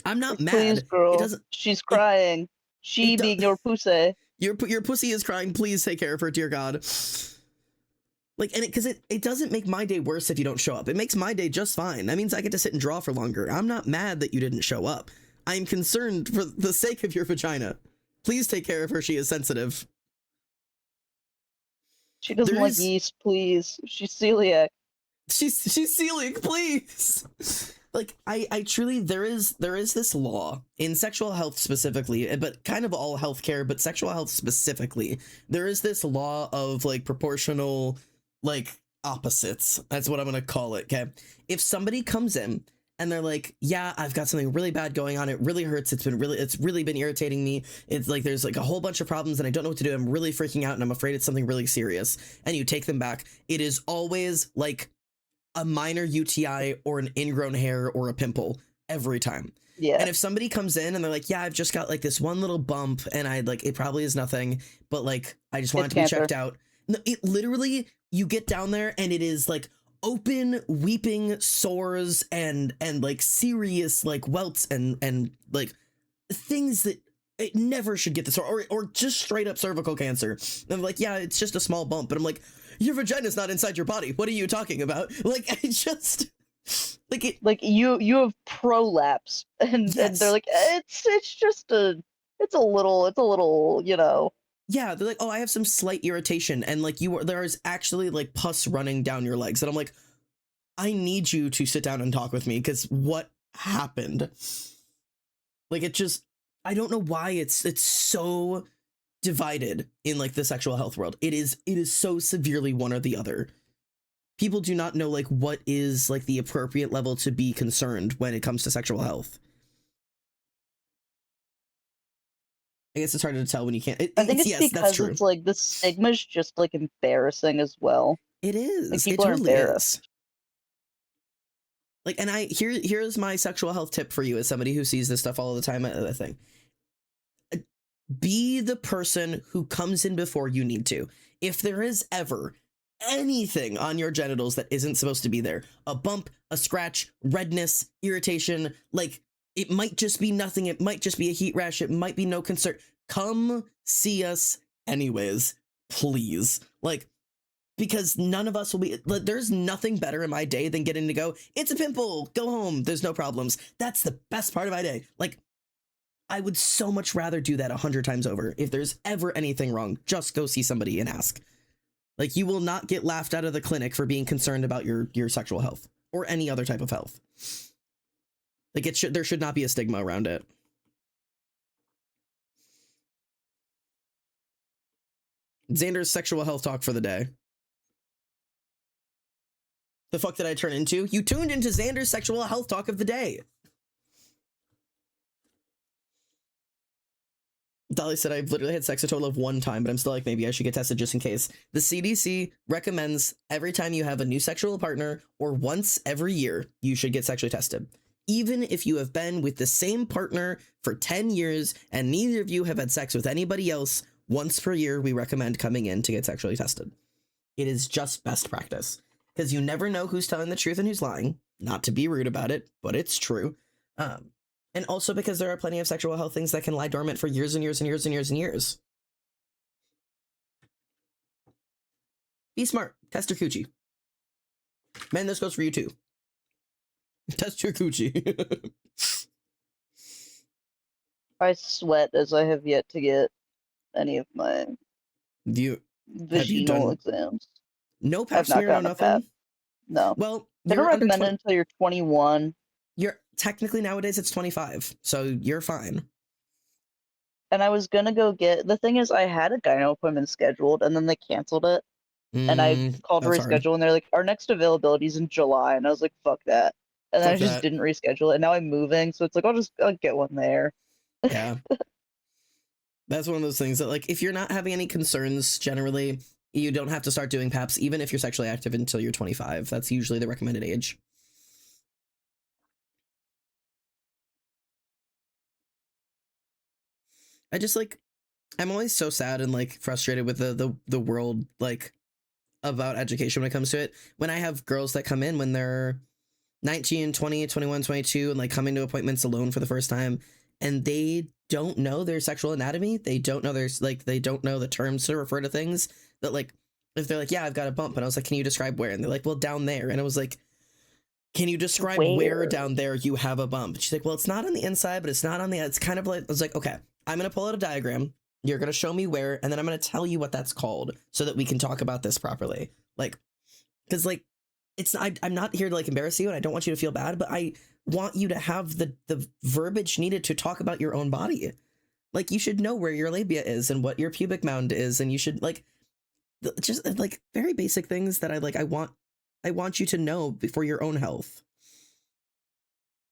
S1: I'm not mad.
S2: Please, girl.
S1: It doesn't.
S2: She's crying. She being your pussy.
S1: Your pussy is crying. Please take care of her, dear God. Like, and because it doesn't make my day worse if you don't show up. It makes my day just fine. That means I get to sit and draw for longer. I'm not mad that you didn't show up. I'm concerned for the sake of your vagina. Please take care of her. She is sensitive.
S2: She doesn't like yeast, please. She's celiac.
S1: She's celiac, please. Like, I truly, there is this law in sexual health specifically, but kind of all healthcare, but sexual health specifically. There is this law of like proportional, like, opposites. That's what I'm gonna call it. Okay, if somebody comes in and they're like, yeah, I've got something really bad going on, it really hurts, it's really been irritating me, it's like there's like a whole bunch of problems and I don't know what to do, I'm really freaking out and I'm afraid it's something really serious, and you take them back, it is always like a minor UTI or an ingrown hair or a pimple every time.
S2: Yeah.
S1: And if somebody comes in and they're like, yeah, I've just got like this one little bump and I like, it probably is nothing, but like, I just want it to be checked out. No, it literally, you get down there and it is like open weeping sores and like serious like welts and like things that it never should get this, or just straight up cervical cancer. And I'm like, yeah, it's just a small bump. But I'm like, your vagina's not inside your body. What are you talking about? Like, I just like it.
S2: Like you have prolapse, and
S1: Yes.
S2: and they're like, it's just it's a little, you know.
S1: Yeah, they're like, oh, I have some slight irritation, and like there is actually like pus running down your legs, and I'm like, I need you to sit down and talk with me because what happened? Like, it just, I don't know why it's so divided in like the sexual health world. It is so severely one or the other. People do not know like what is like the appropriate level to be concerned when it comes to sexual health. I guess it's harder to tell when you can't.
S2: I think it's because it's like the stigma's just like embarrassing as well.
S1: It is.
S2: Like, people are embarrassed.
S1: Like, and here's my sexual health tip for you as somebody who sees this stuff all the time. I think, be the person who comes in before you need to. If there is ever anything on your genitals that isn't supposed to be there, a bump, a scratch, redness, irritation, like, it might just be nothing, it might just be a heat rash, it might be no concern, come see us anyways, please. Like, because none of us will be, like, there's nothing better in my day than getting to go, it's a pimple, go home, there's no problems. That's the best part of my day. Like, I would so much rather do that 100 times over. If there's ever anything wrong, just go see somebody and ask. Like, you will not get laughed out of the clinic for being concerned about your sexual health or any other type of health. Like, there should not be a stigma around it. Xander's sexual health talk for the day. The fuck did I turn into? You tuned into Xander's sexual health talk of the day. Dolly said, I've literally had sex a total of 1 time, but I'm still like, maybe I should get tested just in case. The CDC recommends every time you have a new sexual partner or once every year, you should get sexually tested. Even if you have been with the same partner for 10 years and neither of you have had sex with anybody else, once per year, we recommend coming in to get sexually tested. It is just best practice because you never know who's telling the truth and who's lying. Not to be rude about it, but it's true. And also because there are plenty of sexual health things that can lie dormant for years and years and years and years and years. Be smart. Test your coochie. Man, this goes for you too. Test your coochie.
S2: I sweat as I have yet to get any of my vaginal exams.
S1: No pap smear, no nothing?
S2: No.
S1: Well,
S2: they don't recommend it until you're 21.
S1: You're technically nowadays it's 25, so you're fine.
S2: And I was gonna go get, the thing is, I had a gyno appointment scheduled and then they canceled it. And I called to reschedule and they're like, our next availability is in July. And I was like, fuck that. And then I just didn't reschedule it. And now I'm moving, so it's like, I'll get one there.
S1: Yeah. That's one of those things that, like, if you're not having any concerns generally, you don't have to start doing PAPs, even if you're sexually active until you're 25. That's usually the recommended age. I just, like, I'm always so sad and, like, frustrated with the world, like, about education when it comes to it. When I have girls that come in when they're 19, 20, 21, 22, and, like, coming to appointments alone for the first time, and they don't know their sexual anatomy. They don't know they don't know the terms to refer to things that, like, if they're like, yeah, I've got a bump. And I was like, can you describe where? And they're like, well, down there. And I was like, can you describe where down there you have a bump? She's like, well, it's not on the inside, but it's not on the, it's kind of like, I was like, okay, I'm going to pull out a diagram. You're going to show me where, and then I'm going to tell you what that's called so that we can talk about this properly. Like, because like, I'm not here to like embarrass you, and I don't want you to feel bad, but I want you to have the verbiage needed to talk about your own body. Like, you should know where your labia is and what your pubic mound is, and you should like just like very basic things that I want you to know for your own health.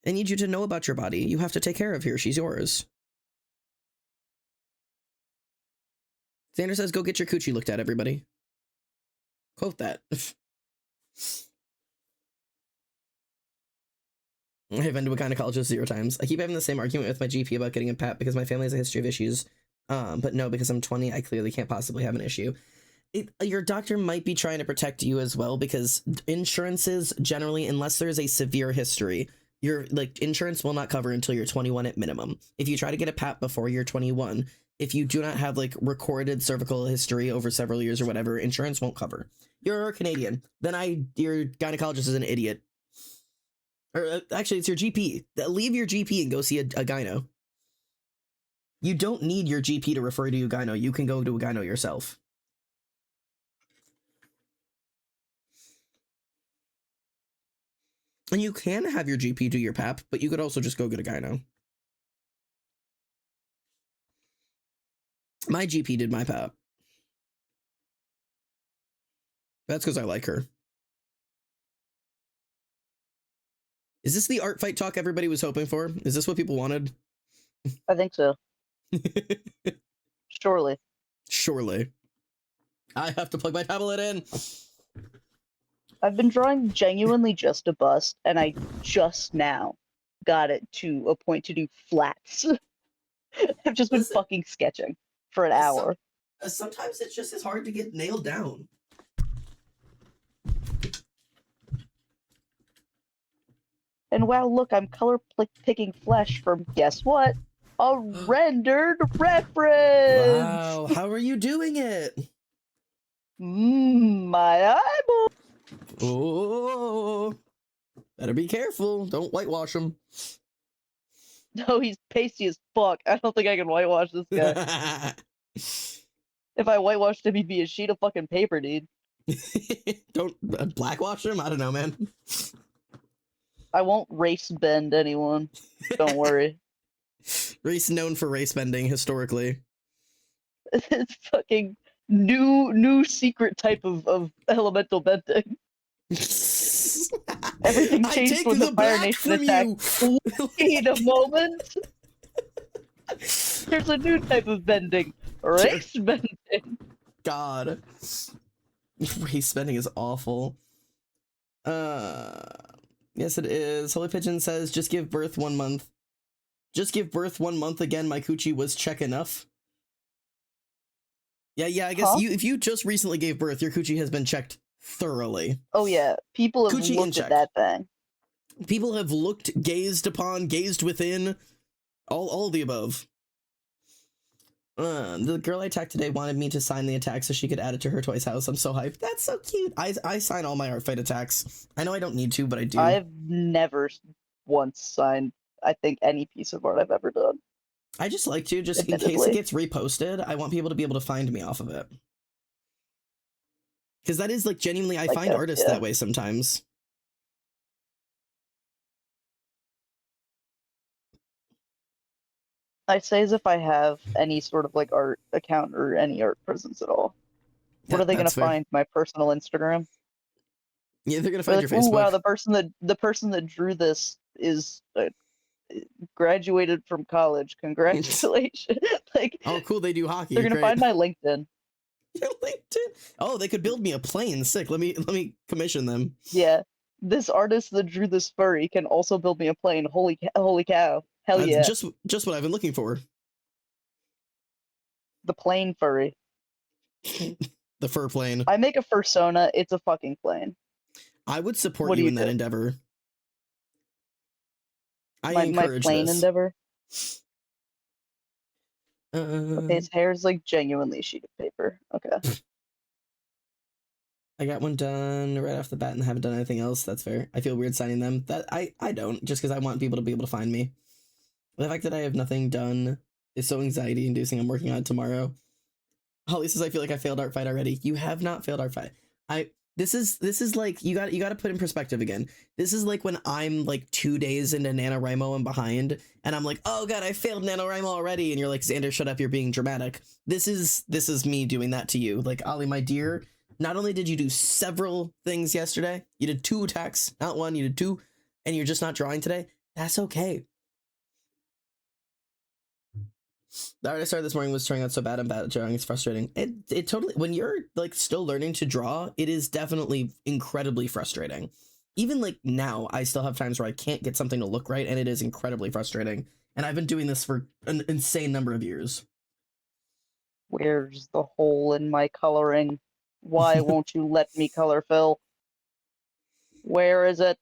S1: I need you to know about your body. You have to take care of her. She's yours. Xander says, go get your coochie looked at, everybody. Quote that. I have been to a gynecologist 0 times. I keep having the same argument with my GP about getting a PAP because my family has a history of issues. But no, because I'm 20, I clearly can't possibly have an issue. Your doctor might be trying to protect you as well, because insurances generally, unless there's a severe history, your like insurance will not cover until you're 21 at minimum. If you try to get a PAP before you're 21, if you do not have like recorded cervical history over several years or whatever, insurance won't cover. You're Canadian, then your gynecologist is an idiot. Or actually, it's your GP. Leave your GP and go see a gyno. You don't need your GP to refer to a gyno. You can go to a gyno yourself. And you can have your GP do your PAP, but you could also just go get a gyno. My GP did my PAP. That's because I like her. Is this the art fight talk everybody was hoping for? Is this what people wanted?
S2: I think so. Surely.
S1: Surely. I have to plug my tablet in.
S2: I've been drawing genuinely just a bust, and I just now got it to a point to do flats. I've just been fucking sketching for an hour.
S1: Sometimes it's just as hard to get nailed down.
S2: And wow, look, I'm color picking flesh from, guess what? A rendered reference!
S1: Wow, how are you doing it?
S2: My eyeball!
S1: Oh, better be careful. Don't whitewash him.
S2: No, he's pasty as fuck. I don't think I can whitewash this guy. If I whitewashed him, he'd be a sheet of fucking paper, dude.
S1: Don't blackwash him? I don't know, man.
S2: I won't race bend anyone. Don't worry.
S1: Race known for race bending historically.
S2: It's fucking new secret type of elemental bending. Everything changed when the Fire Nation attacked. Wait a moment. There's a new type of bending. Race bending.
S1: God. Race bending is awful. Yes, it is. Holy Pigeon says, just give birth 1 month. Just give birth 1 month again. My coochie was check enough. Yeah, I guess if you just recently gave birth, your coochie has been checked thoroughly.
S2: Oh yeah, people have looked at that thing.
S1: People have looked, gazed upon, gazed within, all the above. The girl I attacked today wanted me to sign the attack so she could add it to her toys house. I'm so hyped. That's so cute. I sign all my art fight attacks. I know I don't need to, but I do.
S2: I've never once signed, I think, any piece of art I've ever done.
S1: I just like to, just in case it gets reposted, I want people to be able to find me off of it. Because that is, like, genuinely, I find artists that way sometimes.
S2: I say as if I have any sort of, like, art account or any art presence at all. What are they going to find? My personal Instagram?
S1: Yeah, they're going to find your Facebook.
S2: Oh, wow, the person that drew this is... graduated from college. Congratulations. Like,
S1: oh, cool, they do hockey.
S2: They're gonna find my LinkedIn.
S1: Your LinkedIn? Oh, they could build me a plane. Sick. Let me commission them.
S2: Yeah. This artist that drew this furry can also build me a plane. Holy cow. Hell yeah.
S1: Just what I've been looking for.
S2: The plane furry.
S1: The fur plane.
S2: I make a fursona, it's a fucking plane.
S1: I would support you in that endeavor. I encourage
S2: my plane
S1: this.
S2: endeavor. Okay, his hair is like genuinely a sheet of paper. Okay.
S1: I got one done right off the bat and haven't done anything else. That's fair. I feel weird signing them. That I don't, just because I want people to be able to find me. The fact that I have nothing done is so anxiety inducing. I'm working on it tomorrow. Holly says I feel like I failed art fight already. You have not failed art fight. This is like you got to put in perspective again. This is like when I'm like 2 days into NaNoWriMo and behind, and I'm like, oh god, I failed NaNoWriMo already, and you're like, Xander, shut up, you're being dramatic. This is me doing that to you. Like, Ollie, my dear, not only did you do several things yesterday, you did 2 attacks, not 1, you did 2, and you're just not drawing today. That's okay. The art I started this morning was turning out so bad. I'm bad at drawing. It's frustrating. It totally, when you're like still learning to draw, it is definitely incredibly frustrating. Even like now, I still have times where I can't get something to look right, and it is incredibly frustrating. And I've been doing this for an insane number of years.
S2: Where's the hole in my coloring? Why won't you let me color fill? Where is it?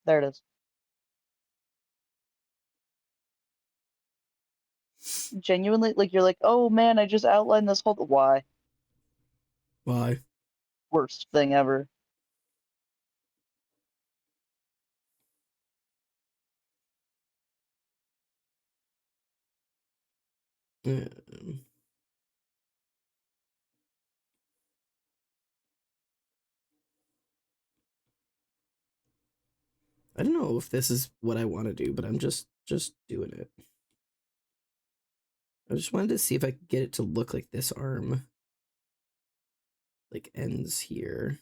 S2: There it is. Genuinely, like you're like, oh man, I just outlined this whole. Why?
S1: Why?
S2: Worst thing ever.
S1: Um, I don't know if this is what I want to do, but I'm just doing it. I just wanted to see if I could get it to look like this arm, like ends here.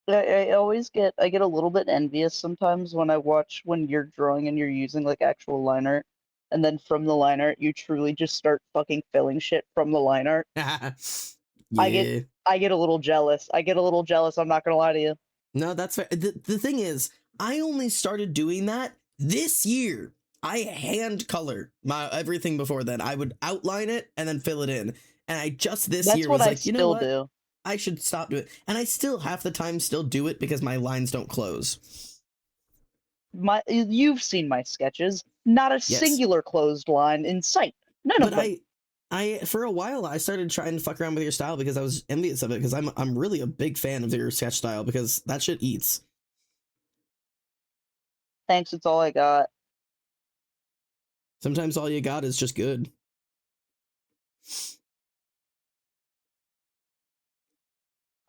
S2: I get a little bit envious sometimes when I watch when you're drawing and you're using like actual line art, and then from the line art you truly just start fucking filling shit from the line art. I get
S1: Yeah.
S2: I get a little jealous. I get a little jealous, I'm not gonna lie to you.
S1: No, that's fair. The thing is, I only started doing that this year. I hand color my everything before then. I would outline it and then fill it in. And I just this
S2: That's
S1: year
S2: what
S1: was
S2: I
S1: like, you know
S2: still
S1: what?
S2: do.
S1: I should stop doing it. And I still half the time still do it because my lines don't close.
S2: You've seen my sketches. Not a
S1: Yes.
S2: singular closed line in sight. None
S1: But
S2: of them.
S1: I for a while I started trying to fuck around with your style because I was envious of it because I'm really a big fan of your sketch style because that shit eats.
S2: Thanks, it's all I got.
S1: Sometimes all you got is just good.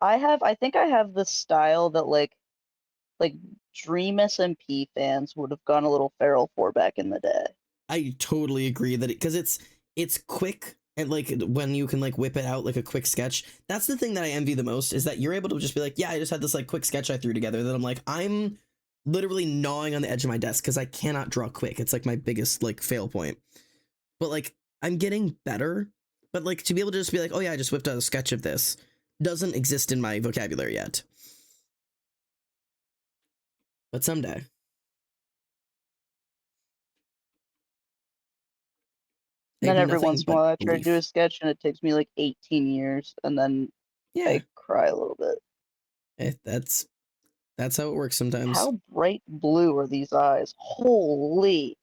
S2: I think I have the style that like Dream SMP fans would have gone a little feral for back in the day.
S1: I totally agree that because it's quick and like when you can like whip it out like a quick sketch. That's the thing that I envy the most is that you're able to just be like, yeah, I just had this like quick sketch I threw together that I'm like, I'm literally gnawing on the edge of my desk because I cannot draw quick. It's like my biggest like fail point. But like I'm getting better. But like to be able to just be like, oh yeah, I just whipped out a sketch of this doesn't exist in my vocabulary yet. But someday. I
S2: Then
S1: do
S2: every
S1: nothing
S2: once in a
S1: but
S2: while I try to do a
S1: belief.
S2: sketch and it takes me like 18 years and then
S1: Yeah,
S2: I cry a little bit.
S1: that's how it works sometimes.
S2: How bright blue are these eyes? Holy.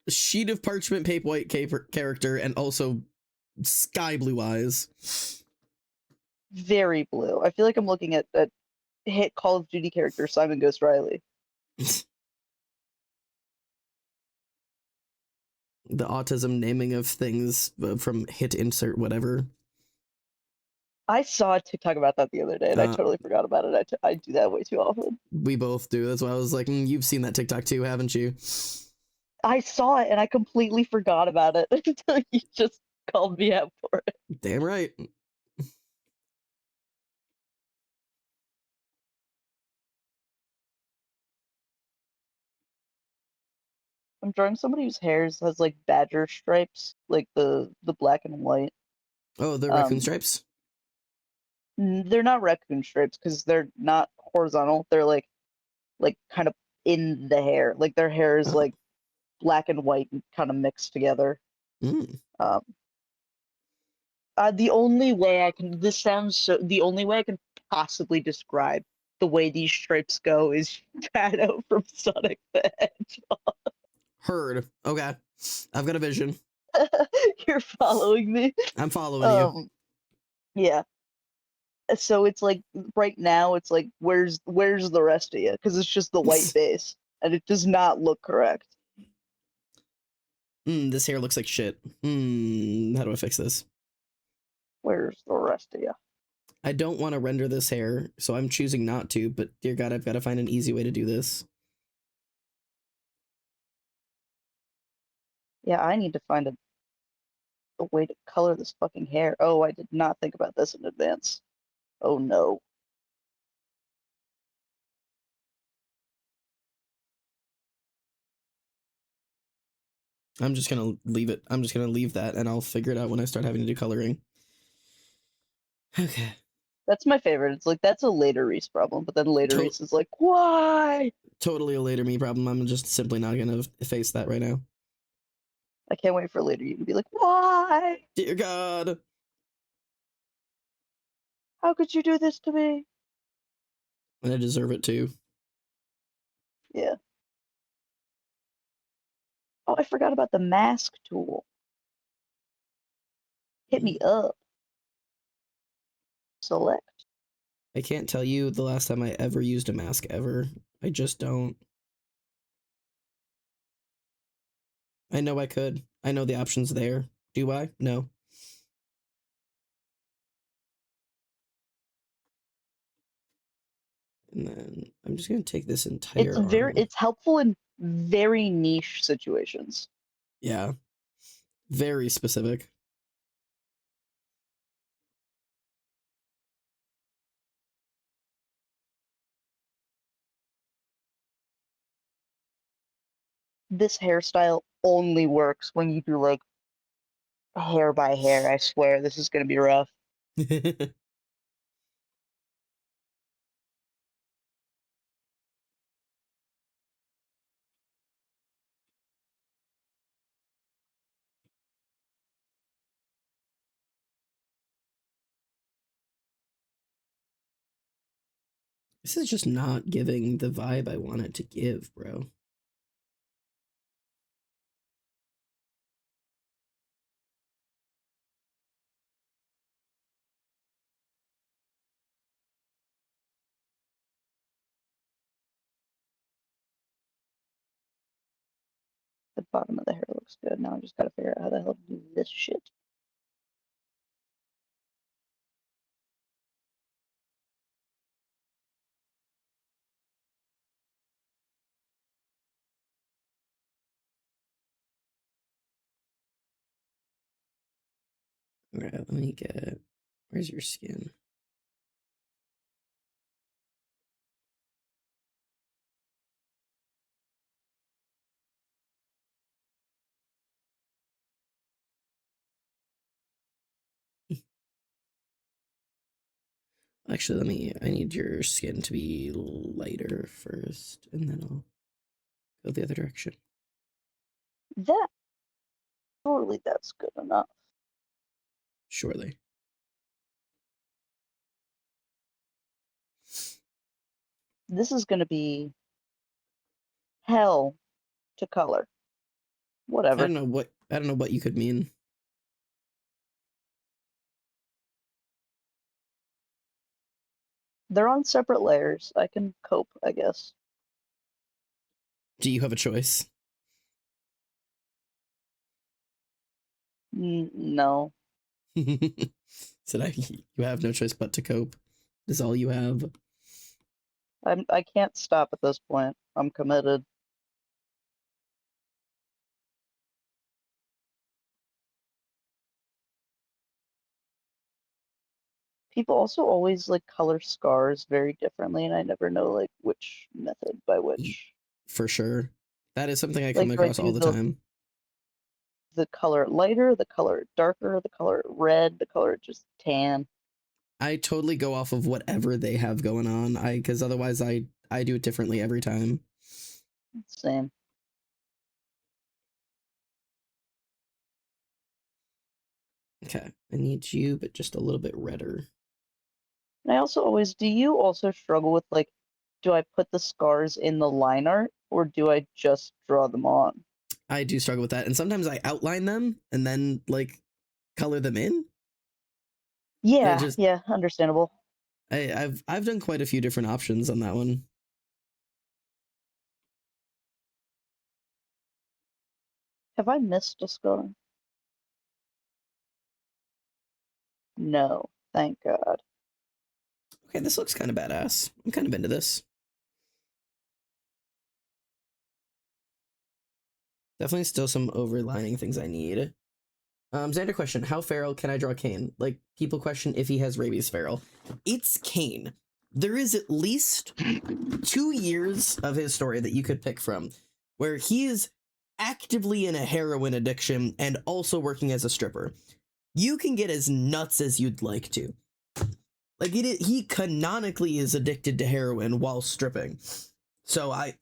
S1: A sheet of parchment paper white character and also sky blue eyes.
S2: Very blue. I feel like I'm looking at a hit Call of Duty character Simon Ghost Riley.
S1: The autism naming of things from hit insert whatever.
S2: I saw a TikTok about that the other day and I
S1: Uh,
S2: totally forgot about it. I do that way too often.
S1: we both do. That's why I was like, you've seen that TikTok too, haven't you?
S2: I saw it and I completely forgot about it until you just called me out for it.
S1: Damn right.
S2: I'm drawing somebody whose hair has like badger stripes, like the black and white.
S1: Oh, the raccoon
S2: Um,
S1: stripes.
S2: they're not raccoon stripes because they're not horizontal. They're like kind of in the hair. Like their hair is
S1: Oh,
S2: like black and white and kind of mixed together.
S1: mm.
S2: Um, The only way I can, this sounds so, the only way I can possibly describe the way these stripes go is Shadow from Sonic the Hedgehog.
S1: Heard. Okay. I've got a vision.
S2: You're following me?
S1: I'm following you.
S2: Yeah. So it's like right now it's like where's the rest of you? Because it's just the white base and it does not look correct.
S1: This hair looks like shit. How do I fix this?
S2: Where's the rest of you?
S1: I don't want to render this hair, so I'm choosing not to, but dear God, I've got to find an easy way to do this.
S2: Yeah, I need to find a way to color this fucking hair. Oh, I did not think about this in advance. Oh no.
S1: I'm just gonna leave it. I'm just gonna leave that, and I'll figure it out when I start having to do coloring. Okay.
S2: That's my favorite. It's like that's a later Reese problem, but then later
S1: To
S2: Reese is like, why?
S1: totally a later me problem. I'm just simply not gonna face that right now.
S2: I can't wait for later you to be like, why?
S1: Dear God.
S2: How could you do this to me?
S1: And I deserve it too.
S2: Yeah. Oh, I forgot about the mask tool. Hit me up. Select.
S1: I can't tell you the last time I ever used a mask ever. I just don't. I know I could. I know the option's there. Do I? No. And then I'm just gonna take this entire arm.
S2: It's helpful in very niche situations.
S1: Yeah. Very specific.
S2: This hairstyle only works when you do like hair by hair. I swear this is gonna be rough.
S1: This is just not giving the vibe I want it to give, bro.
S2: The bottom of the hair looks good. Now I just gotta figure out how the hell to do this shit.
S1: All right, let me get. Where's your skin? Actually, I need your skin to be lighter first, and then I'll go the other direction.
S2: That surely that's good enough.
S1: Surely.
S2: This is gonna be hell to color. Whatever.
S1: I don't know what you could mean.
S2: They're on separate layers. I can cope, I guess.
S1: Do you have a choice?
S2: No.
S1: Said you have no choice but to cope. This is all you have.
S2: I can't stop at this point. I'm committed. People also always like color scars very differently, and I never know like which method by which.
S1: For sure. That is something I come
S2: Like, do I
S1: across all
S2: do
S1: the time.
S2: the color lighter, the color darker, the color red, the color just tan?
S1: I totally go off of whatever they have going on. Because otherwise I do it differently every time.
S2: Same.
S1: Okay, I need you, but just a little bit redder.
S2: And I also always, do you also struggle with like, do I put the scars in the line art or do I just draw them on?
S1: I do struggle with that, and sometimes I outline them and then like color them in. And it
S2: Yeah,
S1: just
S2: yeah, understandable.
S1: I've done quite a few different options on that one.
S2: Have I missed a scar? No, thank God.
S1: Okay, this looks kind of badass. I'm kind of into this. Definitely still some overlining things I need. Xander question, how feral can I draw Kane? Like, people question if he has rabies feral. It's Kane. There is at least 2 years of his story that you could pick from where he is actively in a heroin addiction and also working as a stripper. You can get as nuts as you'd like to. Like, he canonically is addicted to heroin while stripping. So I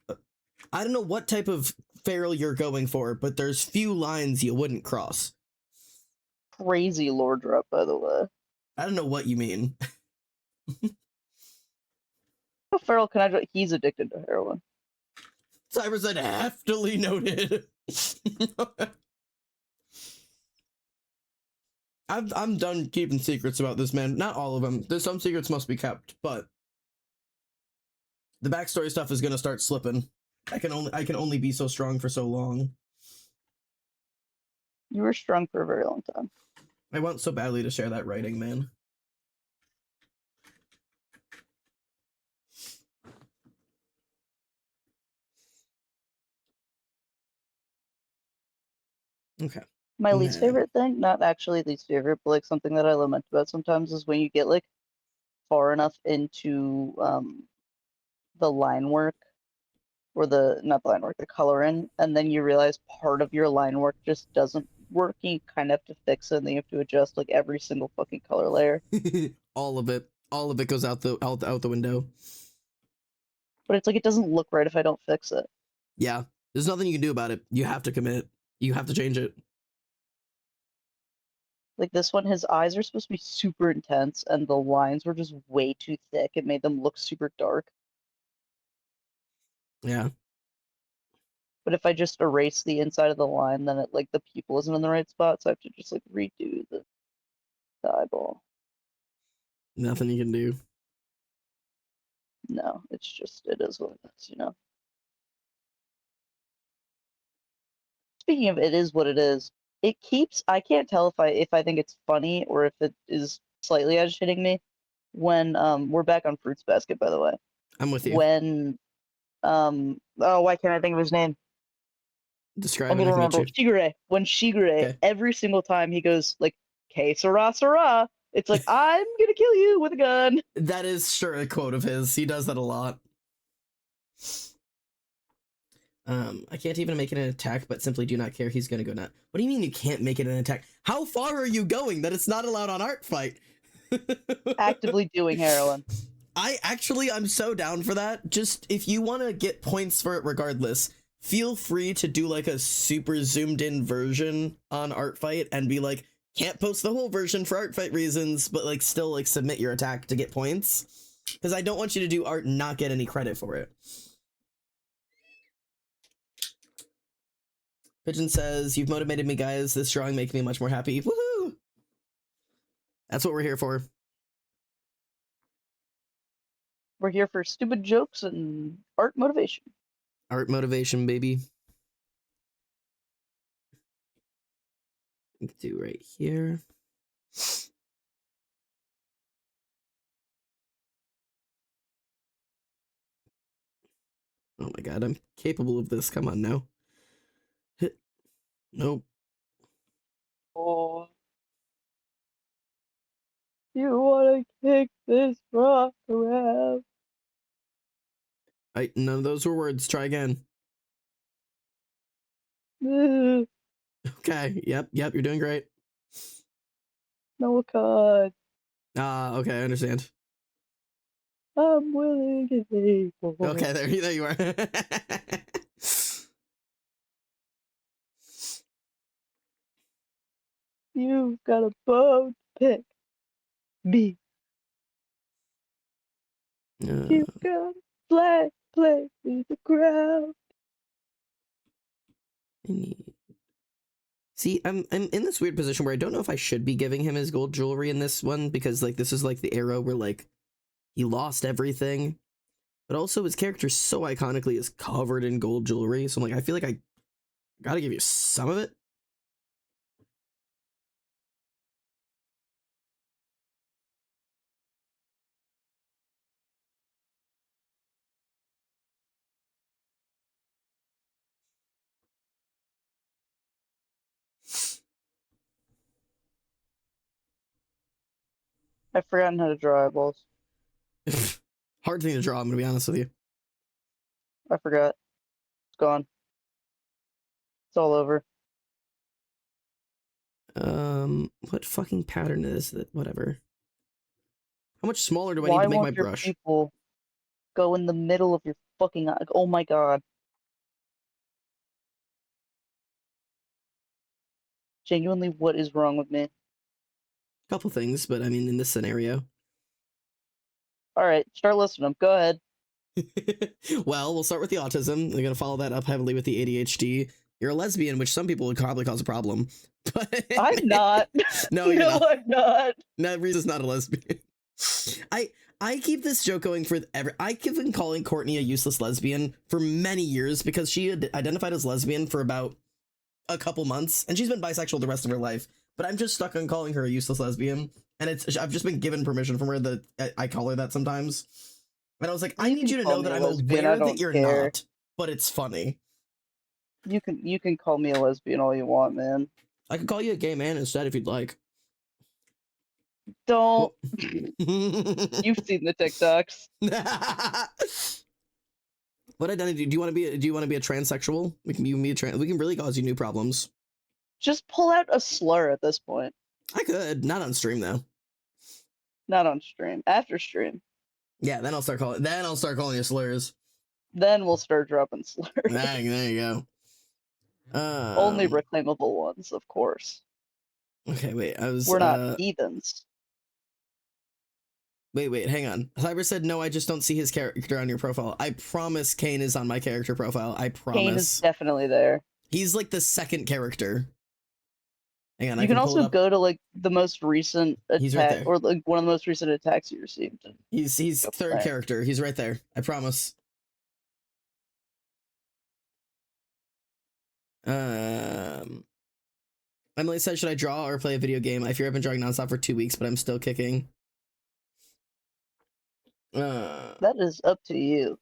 S1: don't know what type of feral you're going for, but there's few lines you wouldn't cross.
S2: Crazy lore drop, by the way.
S1: I don't know what you mean.
S2: How feral can I draw? He's addicted to heroin.
S1: Cyber said heftily noted. I'm done keeping secrets about this man. Not all of them. There's some secrets must be kept, but the backstory stuff is gonna start slipping. I can only be so strong for so long.
S2: You were strong for a very long time.
S1: I want so badly to share that writing, man. Okay.
S2: My
S1: And
S2: least
S1: then
S2: favorite thing, not actually least favorite, but like something that I lament about sometimes is when you get like far enough into the line work or the not the line work, the coloring, and then you realize part of your line work just doesn't work. And you kind of have to fix it, and then you have to adjust like every single fucking color layer.
S1: all of it goes out the window.
S2: But it's like it doesn't look right if I don't fix it.
S1: Yeah, there's nothing you can do about it. You have to commit. You have to change it.
S2: Like this one, his eyes are supposed to be super intense, and the lines were just way too thick. It made them look super dark.
S1: Yeah.
S2: But if I just erase the inside of the line, then it like the pupil isn't in the right spot, so I have to just like redo the eyeball.
S1: Nothing you can do.
S2: No, it's just it is what it is, you know. Speaking of it is what it is, it keeps I can't tell if I think it's funny or if it is slightly agitating me when we're back on Fruits Basket, by the way.
S1: I'm with you.
S2: When oh, why can't I think of his name?
S1: Describe
S2: I'm
S1: and I
S2: gonna
S1: can get
S2: remember
S1: you.
S2: Shigure. When Shigure,
S1: Okay.
S2: every single time he goes like "K Sara Sara," it's like I'm gonna kill you with a gun.
S1: That is sure a quote of his. He does that a lot. I can't even make it an attack, but simply do not care. He's gonna go nut. What do you mean you can't make it an attack? How far are you going that it's not allowed on Art Fight?
S2: Actively doing heroin.
S1: I'm so down for that. Just if you want to get points for it regardless, feel free to do like a super zoomed in version on Art Fight and be like, can't post the whole version for Art Fight reasons, but like still like submit your attack to get points. Because I don't want you to do art and not get any credit for it. Pigeon says, you've motivated me, guys. This drawing makes me much more happy. Woohoo! That's what we're here for.
S2: We're here for stupid jokes and art motivation.
S1: Art motivation, baby. We can do right here. Oh my god, I'm capable of this. Come on now. Nope.
S2: Oh, you wanna kick this rock around?
S1: None of those were words. Try again.
S2: No,
S1: Okay. Yep. You're doing great.
S2: God.
S1: Okay. I understand.
S2: I'm willing to take more.
S1: Okay. There you are.
S2: You've got a bone to pick me. You got play with the crowd.
S1: See, I'm in this weird position where I don't know if I should be giving him his gold jewelry in this one, because like this is like the era where like he lost everything, but also his character so iconically is covered in gold jewelry. So I'm like, I feel like I gotta give you some of it.
S2: I've forgotten how to draw eyeballs.
S1: Hard thing to draw, I'm gonna be honest with you.
S2: I forgot. It's gone. It's all over.
S1: What fucking pattern is that? Whatever. How much smaller do I need
S2: Why
S1: to make my
S2: won't your
S1: brush?
S2: people go in the middle of your fucking eye? Oh my god. Genuinely, what is wrong with me?
S1: Couple things, but I mean, in this scenario.
S2: Alright, start listening. Go ahead.
S1: Well, we'll start with the autism. We're gonna follow that up heavily with the ADHD. You're a lesbian, which some people would probably cause a problem. But
S2: I'm not.
S1: No, you're
S2: no,
S1: not.
S2: I'm not.
S1: No, Reeza's not a lesbian. I keep this joke going for ever. I keep been calling Courtney a useless lesbian for many years because she had identified as lesbian for about a couple months, and she's been bisexual the rest of her life. But I'm just stuck on calling her a useless lesbian, and I've just been given permission from her that I call her that sometimes. And I was like, I need you to know that I'm aware that you're not, but it's funny.
S2: You can call me a lesbian all you want, man.
S1: I could call you a gay man instead if you'd like.
S2: Don't. You've seen the TikToks.
S1: What identity do you want to be? Do you want to be a transsexual? We can be a trans. We can really cause you new problems.
S2: Just pull out a slur at this point.
S1: I could, not on stream though.
S2: Not on stream. After stream.
S1: Yeah, then I'll start calling. Then I'll start calling you slurs.
S2: Then we'll start dropping slurs.
S1: There you go.
S2: Only reclaimable ones, of course.
S1: Okay, wait.
S2: We're not heathens.
S1: Wait, hang on. Cyber said, no, I just don't see his character on your profile. I promise Kane is on my character profile. I promise.
S2: Kane is definitely there.
S1: He's like the second character. Hang on,
S2: you can also go to like the most recent attack, or like one of the most recent attacks you received.
S1: He's third character. He's right there. I promise. Emily said, should I draw or play a video game? I fear I've been drawing nonstop for 2 weeks, but I'm still kicking.
S2: That is up to you.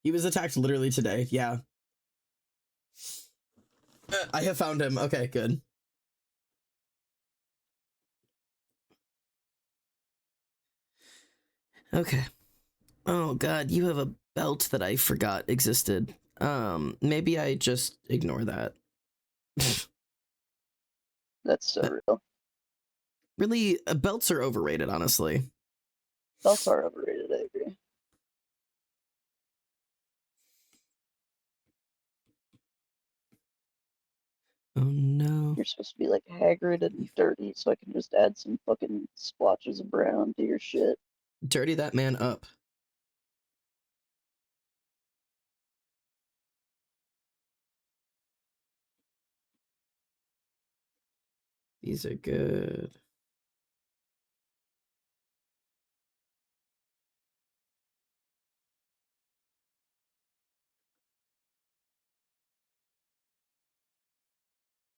S1: He was attacked literally today. Yeah. I have found him. Okay, good. Okay. Oh god, you have a belt that I forgot existed. Maybe I just ignore that.
S2: That's so real.
S1: Really, belts are overrated, honestly.
S2: Belts are overrated, I agree.
S1: Oh no.
S2: You're supposed to be like haggard and dirty, so I can just add some fucking splotches of brown to your shit.
S1: Dirty that man up. These are good.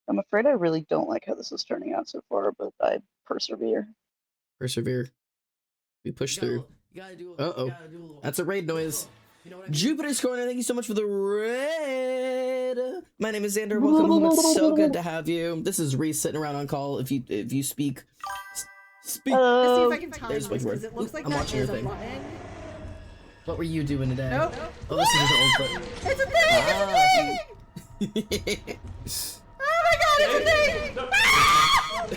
S2: I'm afraid I really don't like how this is turning out so far, but I persevere.
S1: Persevere. We push through. Uh-oh. That's a raid noise. Jupiter's Corner, thank you so much for the raid. My name is Xander. Welcome home. It's so good to have you. This is Reese sitting around on call. If you speak. Speak.
S3: Let's see if I can time
S1: There's
S3: this,
S1: word.
S3: because it looks like
S1: I'm
S3: that
S1: watching
S3: is
S1: your
S3: a
S1: thing.
S3: button.
S1: What were you doing today?
S3: Nope.
S1: Oh, this is an old clip.
S3: It's a thing! It's a thing! Oh my god, it's a thing! Ah! How do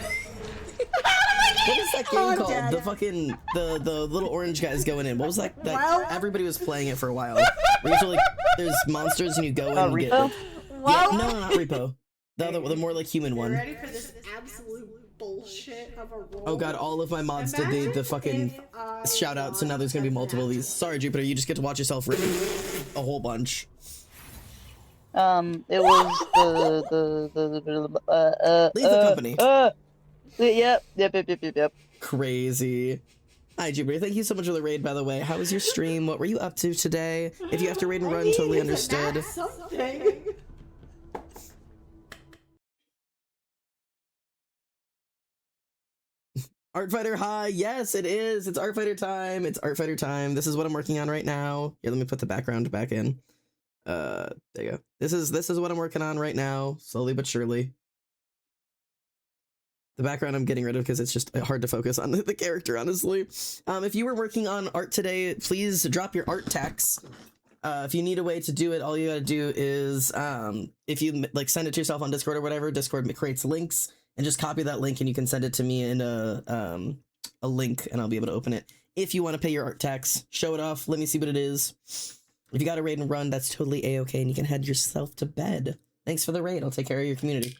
S3: I
S1: What is that game
S3: Oh, I'm
S1: called?
S3: dead.
S1: The fucking the little orange guys going in. What was that?
S3: Well-
S1: Everybody was playing it for a while. Where you feel like there's monsters and you go in and get
S2: Repo?
S1: like, yeah, no, not Repo. The more like human
S3: You
S1: one.
S3: ready for this absolute bullshit of a roll?
S1: Oh god, all of my mods did the fucking shout out, so now there's gonna be multiple of these. Sorry, Jupiter, you just get to watch yourself rip a whole bunch.
S2: It was
S1: Leave the company.
S2: Yep.
S1: Crazy. Hi, Jupiter. Thank you so much for the raid, by the way. How was your stream? What were you up to today? If you have to raid and run, totally understood.
S3: Something.
S1: Artfighter, hi. Yes, it is. It's Artfighter time. It's Artfighter time. This is what I'm working on right now. Here, let me put the background back in. There you go. This is what I'm working on right now, slowly but surely. The background I'm getting rid of because it's just hard to focus on the character, honestly. If you were working on art today, please drop your art text. If you need a way to do it, all you gotta do is, if you like send it to yourself on Discord or whatever, Discord creates links, and just copy that link and you can send it to me in a link and I'll be able to open it. If you want to pay your art tax, show it off, let me see what it is. If you got a raid and run, that's totally a-okay and you can head yourself to bed. Thanks for the raid, I'll take care of your community.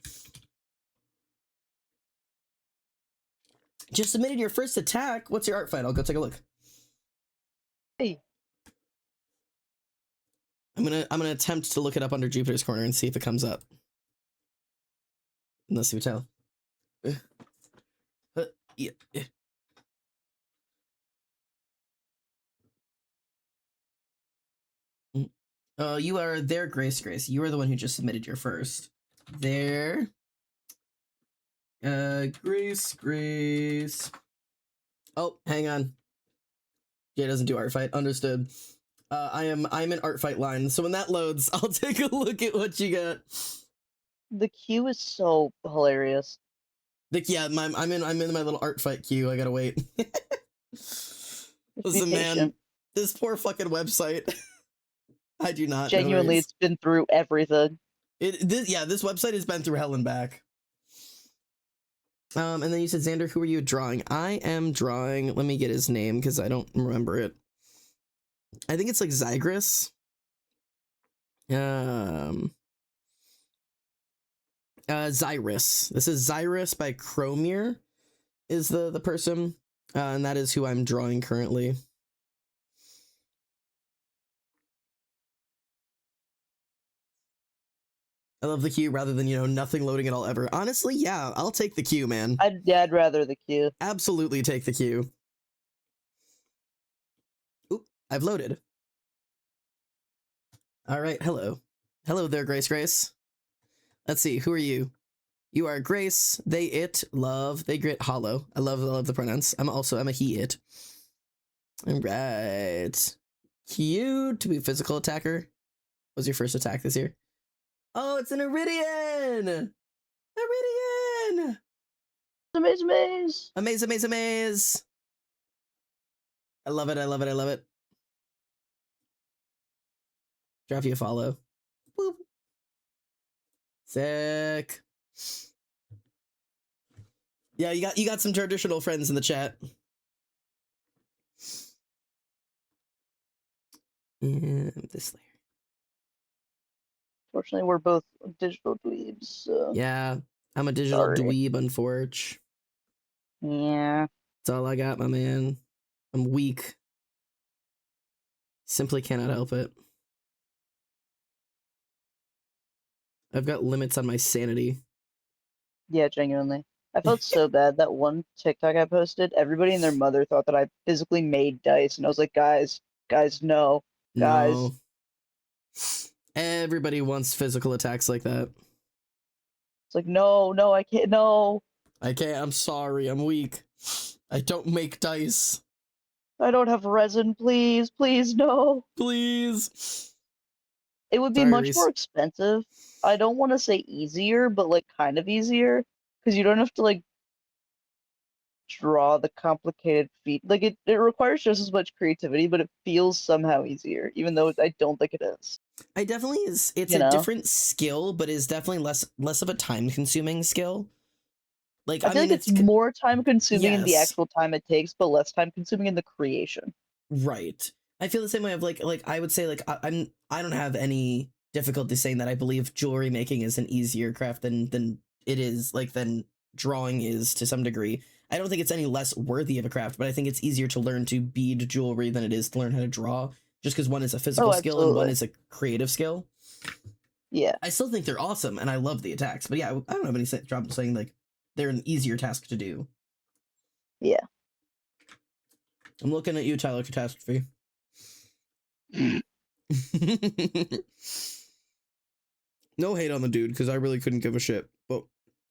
S1: Just submitted your first attack. What's your art fight? I'll go take a look.
S2: Hey.
S1: I'm gonna attempt to look it up under Jupiter's corner and see if it comes up. Unless you tell. Yeah. You are there, Grace. You are the one who just submitted your first. There. Grace. Oh, hang on. Jay doesn't do art fight. Understood. I'm in art fight line. So when that loads, I'll take a look at what you got.
S2: The queue is so hilarious.
S1: Yeah, I'm in my little art fight queue. I gotta wait. Listen, man, this poor fucking website. I do not.
S2: Genuinely, it's been through everything.
S1: This website has been through hell and back. And then you said, Xander, who are you drawing? I am drawing. Let me get his name because I don't remember it. I think it's like Zygris. Zyrus. This is Zyrus by Chromere is the person, and that is who I'm drawing currently. I love the queue rather than, nothing loading at all ever. Honestly, yeah, I'll take the queue, man.
S2: I'd rather the queue.
S1: Absolutely take the queue. Oop, I've loaded. All right, hello. Hello there, Grace. Let's see, who are you? You are Grace, they, it, love, they, grit, hollow. I love the pronouns. I'm a he, it. All right. Cute to be physical attacker. What was your first attack this year? Oh, it's an Iridian! Iridian!
S2: Amaze!
S1: Amaze! I love it. Drop you a follow. Boop. Sick. Yeah, you got some traditional friends in the chat. And this layer.
S2: Fortunately, we're both digital dweebs, so...
S1: Yeah, I'm a digital dweeb, unfortunately.
S2: Yeah.
S1: That's all I got, my man. I'm weak. Simply cannot help it. I've got limits on my sanity.
S2: Yeah, genuinely. I felt so bad. That one TikTok I posted, everybody and their mother thought that I physically made dice, and I was like, guys, no. Guys.
S1: No. Everybody wants physical attacks like that.
S2: It's like, no, I can't, no.
S1: I can't, I'm sorry, I'm weak. I don't make dice.
S2: I don't have resin, please, no.
S1: Please.
S2: It would be much more expensive. I don't want to say easier, but like kind of easier, because you don't have to like draw the complicated feat. Like it requires just as much creativity, but it feels somehow easier, even though I don't think it is.
S1: I definitely is. It's a different skill, but is definitely less of a time-consuming skill. Like,
S2: I
S1: I
S2: feel like
S1: mean,
S2: it's more time consuming in the
S1: yes,
S2: actual time it takes, but less time consuming in the creation.
S1: right. I feel the same way of like I would say like I don't have any difficulty saying that I believe jewelry making is an easier craft than it is like than drawing is to some degree. I don't think it's any less worthy of a craft, but I think it's easier to learn to bead jewelry than it is to learn how to draw, just because one is a physical
S2: Oh,
S1: skill and one
S2: absolutely.
S1: is a creative skill.
S2: Yeah.
S1: I still think they're awesome and I love the attacks, but yeah, I don't have any trouble saying like they're an easier task to do.
S2: Yeah.
S1: I'm looking at you, Tyler Catastrophe. No hate on the dude, because I really couldn't give a shit. But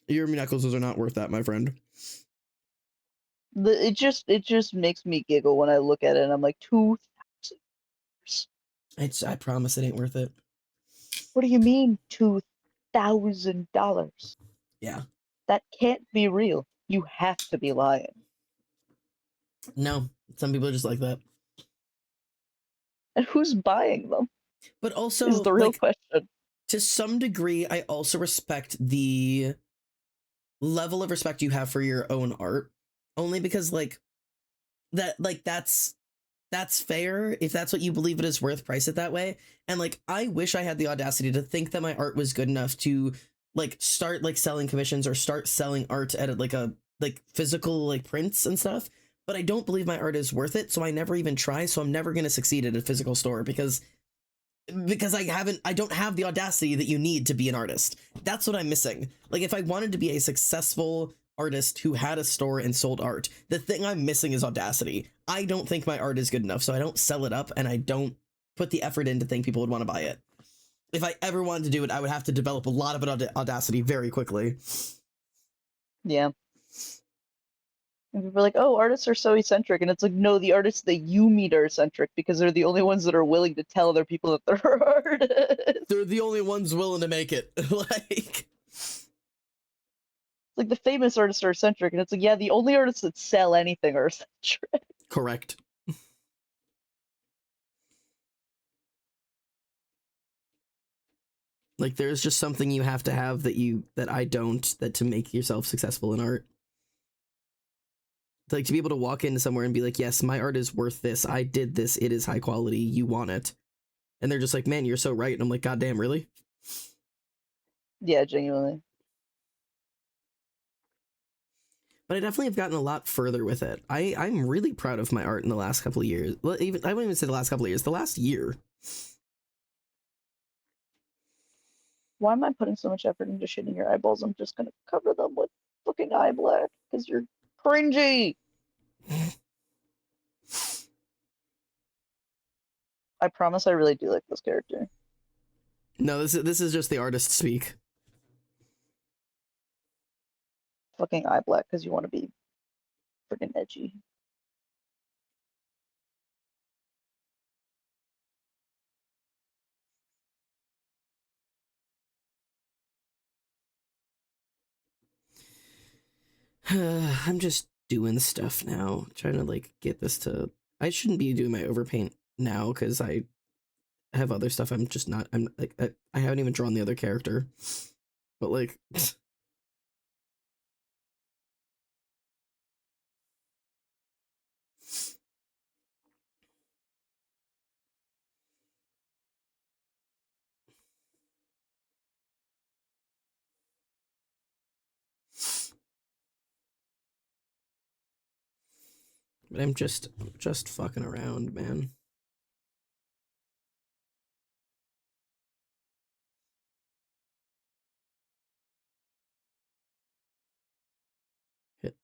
S1: your necklaces are not worth that, my friend.
S2: It just makes me giggle when I look at it, and I'm like, $2,000.
S1: I promise it ain't worth it.
S2: What do you mean $2,000?
S1: Yeah.
S2: That can't be real. You have to be lying.
S1: No, some people are just like that.
S2: And who's buying them?
S1: But also,
S2: Is the real
S1: like,
S2: question.
S1: to some degree, I also respect the level of respect you have for your own art, only because that's fair if that's what you believe it is worth. Price it that way. And like, I wish I had the audacity to think that my art was good enough to like start like selling commissions or start selling art at like a like physical like prints and stuff, but I don't believe my art is worth it, so I never even try. So I'm never going to succeed at a physical store because I don't have the audacity that you need to be an artist. That's what I'm missing. Like, if I wanted to be a successful artist who had a store and sold art, the thing I'm missing is audacity. I don't think my art is good enough, so I don't sell it up and I don't put the effort in to think people would want to buy it. If I ever wanted to do it, I would have to develop a lot of audacity very quickly.
S2: Yeah. And people are like, oh, artists are so eccentric. And it's like, no, the artists that you meet are eccentric because they're the only ones that are willing to tell other people that they're artists.
S1: They're the only ones willing to make it. Like,
S2: It's like the famous artists are eccentric. And it's like, yeah, the only artists that sell anything are eccentric.
S1: correct. Like, there's just something you have to have that I don't, that to make yourself successful in art. Like, to be able to walk into somewhere and be like, yes, my art is worth this. I did this. It is high quality. You want it. And they're just like, man, you're so right. And I'm like, God damn, really?
S2: Yeah, genuinely.
S1: But I definitely have gotten a lot further with it. I'm really proud of my art in the last couple of years. Well, even I wouldn't even say the last couple of years. The last year.
S2: Why am I putting so much effort into shading your eyeballs? I'm just gonna cover them with fucking eye black because you're cringy. I promise I really do like this character.
S1: No, this is just the artist speak.
S2: Fucking eye black because you want to be freaking edgy.
S1: I'm just doing stuff now, trying to like get this to. I shouldn't be doing my overpaint now because I have other stuff. I'm just not. I'm like I haven't even drawn the other character, but like. But I'm just fucking around, man. Hit.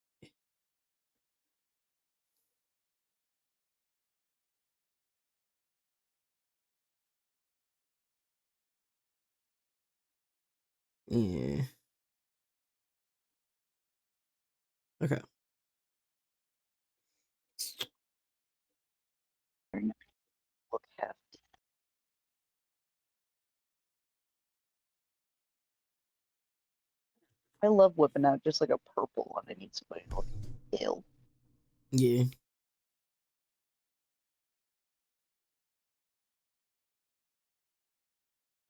S1: Yeah. Okay.
S2: Look half. I love whipping out just like a purple when I need somebody to look ill.
S1: Yeah.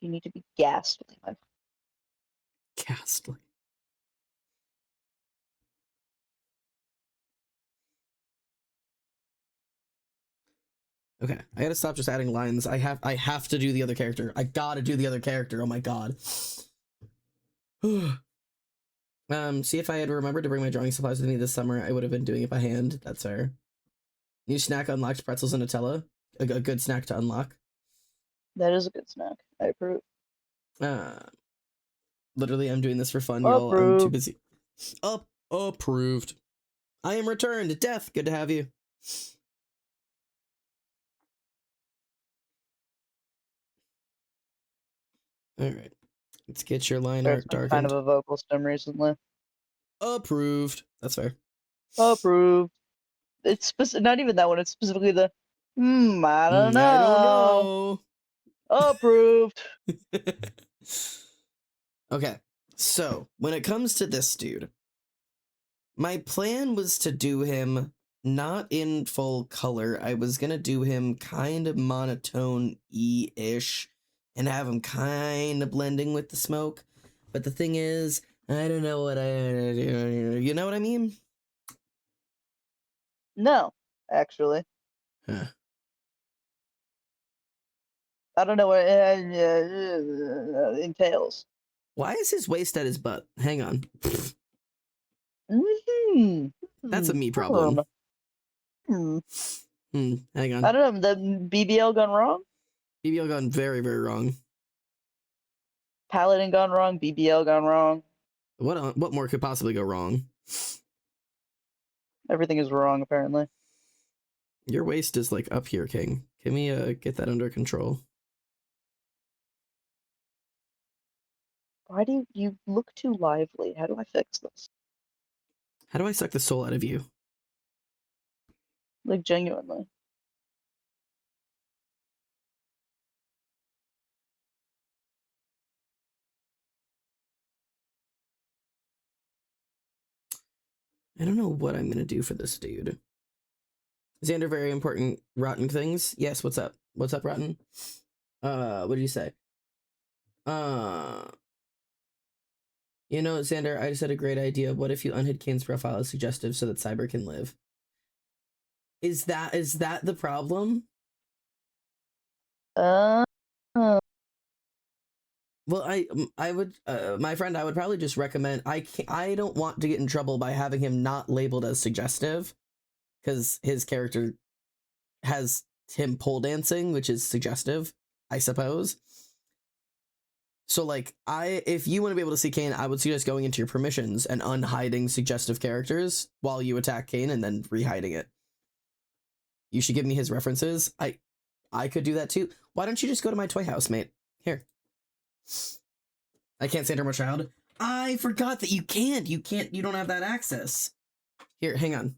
S2: You need to be ghastly, my
S1: Ghastly. Okay, I gotta stop just adding lines. I have to do the other character. I gotta do the other character. Oh my god. See if I had remembered to bring my drawing supplies with me this summer, I would have been doing it by hand. That's fair. New snack unlocked: pretzels and Nutella. A good snack to unlock.
S2: That is a good snack. I approve.
S1: Literally, I'm doing this for fun, y'all. I'm too
S2: Approved.
S1: busy. Approved. I am returned. Death, good to have you. All right, let's get your line
S2: There's
S1: art
S2: been
S1: darkened.
S2: kind of a vocal stem recently.
S1: Approved. That's fair.
S2: Approved. It's not even that one. It's specifically the I don't know.
S1: I don't know.
S2: Approved.
S1: Okay, so when it comes to this dude, my plan was to do him not in full color. I was gonna do him kind of monotone-y-ish and have him kind of blending with the smoke. But the thing is, I don't know what I do. You know what I mean?
S2: No, actually.
S1: Huh.
S2: I don't know what it entails.
S1: Why is his waist at his butt? Hang on. That's a me problem.
S2: Hang
S1: Hang on.
S2: I don't know. The BBL gone wrong?
S1: BBL gone very, very wrong.
S2: Paladin gone wrong? BBL gone wrong?
S1: What more could possibly go wrong?
S2: Everything is wrong, apparently.
S1: Your waist is like up here, King. Can we get that under control?
S2: Why do you look too lively? How do I fix this?
S1: How do I suck the soul out of you?
S2: Like, genuinely.
S1: I don't know what I'm gonna do for this dude. Xander, very important rotten things. Yes, what's up? What's up, rotten? What did you say? You know, Xander, I just had a great idea. What if you unhid Kane's profile as suggestive so that Cyber can live? Is that the problem?
S2: Uh,
S1: Well, I would, my friend, I would probably just recommend. I don't want to get in trouble by having him not labeled as suggestive, because his character has him pole dancing, which is suggestive, I suppose. So, like, if you want to be able to see Kane, I would suggest going into your permissions and unhiding suggestive characters while you attack Kane, and then rehiding it. You should give me his references. I could do that too. Why don't you just go to my toy house, mate? Here. I can't say more child. I forgot that you can't. You don't have that access. Here, hang on.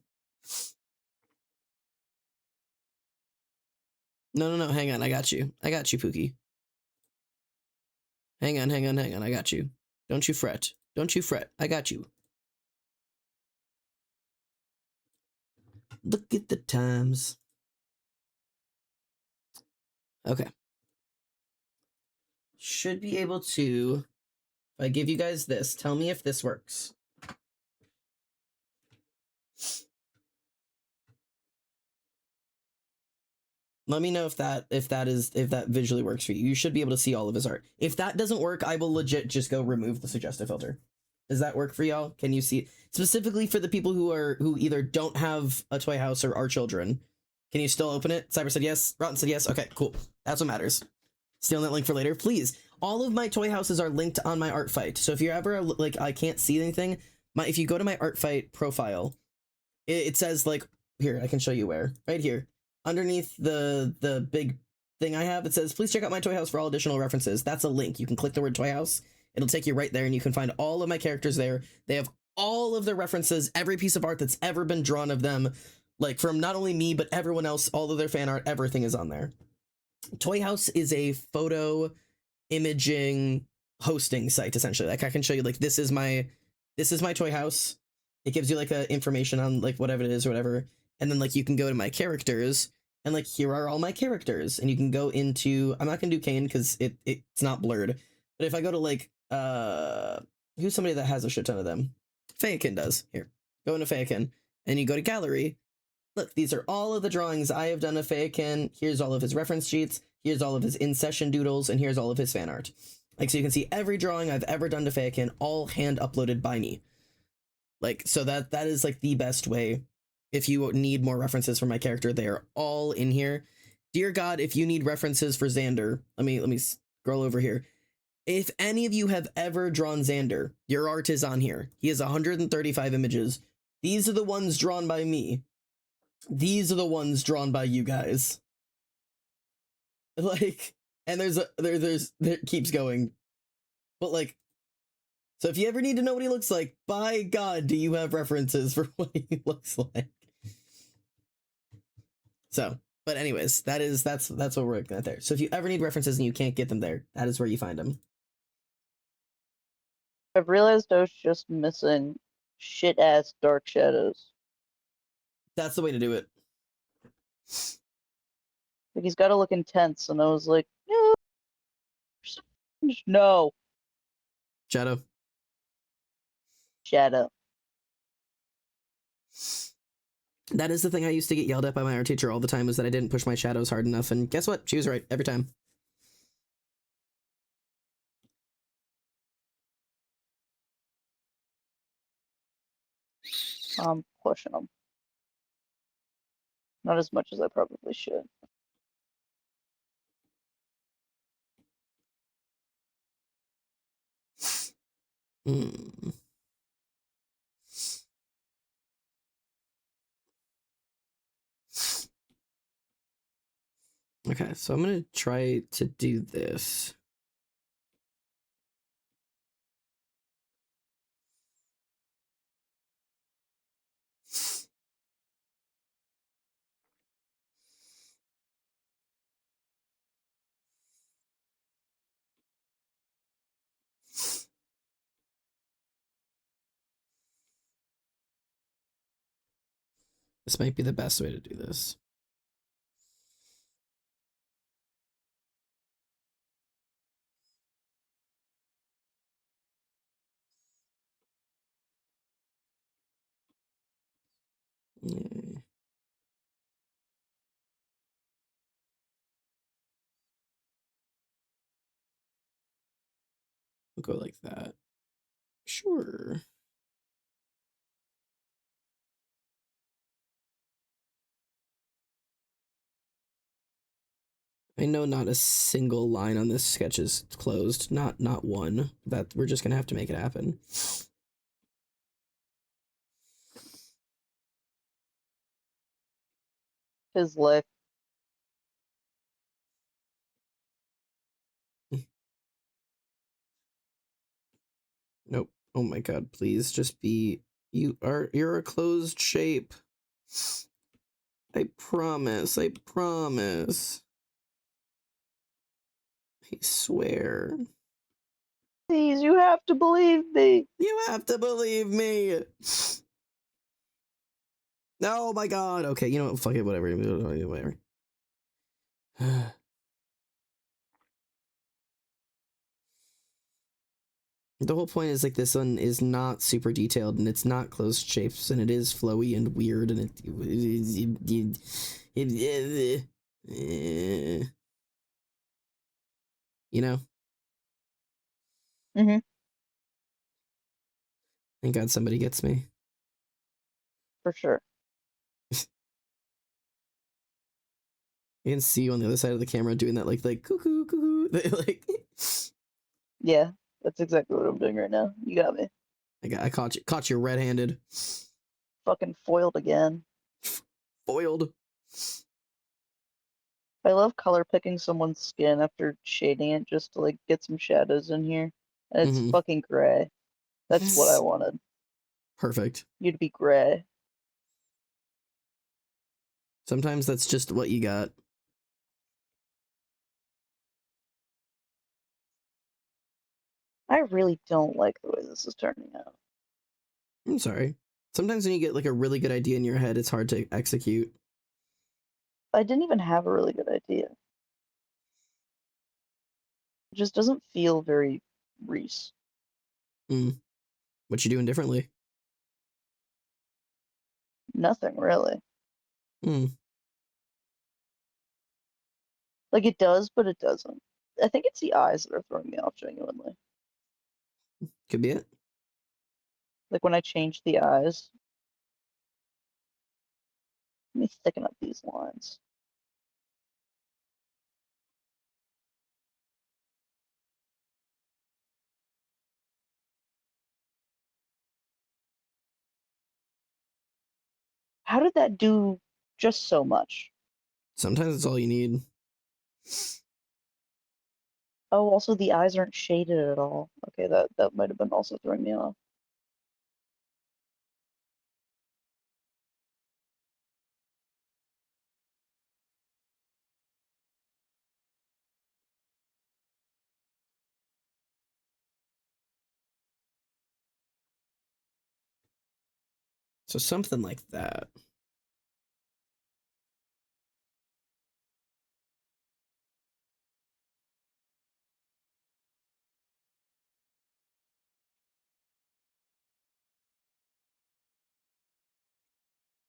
S1: No, hang on. I got you, Pookie. Hang on. I got you. Don't you fret. I got you. Look at the times. Okay. Should be able to, if I give you guys this, tell me if this works. Let me know if that visually works for you. You should be able to see all of his art. If that doesn't work, I will legit just go remove the suggestive filter. Does that work for y'all? Can you see, specifically for the people who either don't have a toy house or are children? Can you still open it? Cyber said yes. Rotten said yes. Okay, cool. That's what matters. Stealing that link for later, please. All of my toy houses are linked on my art fight. So if you're ever like, I can't see anything, if you go to my art fight profile, it says, like, here, I can show you where. Right here. Underneath the big thing I have, it says, please check out my toy house for all additional references. That's a link. You can click the word toy house. It'll take you right there, and you can find all of my characters there. They have all of their references, every piece of art that's ever been drawn of them, like from not only me, but everyone else, all of their fan art, everything is on there. Toy House is a photo imaging hosting site, essentially. Like, I can show you, like, this is my toy house. It gives you like a information on like whatever it is or whatever, and then like you can go to my characters, and like here are all my characters, and you can go into, I'm not gonna do Kane because it's not blurred, but if I go to like who's somebody that has a shit ton of them, Fayakin does. Here, go into Fayakin, and you go to gallery. look, these are all of the drawings I have done of Feyakin. Here's all of his reference sheets. Here's all of his in-session doodles, and here's all of his fan art. Like, so you can see every drawing I've ever done to Feyakin, all hand uploaded by me. Like, so that is like the best way. If you need more references for my character, they are all in here. Dear God, if you need references for Xander, let me scroll over here. If any of you have ever drawn Xander, your art is on here. He has 135 images. These are the ones drawn by me. These are the ones drawn by you guys. Like, and there keeps going. But like, so if you ever need to know what he looks like, by God, do you have references for what he looks like? So, but anyways, that's what we're looking at there. So if you ever need references and you can't get them there, that is where you find them.
S2: I've realized I was just missing shit-ass dark shadows.
S1: That's the way to do it.
S2: Like, he's got to look intense, and I was like, no.
S1: Shadow.
S2: Shadow.
S1: That is the thing I used to get yelled at by my art teacher all the time, was that I didn't push my shadows hard enough, and guess what? She was right every time.
S2: I'm pushing them. Not as much as I probably should.
S1: Hmm. Okay, so I'm gonna try to do this. This might be the best way to do this. Yeah. We'll go like that. Sure. I know not a single line on this sketch is closed. Not one. That we're just gonna have to make it happen.
S2: His lick.
S1: Nope. Oh my God, please just be, you're a closed shape. I promise. I swear.
S2: Please, you have to believe me.
S1: You have to believe me. Oh my God. Okay, you know what? Fuck it, whatever. Whatever. The whole point is, like, this one is not super detailed, and it's not closed shapes, and it is flowy and weird, and you know?
S2: Mm-hmm.
S1: Thank God somebody gets me.
S2: For sure.
S1: You can see you on the other side of the camera doing that, like cuckoo, cuckoo, like.
S2: Yeah, that's exactly what I'm doing right now. You got me.
S1: I caught you red-handed.
S2: Fucking foiled again.
S1: Foiled.
S2: I love color picking someone's skin after shading it just to like get some shadows in here. And it's fucking gray. That's what I wanted.
S1: Perfect.
S2: You to be gray.
S1: Sometimes that's just what you got.
S2: I really don't like the way this is turning out.
S1: I'm sorry. Sometimes when you get like a really good idea in your head, it's hard to execute.
S2: I didn't even have a really good idea. It just doesn't feel very Reese.
S1: What you doing differently?
S2: Nothing really.
S1: Hmm.
S2: Like it does, but it doesn't. I think it's the eyes that are throwing me off genuinely.
S1: Could be it.
S2: Like when I change the eyes. Let me thicken up these lines. How did that do just so much?
S1: Sometimes it's all you need.
S2: Oh, also the eyes aren't shaded at all. Okay, that might have been also throwing me off.
S1: So something like that.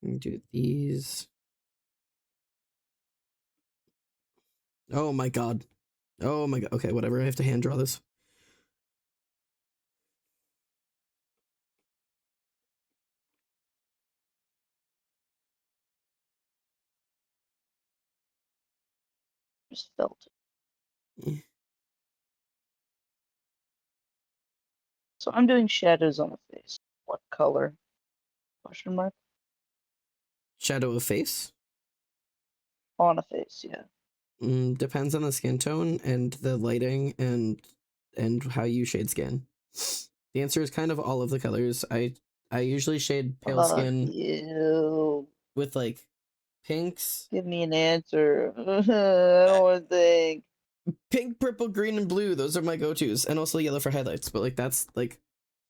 S1: Let me do these. Oh my god. Oh my god. Okay, whatever. I have to hand draw this.
S2: Just felt it.
S1: Eh.
S2: So I'm doing shadows on a face. What color? Question mark?
S1: Shadow of face.
S2: On a face, yeah.
S1: Depends on the skin tone and the lighting and how you shade skin. The answer is kind of all of the colors. I usually shade pale
S2: Fuck
S1: skin
S2: you.
S1: with like pinks,
S2: Give me an answer. I don't want to think.
S1: pink, purple, green, and blue. Those are my go-tos, and also yellow for highlights. But like that's like.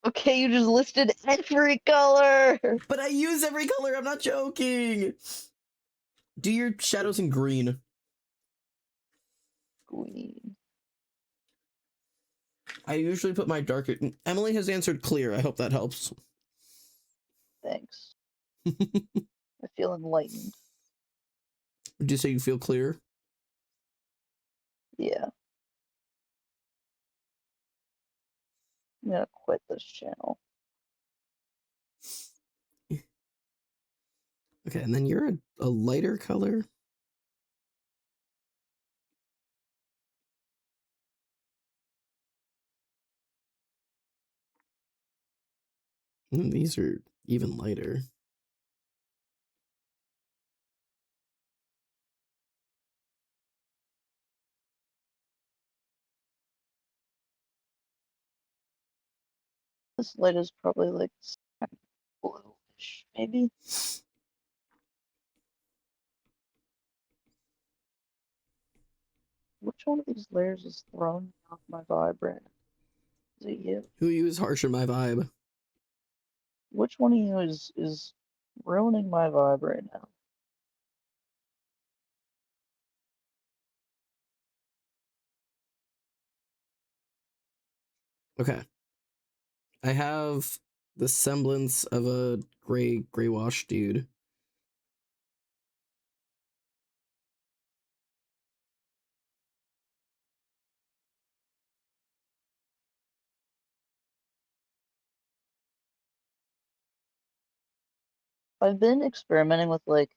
S2: Okay, you just listed every color.
S1: But I use every color. I'm not joking. Do your shadows in green.
S2: Green.
S1: I usually put my darker. Emily has answered clear. I hope that helps.
S2: Thanks. I feel enlightened.
S1: Would you say you feel clear?
S2: Yeah. I'm gonna quit this channel.
S1: Okay, and then you're a lighter color. These are even lighter.
S2: This light is probably like bluish, maybe. Which one of these layers is throwing me off my vibrant? Is it you?
S1: Who use harsh in my vibe?
S2: Which one of you is ruining my vibe right now?
S1: Okay. I have the semblance of a gray wash dude.
S2: I've been experimenting with like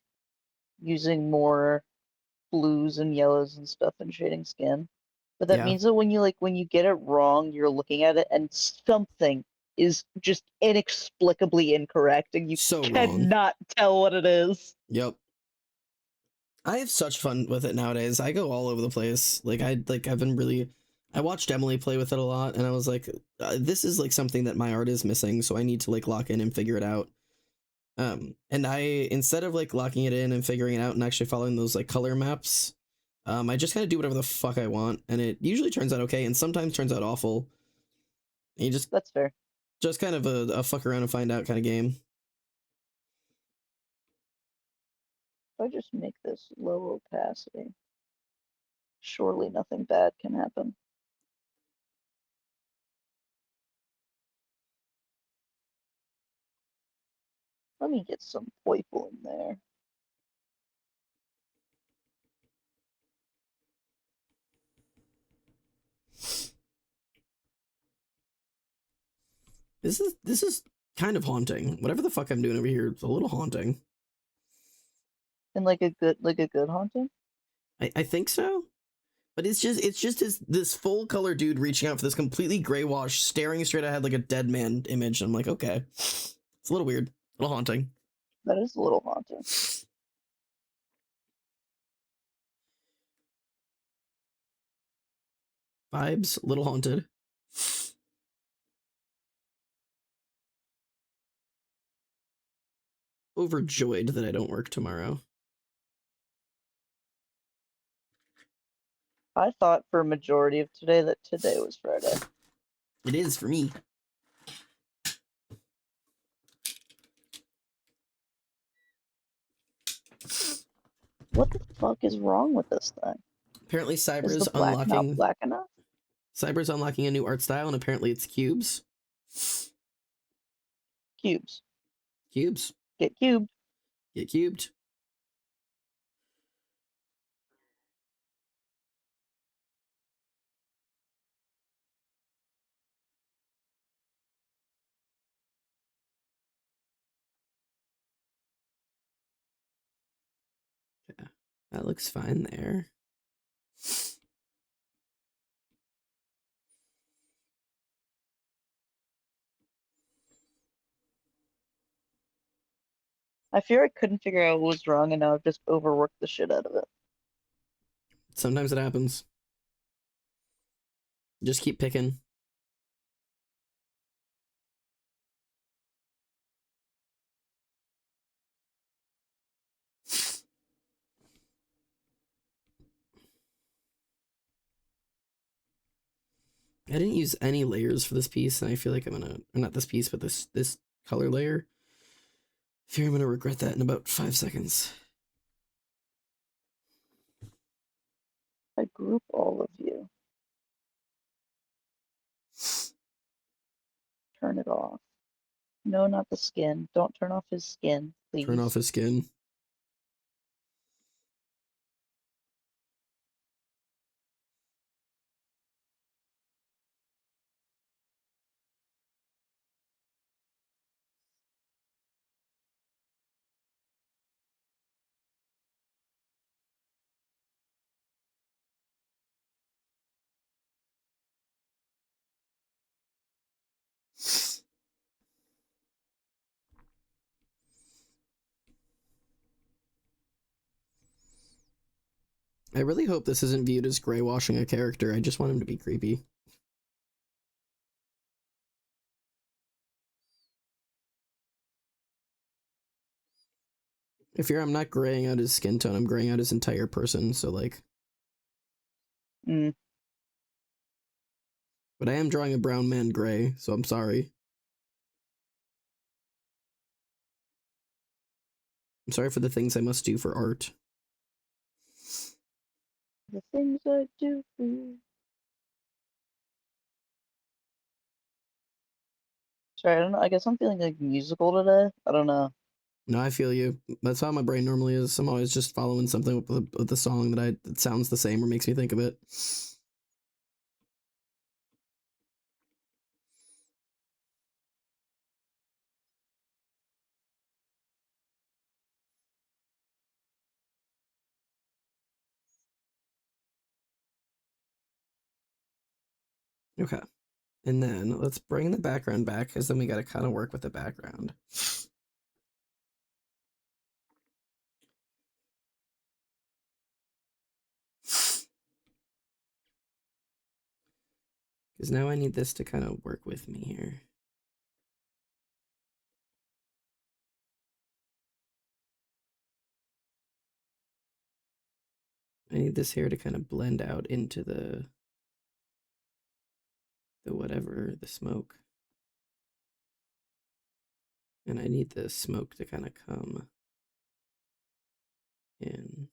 S2: using more blues and yellows and stuff in shading skin. But that
S1: Yeah,
S2: means that when you get it wrong, you're looking at it and something is just inexplicably incorrect and you
S1: so wrong.
S2: cannot tell what it is.
S1: Yep. I have such fun with it nowadays. I go all over the place. I've been really. I watched Emily play with it a lot, and I was like, this is like something that my art is missing, so I need to like lock in and figure it out. And I instead of like locking it in and figuring it out and actually following those like color maps, I just kind of do whatever the fuck I want, and it usually turns out okay, and sometimes turns out awful. And you
S2: That's fair.
S1: just kind of a fuck around and find out kind of game.
S2: If I just make this low opacity, surely nothing bad can happen. Let me get some purple in there.
S1: This is kind of haunting. Whatever the fuck I'm doing over here, it's a little haunting.
S2: And like a good haunting?
S1: I think so. But it's just this full color dude reaching out for this completely gray wash, staring straight ahead like a dead man image. I'm like, okay. It's a little weird. A little haunting.
S2: That is a little haunting.
S1: Vibes, a little haunted. Overjoyed that I don't work tomorrow.
S2: I thought for a majority of today that today was Friday.
S1: It is for me.
S2: What the fuck is wrong with this thing?
S1: Apparently
S2: Is the
S1: Cyber's
S2: black not
S1: unlocking
S2: black enough?
S1: Cyber's unlocking a new art style, and apparently it's cubes.
S2: Cubes.
S1: Cubes.
S2: Get cubed.
S1: Get cubed. Yeah, that looks fine there.
S2: I fear I couldn't figure out what was wrong and now I've just overworked the shit out of it.
S1: Sometimes it happens. Just keep picking. I didn't use any layers for this piece, and I feel like I'm gonna, or not this piece, but this color layer. I fear I'm gonna regret that in about 5 seconds.
S2: I group all of you. Turn it off. No, not the skin. Don't turn off his skin, please.
S1: Turn off his skin. I really hope this isn't viewed as gray washing a character. I just want him to be creepy. I fear I'm not graying out his skin tone, I'm graying out his entire person, so like...
S2: Mm.
S1: But I am drawing a brown man gray, so I'm sorry. I'm sorry for the things I must do for art.
S2: The things I do for you. Sorry, I don't know. I guess I'm feeling like musical today. I don't know.
S1: No, I feel you. That's how my brain normally is. I'm always just following something with the song that sounds the same or makes me think of it. Okay. And then let's bring the background back, because then we got to kind of work with the background. Because now I need this to kind of work with me here. I need this hair to kind of blend out into the whatever, the smoke. And I need the smoke to kind of come in.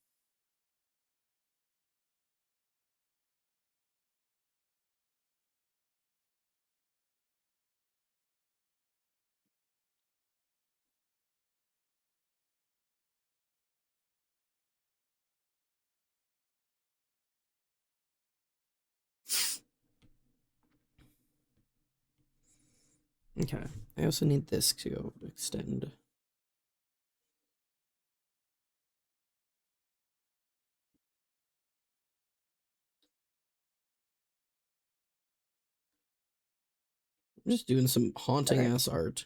S1: Okay. I also need this to go extend. I'm just doing some haunting ass art.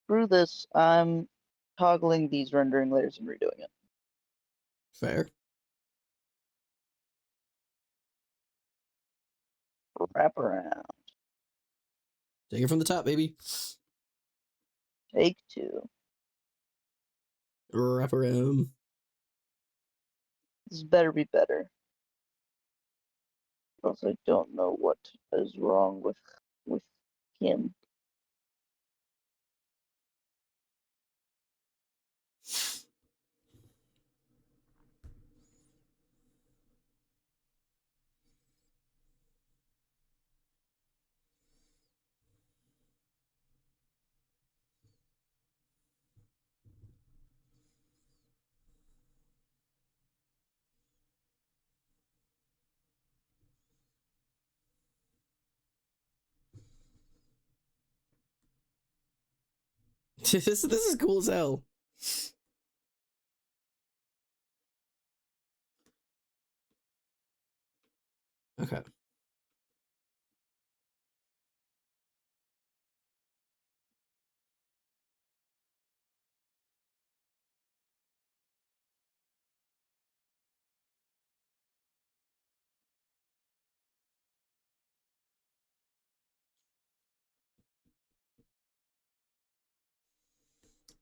S2: Through this, I'm toggling these rendering layers and redoing it.
S1: Fair.
S2: Wrap around.
S1: Take it from the top, baby.
S2: Take 2.
S1: Wrap around.
S2: This better be better. Or else I don't know what is wrong with him.
S1: this is cool as hell. Okay.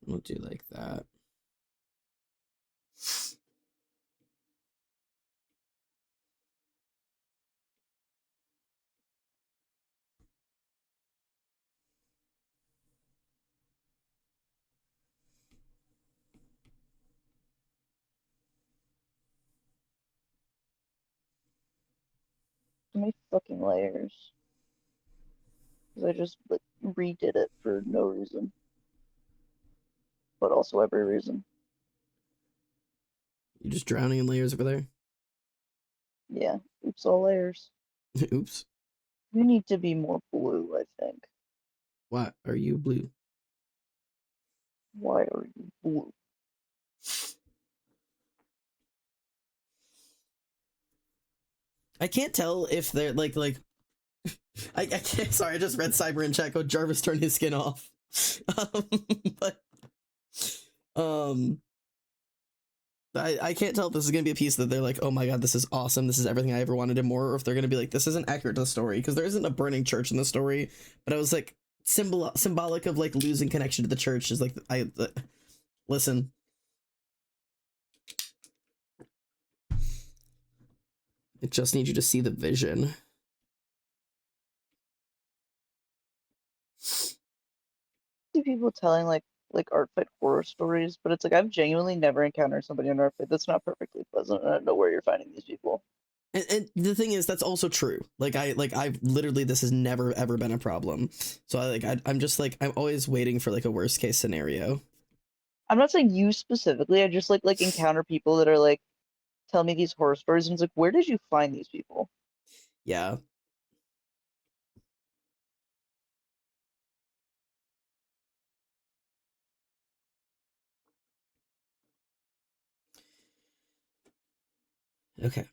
S1: We'll do like that.
S2: Too many fucking layers. Because I just like redid it for no reason. But also every reason.
S1: You're just drowning in layers over there?
S2: Yeah. Oops, all layers.
S1: Oops.
S2: You need to be more blue, I think.
S1: Why are you blue?
S2: Why are you blue?
S1: I can't tell if they're like I can't, sorry, I just read Cyber in chat code Jarvis turned his skin off. But I can't tell if this is gonna be a piece that they're like, oh my god, this is awesome, this is everything I ever wanted and more, or if they're gonna be like, this isn't accurate to the story, because there isn't a burning church in the story, but I was like, symbolic of like losing connection to the church is like, listen. I just need you to see the vision.
S2: See people telling like art fight horror stories, but it's like I've genuinely never encountered somebody in art fight that's not perfectly pleasant, and I don't know where you're finding these people.
S1: And the thing is, that's also true. I've literally, this has never ever been a problem. So I'm just like, I'm always waiting for like a worst case scenario.
S2: I'm not saying you specifically. I just like encounter people that are like, tell me these horror stories, and it's like, where did you find these people?
S1: Yeah. Okay.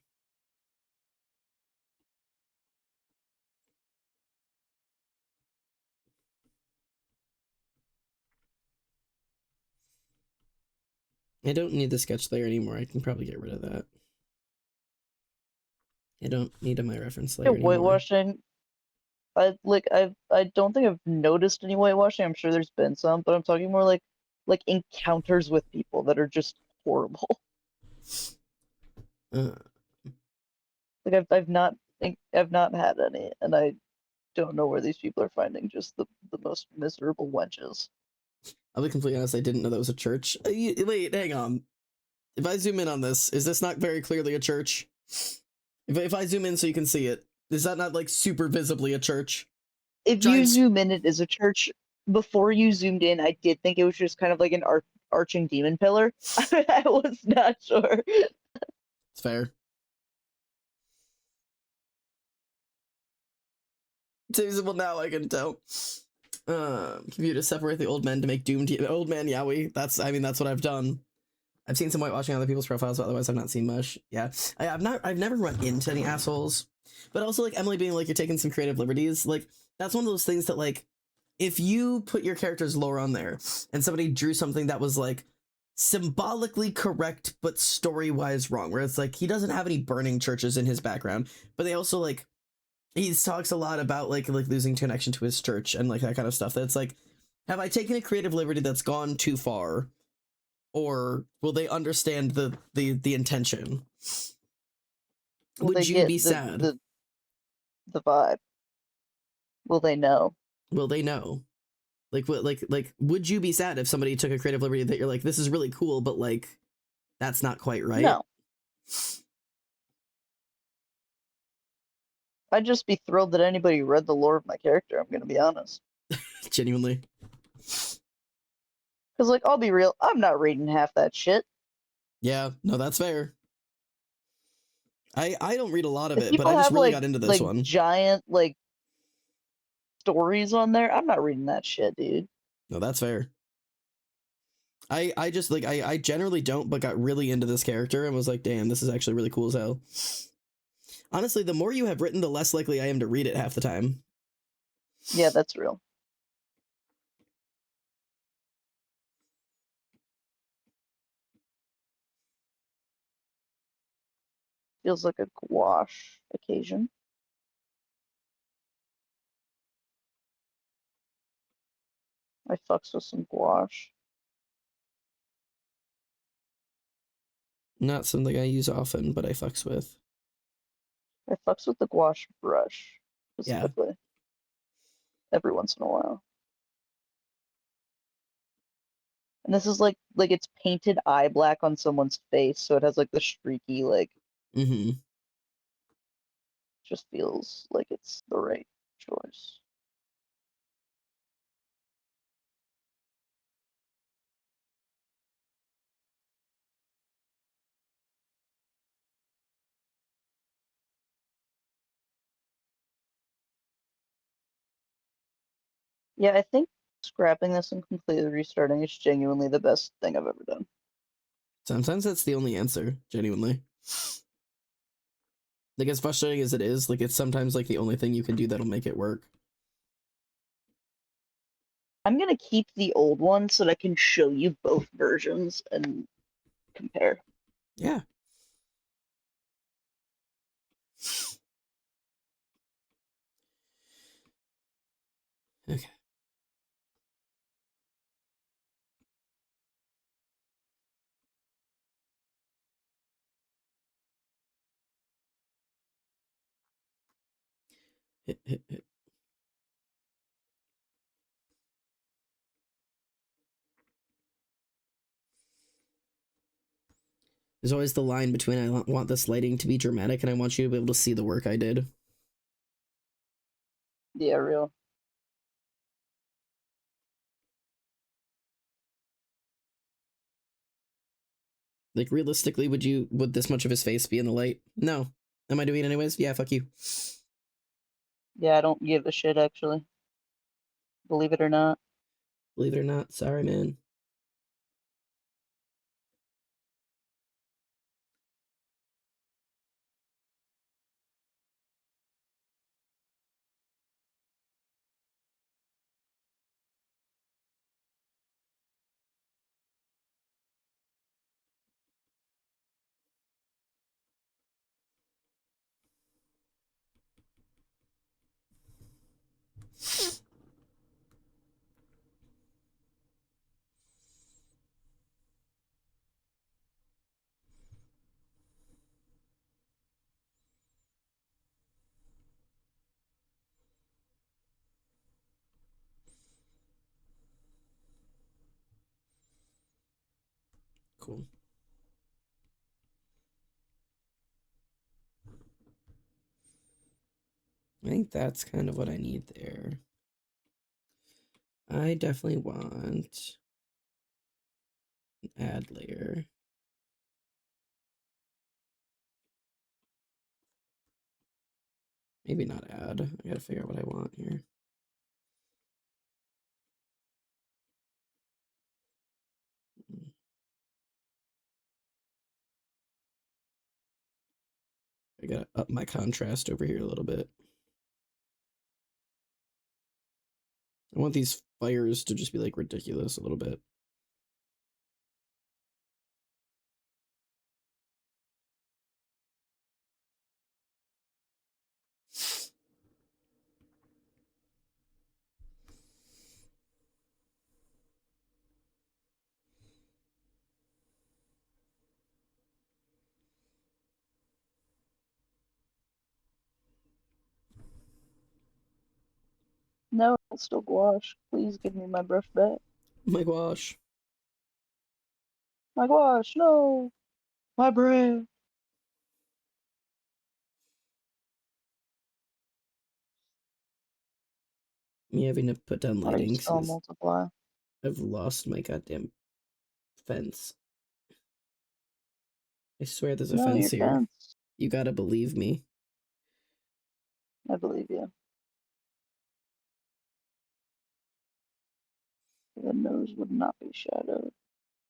S1: I don't need the sketch layer anymore. I can probably get rid of that. I don't need my reference layer
S2: Yeah,
S1: anymore.
S2: whitewashing. I don't think I've noticed any whitewashing. I'm sure there's been some, but I'm talking more like encounters with people that are just horrible.
S1: Uh,
S2: Like I've not had any, and I don't know where these people are finding just the most miserable wenches.
S1: I'll be completely honest, I didn't know that was a church. Wait, hang on. If I zoom in on this, is this not very clearly a church? If I zoom in so you can see it, is that not like super visibly a church?
S2: If you
S1: Giant
S2: zoom in, it is a church. Before you zoomed in, I did think it was just kind of like an arching demon pillar. I was not sure.
S1: It's fair. Too simple now, I can tell. Computer separate the old men to make doomed old man yaoi. That's what I've done. I've seen some whitewashing on other people's profiles, but otherwise I've not seen much. Yeah, I've never run into any assholes. But also, like, Emily being like, you're taking some creative liberties. Like, that's one of those things that, like, if you put your character's lore on there and somebody drew something that was like symbolically correct but story-wise wrong, where it's like he doesn't have any burning churches in his background, but they also like he talks a lot about like losing connection to his church and like that kind of stuff. That's like, have I taken a creative liberty that's gone too far, or will they understand the intention?
S2: Will
S1: Would
S2: they
S1: you
S2: get
S1: be sad?
S2: the vibe? Will they know?
S1: Will they know? Like what? Like would you be sad if somebody took a creative liberty that you're like, this is really cool, but like that's not quite right?
S2: No. I'd just be thrilled that anybody read the lore of my character, I'm gonna be honest.
S1: Genuinely.
S2: Because, like, I'll be real, I'm not reading half that shit.
S1: Yeah, no, that's fair. I don't read a lot of
S2: If
S1: it, but
S2: people
S1: I just
S2: have,
S1: really
S2: like,
S1: got into this one.
S2: giant, like, stories on there, I'm not reading that shit, dude.
S1: No, that's fair. I just like I generally don't, but got really into this character and was like, damn, this is actually really cool as hell. Honestly, the more you have written, the less likely I am to read it half the time.
S2: Yeah, that's real. Feels like a gouache occasion. I fucks with some gouache.
S1: Not something I use often, but I fucks with.
S2: I fucks with the gouache brush,
S1: Yeah.
S2: specifically. Every once in a while. And this is like it's painted eye black on someone's face, so it has like the streaky, like,
S1: Mm-hmm.
S2: just feels like it's the right choice. Yeah, I think scrapping this and completely restarting is genuinely the best thing I've ever done.
S1: Sometimes that's the only answer, genuinely. Like, as frustrating as it is, like, it's sometimes like the only thing you can do that'll make it work.
S2: I'm gonna keep the old one so that I can show you both versions and compare.
S1: Yeah. Okay. Hit. There's always the line between I want this lighting to be dramatic and I want you to be able to see the work I did.
S2: Yeah, real.
S1: Like, realistically, would this much of his face be in the light? No. Am I doing it anyways? Yeah, fuck you.
S2: Yeah, I don't give a shit, actually. Believe it or not.
S1: Believe it or not, sorry, man. Cool. I think that's kind of what I need there. I definitely want an add layer. Maybe not add. I gotta figure out what I want here. I gotta up my contrast over here a little bit. I want these fires to just be like ridiculous a little bit.
S2: No, it's still gouache. Please give me my brush back.
S1: My gosh.
S2: My gouache, no! My brush!
S1: Me having to put down
S2: Why are you
S1: lighting
S2: still
S1: because
S2: multiply?
S1: I've lost my goddamn fence. I swear there's a
S2: No,
S1: fence
S2: your
S1: here.
S2: fence.
S1: You gotta believe me.
S2: I believe you. The nose would not be shadowed.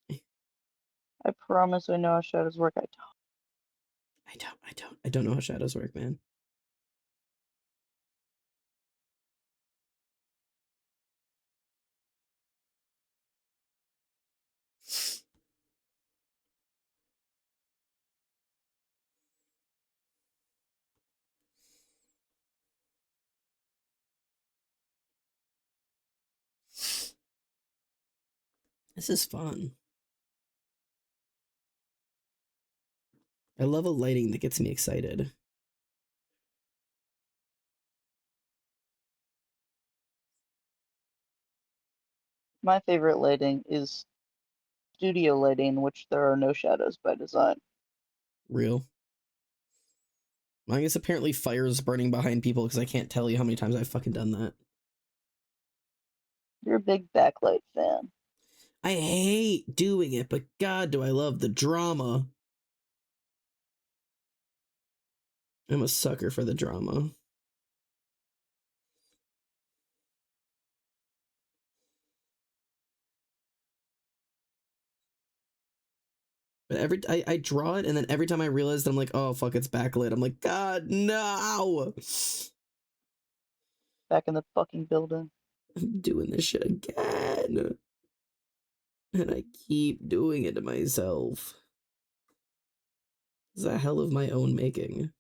S2: I promise I know how shadows work.
S1: I don't know how shadows work, man. This is fun. I love a lighting that gets me excited.
S2: My favorite lighting is studio lighting, in which there are no shadows by design.
S1: Real. I guess apparently fire's burning behind people because I can't tell you how many times I've fucking done that.
S2: You're a big backlight fan.
S1: I hate doing it, but God, do I love the drama. I'm a sucker for the drama. But I draw it, and then every time I realize that I'm like, oh fuck, it's backlit. I'm like, God, no!
S2: Back in the fucking building.
S1: I'm doing this shit again. And I keep doing it to myself. It's a hell of my own making.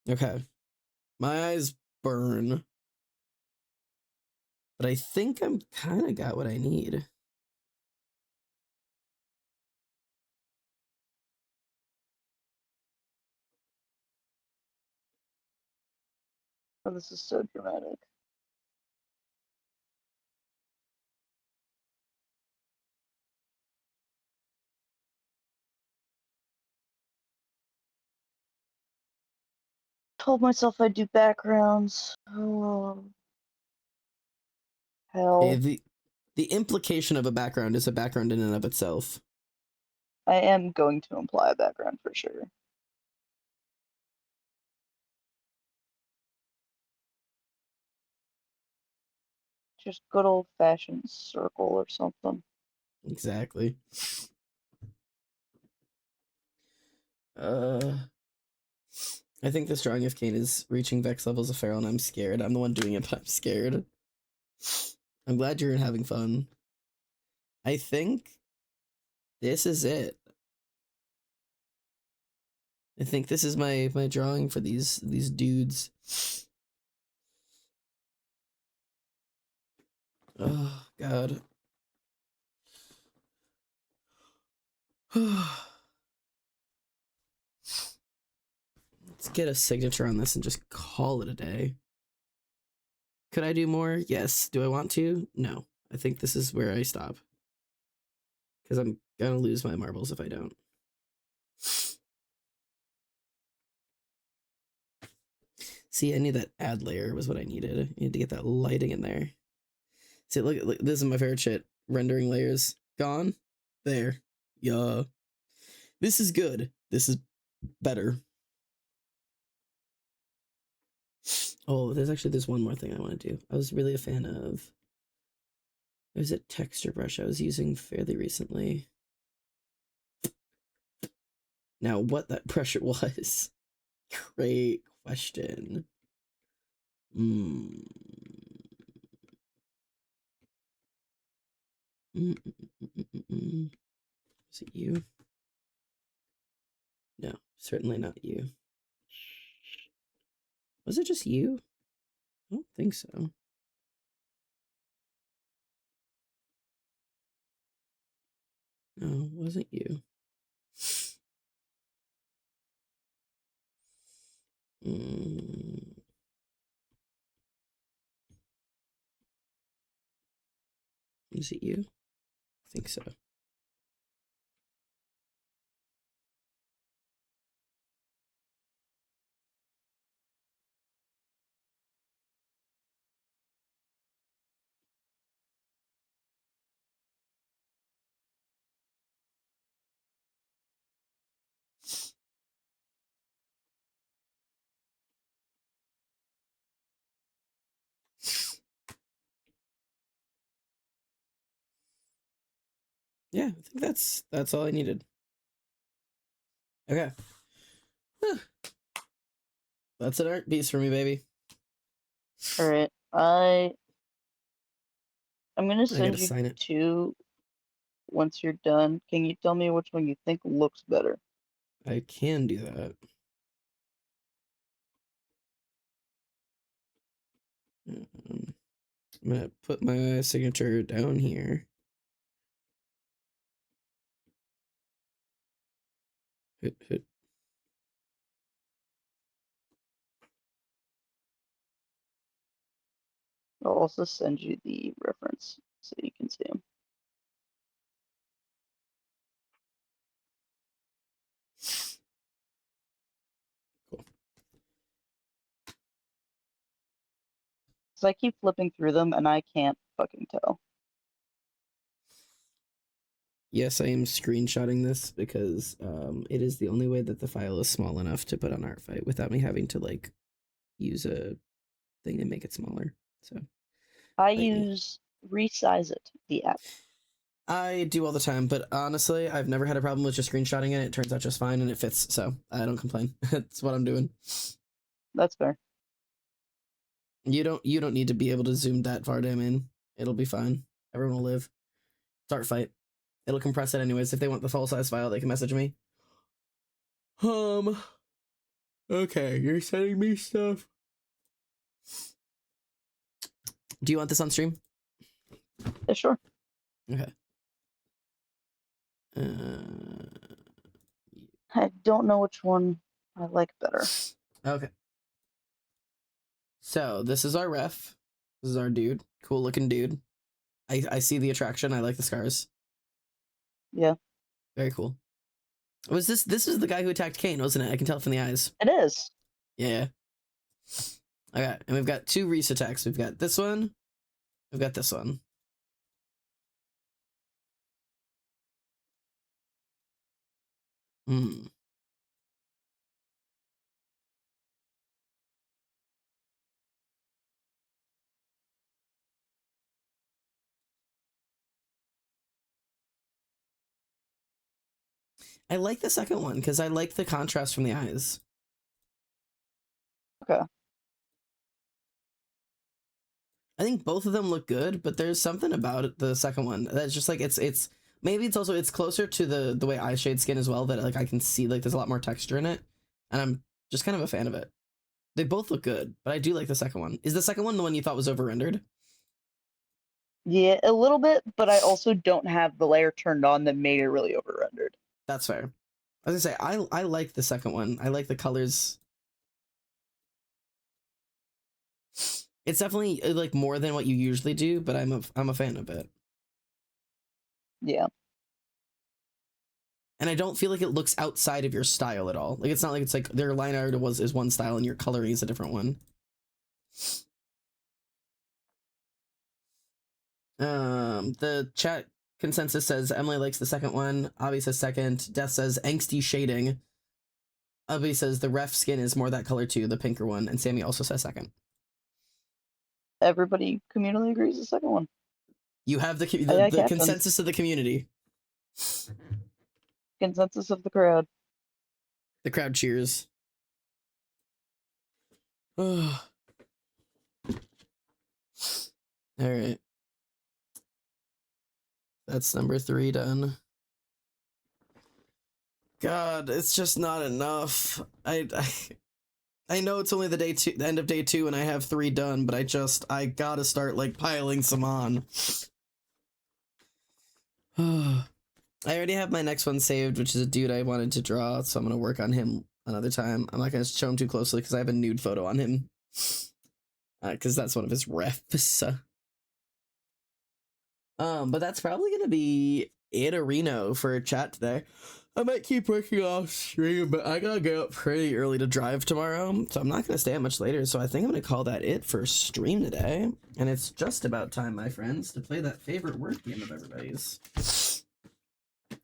S1: Okay. My eyes burn. But I think I'm kind of got what I need.
S2: Oh, this is so dramatic. Told myself I'd do backgrounds. Oh, hell.
S1: The implication of a background is a background in and of itself.
S2: I am going to imply a background for sure. Just good old fashioned circle or something.
S1: Exactly. I think this drawing of Kane is reaching Vex levels of feral, and I'm scared. I'm the one doing it, but I'm scared. I'm glad you're having fun. I think this is it. I think this is my drawing for these dudes. Oh God. Let's get a signature on this and just call it a day. Could I do more? Yes. Do I want to? No. I think this is where I stop. Because I'm gonna lose my marbles if I don't. See, I need that add layer was what I needed. I need to get that lighting in there. See, look, this is my favorite shit. Rendering layers. Gone. There. Yeah. This is good. This is better. Oh, there's one more thing I want to do. I was really a fan of... There's a texture brush I was using fairly recently. Now, what that brush was? Great question. Is it you? No, certainly not you. Was it just you? I don't think so. No, it wasn't you. Is it you? I think so. Yeah, I think that's all I needed. Okay. That's an art piece for me, baby.
S2: All right, I'm gonna send you
S1: sign it.
S2: 2 once you're done. Can you tell me which one you think looks better?
S1: I can do that. I'm gonna put my signature down here. Hit.
S2: I'll also send you the reference so you can see them.
S1: Cool.
S2: So I keep flipping through them and I can't fucking tell.
S1: Yes, I am screenshotting this because it is the only way that the file is small enough to put on Artfight without me having to like use a thing to make it smaller. So
S2: I use Resize It, the app.
S1: I do all the time, but honestly, I've never had a problem with just screenshotting it. It turns out just fine and it fits, so I don't complain. That's what I'm doing.
S2: That's fair.
S1: You don't need to be able to zoom that far down in. It'll be fine. Everyone will live. Start fight. It'll compress it anyways. If they want the full size file, they can message me. Okay, you're sending me stuff. Do you want this on stream?
S2: Yeah, sure.
S1: Okay.
S2: I don't know which one I like better.
S1: Okay. So this is our ref. This is our dude. Cool looking dude. I see the attraction. I like the scars.
S2: Yeah.
S1: Very cool. Was this is the guy who attacked Kane, wasn't it? I can tell from the eyes.
S2: It is.
S1: Yeah. Okay, and we've got 2 Reese attacks. We've got this one. We've got this one. I like the second one because I like the contrast from the eyes.
S2: Okay.
S1: I think both of them look good, but there's something about it, the second one that's just like it's maybe it's closer to the way I shade skin as well, that like I can see like there's a lot more texture in it, and I'm just kind of a fan of it. They both look good, but I do like the second one. Is the second one the one you thought was over rendered?
S2: Yeah, a little bit, but I also don't have the layer turned on that made it really over rendered.
S1: That's fair. I was gonna say I like the second one. I like the colors. It's definitely like more than what you usually do, but I'm a fan of it.
S2: Yeah.
S1: And I don't feel like it looks outside of your style at all. Like it's not like it's like their line art is one style and your coloring is a different one. The chat consensus says Emily likes the second one. Abby says second. Death says angsty shading. Abby says the ref skin is more that color too, the pinker one. And Sammy also says second.
S2: Everybody communally agrees the second one.
S1: You have the
S2: captains.
S1: consensus of the community.
S2: Consensus of the crowd.
S1: The crowd cheers. All right. That's number 3 done. God, it's just not enough. I know it's only the end of day 2 and I have 3 done, but I gotta start like piling some on. I already have my next one saved, which is a dude I wanted to draw, so I'm gonna work on him another time. I'm not gonna show him too closely because I have a nude photo on him. Because that's one of his refs. But that's probably gonna be it, Reno, for chat today. I might keep working off stream, but I gotta get up pretty early to drive tomorrow, so I'm not gonna stay up much later. So I think I'm gonna call that it for stream today. And it's just about time, my friends, to play that favorite word game of everybody's.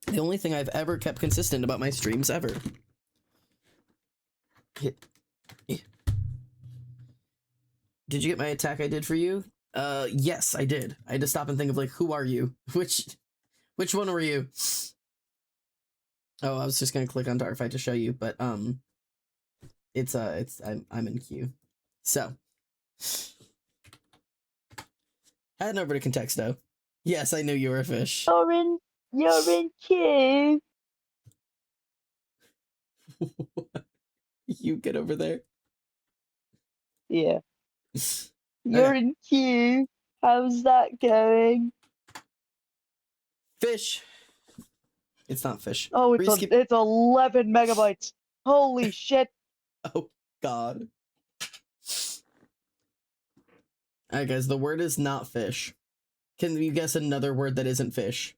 S1: The only thing I've ever kept consistent about my streams ever. Did you get my attack I did for you? Yes, I did. I had to stop and think of like, who are you? Which one were you? Oh, I was just gonna click on Dark Fight to show you, but I'm in queue. So heading over to Contexto. Yes, I knew you were a fish.
S2: You're in queue.
S1: You get over there.
S2: Yeah. You're in queue. How's that going?
S1: Fish. It's not fish.
S2: Oh, it's 11 megabytes. Holy shit.
S1: Oh, God. Alright, guys, the word is not fish. Can you guess another word that isn't fish?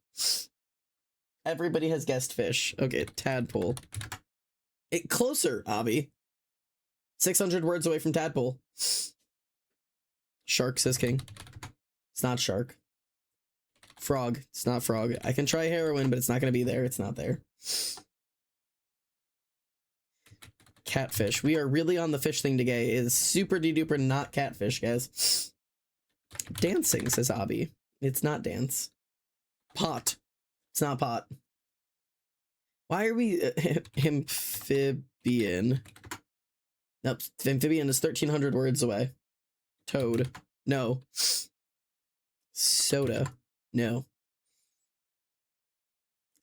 S1: Everybody has guessed fish. Okay, tadpole. Closer, Abby. 600 words away from tadpole. Shark, says King. It's not shark. Frog. It's not frog. I can try heroin, but it's not going to be there. It's not there. Catfish. We are really on the fish thing today. It is super de-duper not catfish, guys. Dancing, says Abby. It's not dance. Pot. It's not pot. Why are we... amphibian. Nope. Amphibian is 1,300 words away. Toad. No. Soda. No.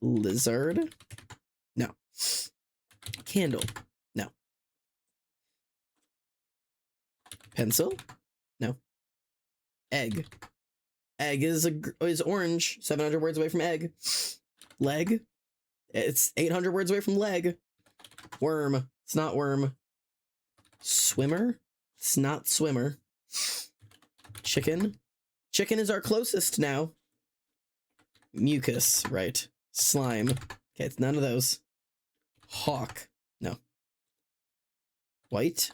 S1: Lizard? No. Candle? No. Pencil? No. Egg. Egg is orange. 700 words away from egg. Leg? It's 800 words away from leg. Worm. It's not worm. Swimmer? It's not swimmer. Chicken? Chicken is our closest now. Mucus, right. Slime. Okay, it's none of those. Hawk. No. White?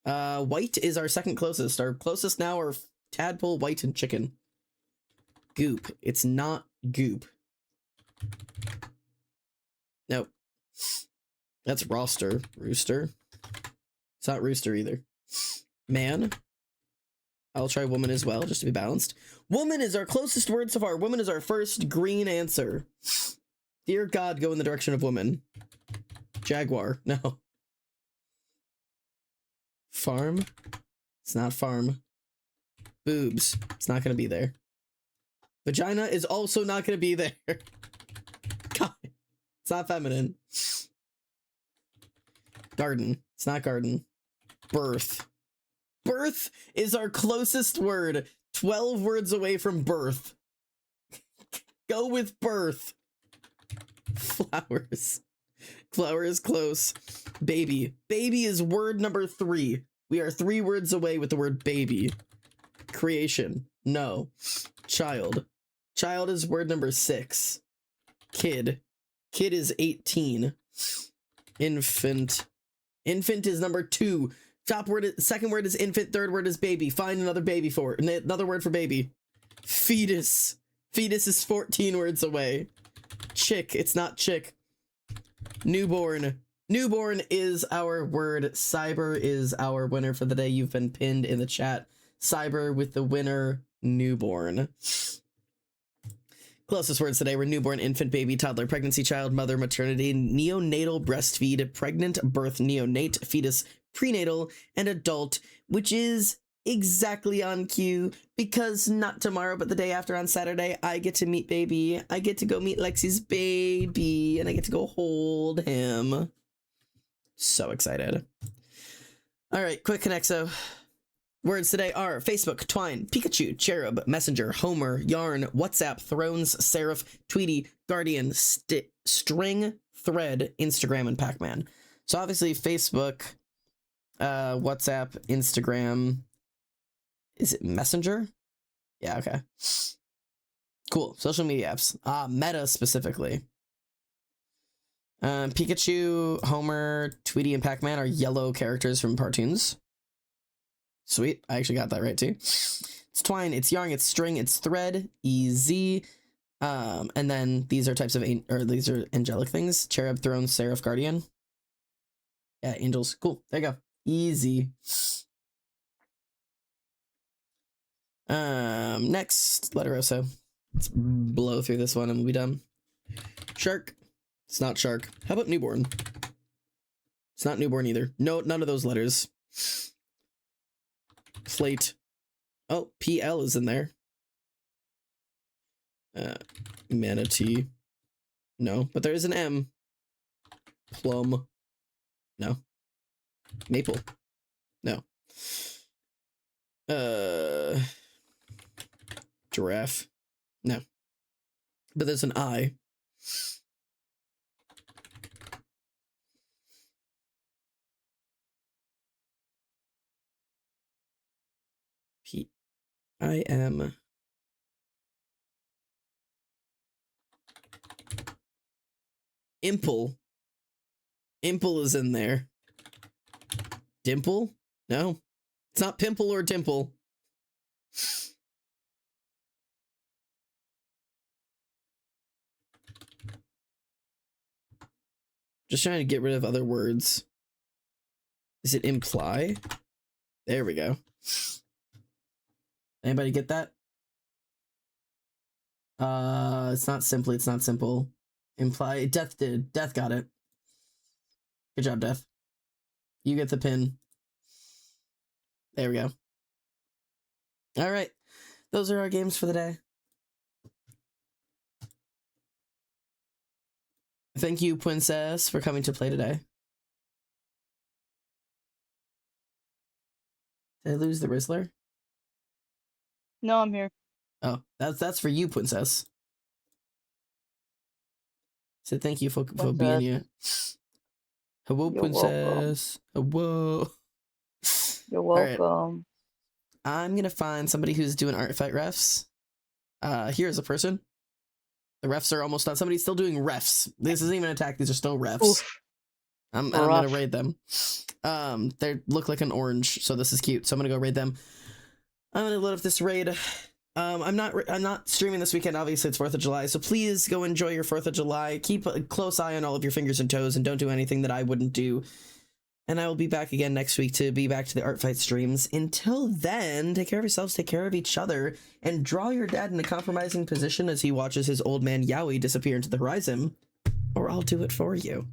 S1: White is our second closest. Our closest now are tadpole, white, and chicken. Goop. It's not goop. Nope. That's roster. Rooster. It's not rooster either. Man. I'll try woman as well, just to be balanced. Woman is our closest word so far. Woman is our first green answer. Dear God, go in the direction of woman. Jaguar. No. Farm. It's not farm. Boobs. It's not going to be there. Vagina is also not going to be there. God. It's not feminine. Garden. It's not garden. Birth. Birth is our closest word. 12 words away from birth. Go with birth. Flowers. Flower is close. Baby. Baby is word number 3. We are 3 words away with the word baby. Creation. No. Child. Child is word number 6. Kid. Kid is 18. Infant. Infant is number 2. Second word is infant. Third word is baby. Find another baby for it. Another word for baby. Fetus. Fetus is 14 words away. Chick. It's not chick. Newborn. Newborn is our word. Cyber is our winner for the day. You've been pinned in the chat. Cyber with the winner, newborn. Closest words today were newborn, infant, baby, toddler, pregnancy, child, mother, maternity, neonatal, breastfeed, pregnant, birth, neonate, fetus, prenatal, and adult, which is exactly on cue because not tomorrow, but the day after on Saturday, I get to meet baby. I get to go meet Lexi's baby, and I get to go hold him. So excited. All right, quick Connexo. Words today are Facebook, Twine, Pikachu, Cherub, Messenger, Homer, Yarn, WhatsApp, Thrones, Seraph, Tweety, Guardian, String, Thread, Instagram, and Pac-Man. So obviously Facebook, WhatsApp, Instagram. Is it Messenger? Yeah, okay. Cool. Social media apps. Meta specifically. Pikachu, Homer, Tweety, and Pac-Man are yellow characters from cartoons. Sweet. I actually got that right too. It's Twine, it's Yarn, it's String, it's Thread, easy. And then these are types of, these are angelic things. Cherub, Throne, Seraph, Guardian. Yeah, angels. Cool. There you go. Easy. Next, Letteroso. Let's blow through this one and we'll be done. Shark. It's not shark. How about newborn? It's not newborn either. No, none of those letters. Slate. Oh, PL is in there. Manatee. No, but there is an M. Plum. No. Maple. No. Giraffe. No. But there's an I. I am Imple. Imple is in there. Dimple? No. It's not Pimple or Dimple. Just trying to get rid of other words. Is it imply? There we go. Anybody get that? It's not simply, it's not simple. Imply, Death did. Death got it. Good job, Death. You get the pin. There we go. All right. Those are our games for the day. Thank you, Princess, for coming to play today. Did I lose the Rizzler?
S2: No, I'm here.
S1: Oh, that's for you, Princess. So thank you for being here. Hello,
S2: You're
S1: Princess. Hello.
S2: You're welcome.
S1: Right. I'm gonna find somebody who's doing art fight refs. Here's a person. The refs are almost done. Somebody's still doing refs. This isn't even an attack. These are still refs.
S2: Oof.
S1: I'm gonna raid them. They look like an orange, so this is cute. So I'm gonna go raid them. I'm gonna load up this raid. I'm not streaming this weekend. Obviously, it's 4th of July, so please go enjoy your 4th of July. Keep a close eye on all of your fingers and toes, and don't do anything that I wouldn't do. And I will be back again next week to be back to the art fight streams. Until then, take care of yourselves, take care of each other, and draw your dad in a compromising position as he watches his old man Yowie disappear into the horizon, or I'll do it for you.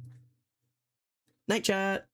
S1: Night chat.